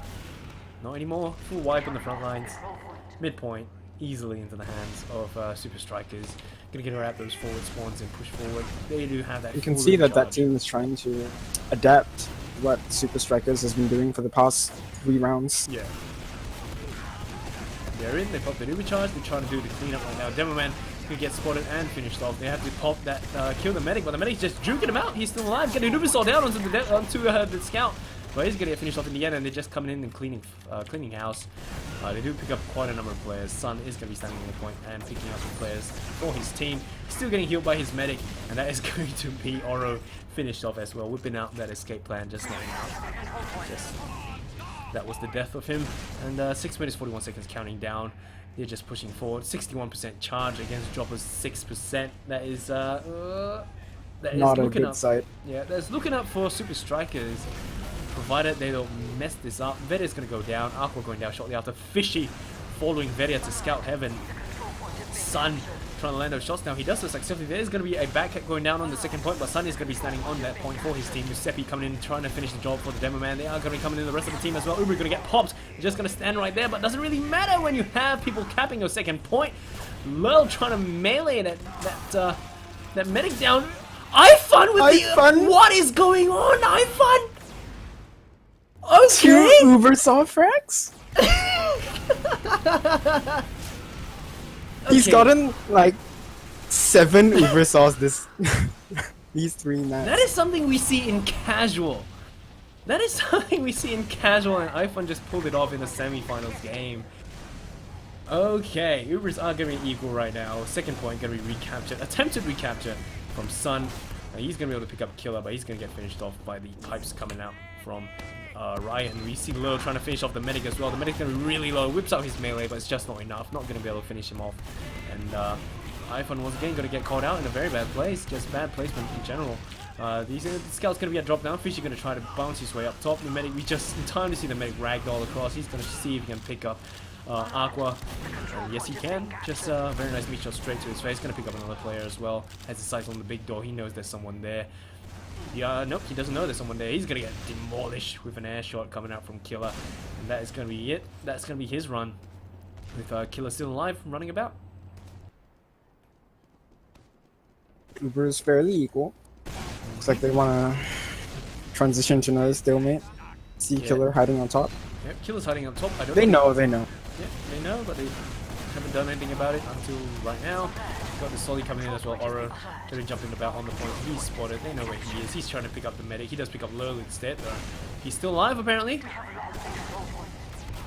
Not anymore. Full wipe on the front lines. Midpoint. Easily into the hands of Supa Strikas. Gonna get around those forward spawns and push forward. They do have that. You can see that that team is trying to adapt what Supa Strikas has been doing for the past 3 rounds. Yeah. They're in, they pop the Uber charge, they're trying to do the cleanup right now. Demo Man could get spotted and finished off. They have to pop that, kill the medic, but the medic's just juking him out. He's still alive, getting Uber Saw down onto the scout. But he's gonna get finished off in the end, and they're just coming in and cleaning house. They do pick up quite a number of players. Sun is gonna be standing on the point and picking up some players for his team. Still getting healed by his medic, and that is going to be Oro finished off as well, whipping out that escape plan just now. That was the death of him. And 6 minutes 41 seconds counting down. They're just pushing forward. 61% charge against Dropper's 6%. That is not a good sight. Yeah, that's looking up for Supa Strikas. Provided they don't mess this up. Vedia's going to go down. Aqua going down shortly after. Fishy following Vedia to scout heaven. Sun trying to land those shots now. He does so successfully. There's going to be a back hit going down on the second point, but Sun is going to be standing on that point for his team. Musepi coming in, trying to finish the job for the demo man. They are going to be coming in the rest of the team as well. Uber going to get popped. Just going to stand right there, but doesn't really matter when you have people capping your second point. Lil trying to melee that medic down. iFun with the... What is going on, iFun? Okay. 2 Uber Saw frags? He's gotten like 7 Uber Saws these 3 maps. That is something we see in casual. And iFun just pulled it off in the semi-finals game. Okay, Ubers are going to be equal right now. Second point going to be recaptured. Attempted recapture from Sun. He's going to be able to pick up Killer, but he's going to get finished off by the pipes coming out from Raya. And we see Lil trying to finish off the medic as well. The medic's going to be really low. Whips out his melee, but it's just not enough. Not going to be able to finish him off. And iFun once again going to get caught out in a very bad place. Just bad placement in general. The scout's going to be a drop down. Fishy going to try to bounce his way up top. The medic, we just in time to see the medic ragdoll across. He's going to see if he can pick up Aqua. Yes, he can. Just a very nice meat shot straight to his face. Going to pick up another player as well. Has his sights on the big door. He knows there's someone there. Yeah, nope, he doesn't know there's someone there. He's going to get demolished with an air shot coming out from Killer. And that is going to be it. That's going to be his run. With Killer still alive, running about. Uber is fairly equal. Looks like they want to transition to another stalemate. See Killer hiding on top. Yep, Killer's hiding on top. They know. Yeah, they know, but they haven't done anything about it until right now. Got the Solly coming in as well. Oro getting jumping about on the point. He's spotted. They know where he is. He's trying to pick up the medic. He does pick up Lil instead, though. He's still alive, apparently.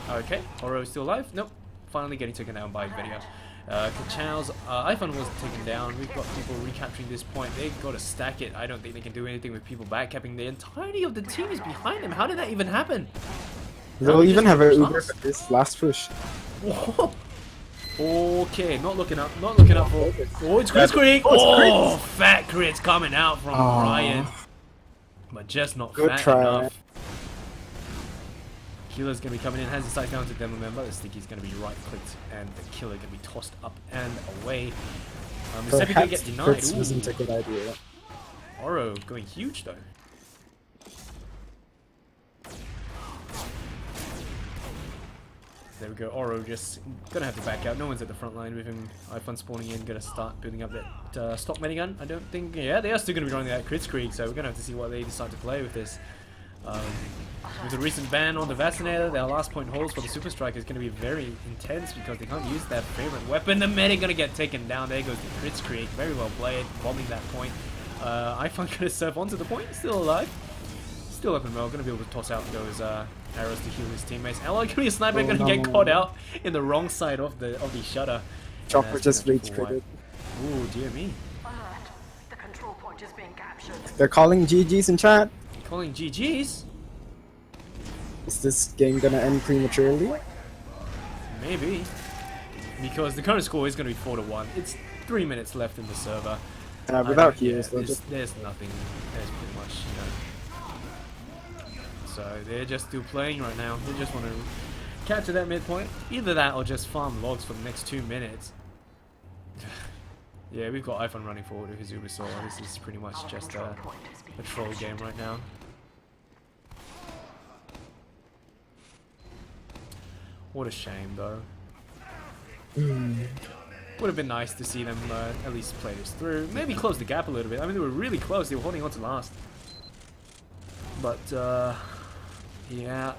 Okay, Oro is still alive. Nope. Finally getting taken down by Vedia. Kachow's iPhone was taken down. We've got people recapturing this point. They've got to stack it. I don't think they can do anything with people backcapping. The entirety of the team is behind them. How did that even happen? They'll even have an Uber for this last push. Whoa. Okay, not looking up for... Oh, it's Chris Creek! Oh, fat crits coming out from Ryan. But just not fat enough. Killer's going to be coming in, has his sight down to Demo Member. The Sticky's going to be right-clicked, and the Killer going to be tossed up and away. Musepi going to get denied. Perhaps isn't a good idea. Oro going huge, though. There we go, Oro just gonna have to back out. No one's at the front line with him. iPhone spawning in, gonna start building up that stock minigun. I don't think, yeah, they are still gonna be running that Crits Creek, so we're gonna have to see what they decide to play with this. With the recent ban on the Vaccinator, their last point holds for the Supa Strikas is gonna be very intense because they can't use their favorite weapon. The medic gonna get taken down. There goes the Crits Creek. Very well played, bombing that point. iPhone gonna surf onto the point, still alive. Still up and well, gonna be able to toss out those arrows to heal his teammates. Alloy gonna be a sniper, gonna get caught out in the wrong side of the shutter. Chopper that's just gonna rage full wipe. critted. Ooh, dear me. Alert. The control point is being captured. They're calling GG's in chat. Calling GG's? Is this game gonna end prematurely? Maybe. Because the current score is going to be 4-1. It's 3 minutes left in the server. Without Yeah, heals, they'll there's nothing. There's pretty much, So they're just still playing right now. They just want to capture that midpoint. Either that or just farm logs for the next 2 minutes. Yeah, we've got iPhone running forward with Hizumi Solo. This is pretty much just a troll game right now. What a shame, though. Would have been nice to see them at least play this through. Maybe close the gap a little bit. I mean, they were really close. They were holding on to last. But, yeah,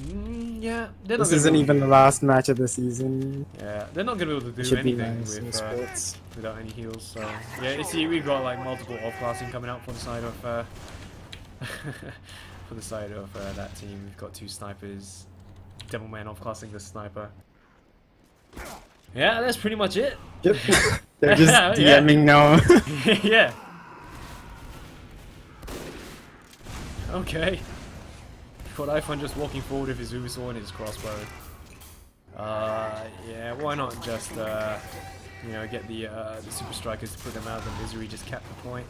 yeah. This isn't even the last match of the season. Yeah, they're not going to be able to do Should be anything nice in with, sports. without any heals. So, yeah, you see, we've got like multiple off-classing coming out for the side of that team. We've got 2 snipers. Devilman off-classing the sniper. Yeah, that's pretty much it. Yep. They're just Yeah. DMing now. Yeah. Okay. Got iPhone just walking forward with his Ubisoft and his crossbow. Yeah, why not just, get the Supa Strikas to put them out of the misery, just cap the point.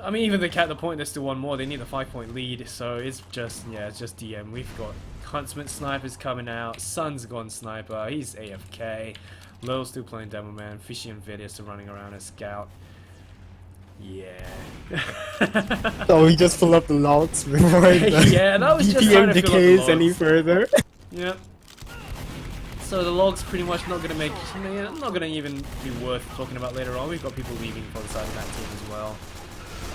I mean, even if they cap the point, there's still one more. They need a 5-point lead, so it's just, it's just DM. We've got Huntsman snipers coming out. Sun's gone sniper. He's AFK. Lil's still playing Demoman. Fishy and Vidius are running around as scout. Yeah. So we just pull up the logs before the Yeah, that was just trying DPM to fill up the decays logs. any further. Yep. So the log's pretty much not gonna make, not gonna even be worth talking about later on. We've got people leaving for the side of that team as well.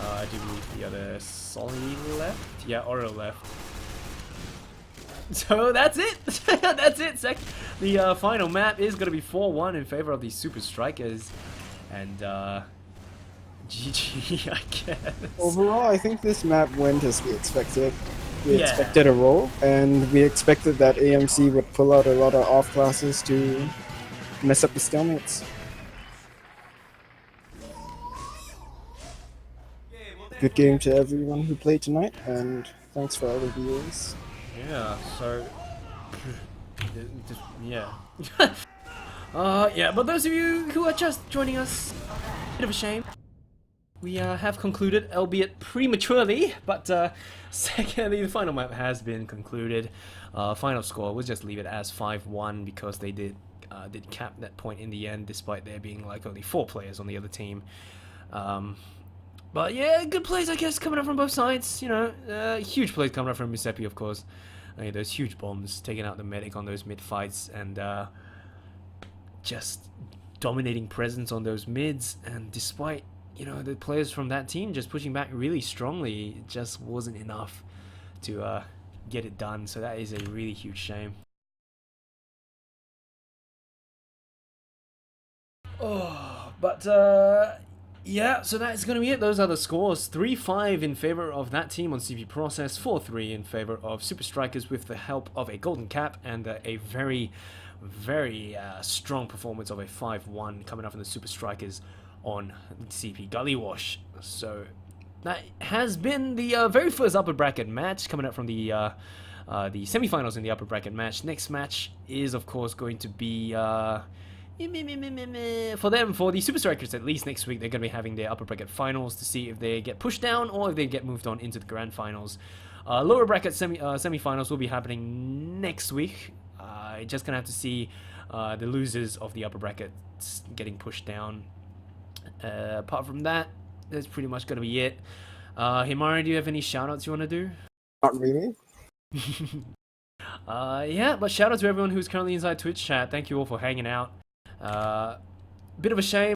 I do believe the other Solly left. Yeah, Oro left. So that's it. That's it. The final map is gonna be 4-1 in favor of the Supa Strikas, and GG, I guess. Overall, I think this map went as we expected. We Yeah. expected a roll, and we expected that AMC would pull out a lot of off classes to mess up the stalemates. Good game to everyone who played tonight, and thanks for all the viewers. Yeah. So. Yeah. Yeah. But those of you who are just joining us, bit of a shame. We have concluded, albeit prematurely, but secondly, the final map has been concluded. Final score, we'll just leave it as 5-1 because they did cap that point in the end, despite there being like only 4 players on the other team. But yeah, good plays, I guess, coming up from both sides. Huge plays coming up from Misepi, of course. Those huge bombs taking out the medic on those mid fights, and just dominating presence on those mids. And despite the players from that team just pushing back really strongly, it just wasn't enough to get it done. So that is a really huge shame. Yeah, so that's going to be it. Those are the scores. 3-5 in favor of that team on CP Process, 4-3 in favor of Supa Strikas with the help of a golden cap, and a very, very strong performance of a 5-1 coming up from the Supa Strikas on CP Gully Wash. So that has been the very first upper bracket match coming up from the semi-finals in the upper bracket match. Next match is, of course, going to be for them, for the Supa Strikas, at least next week, they're going to be having their upper bracket finals to see if they get pushed down or if they get moved on into the grand finals. Lower bracket semi-finals will be happening next week. Just gonna have to see the losers of the upper brackets getting pushed down. Apart from that, that's pretty much gonna be it. Himari, do you have any shoutouts you want to do? Not really. Yeah, but shout out to everyone who's currently inside Twitch chat. Thank you all for hanging out. Bit of a shame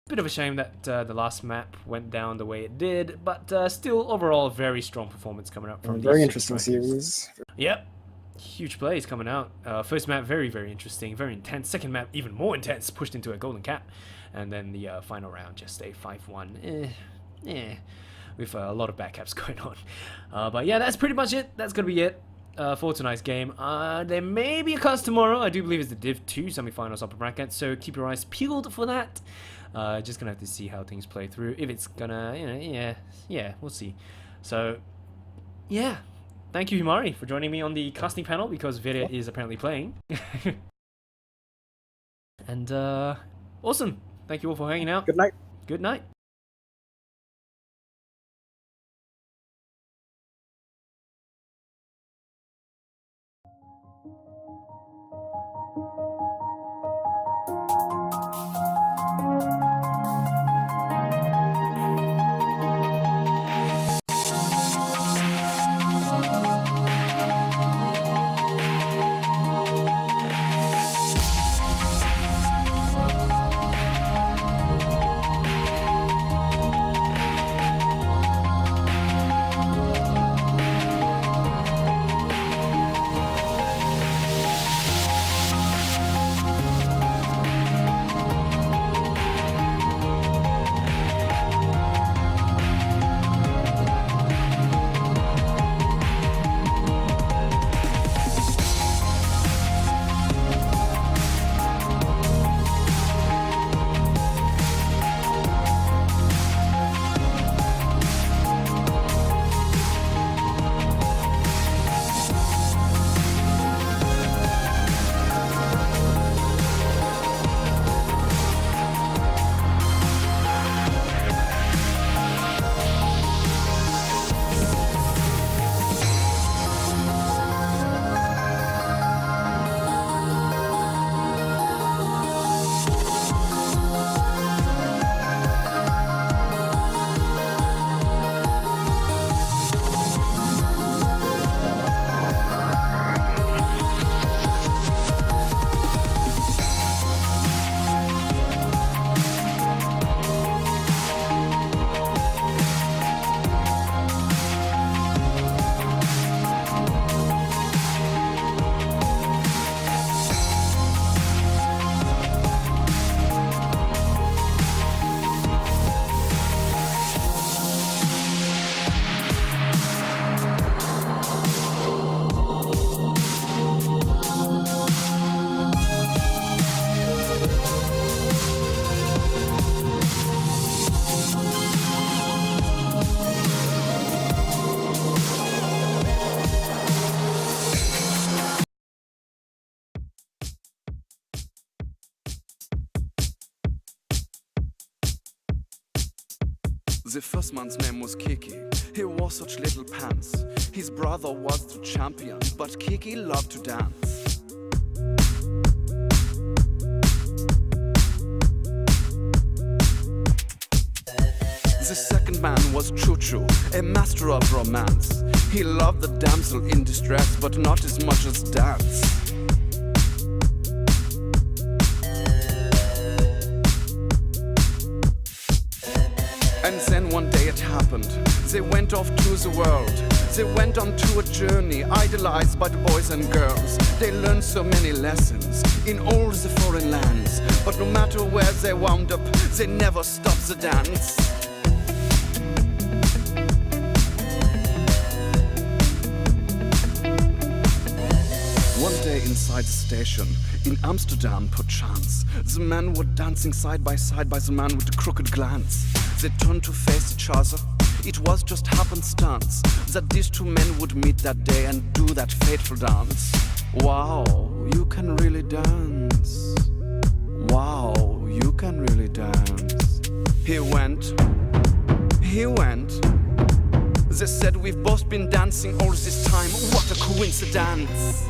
that the last map went down the way it did, but still overall very strong performance coming up from Very these interesting Supa Strikas. series. Yep, huge plays coming out. First map very, very interesting, very intense. Second map even more intense, pushed into a golden cap, and then the final round just a 5-1. With a lot of back caps going on. But yeah, that's pretty much it. That's gonna be it. for tonight's game. There may be a cast tomorrow. I do believe it's the Div 2 semi-finals upper bracket, so keep your eyes peeled for that. Just gonna have to see how things play through. If it's gonna, yeah, we'll see. So, yeah. Thank you, Himari, for joining me on the casting panel because Virya is apparently playing. And, awesome. Thank you all for hanging out. Good night. Good night. The first man's name was Kiki. He wore such little pants. His brother was the champion, but Kiki loved to dance. The second man was Choo-Choo, a master of romance. He loved the damsel in distress, but not as much as dance. And then one day it happened. They went off to the world. They went on to a journey, idolized by the boys and girls. They learned so many lessons in all the foreign lands. But no matter where they wound up, they never stopped the dance. One day inside the station, in Amsterdam perchance, the men were dancing side by the man with the crooked glance. They turned to face each other. It was just happenstance that these two men would meet that day and do that fateful dance. Wow, you can really dance. Wow, you can really dance. He went. They said we've both been dancing all this time. What a coincidence.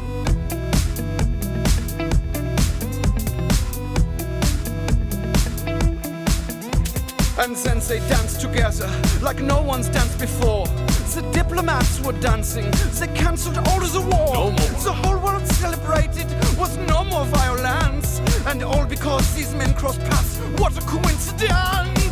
And then they danced together like no one's danced before. The diplomats were dancing, they cancelled all of the war. No more. The whole world celebrated, was no more violence. And all because these men crossed paths, what a coincidence!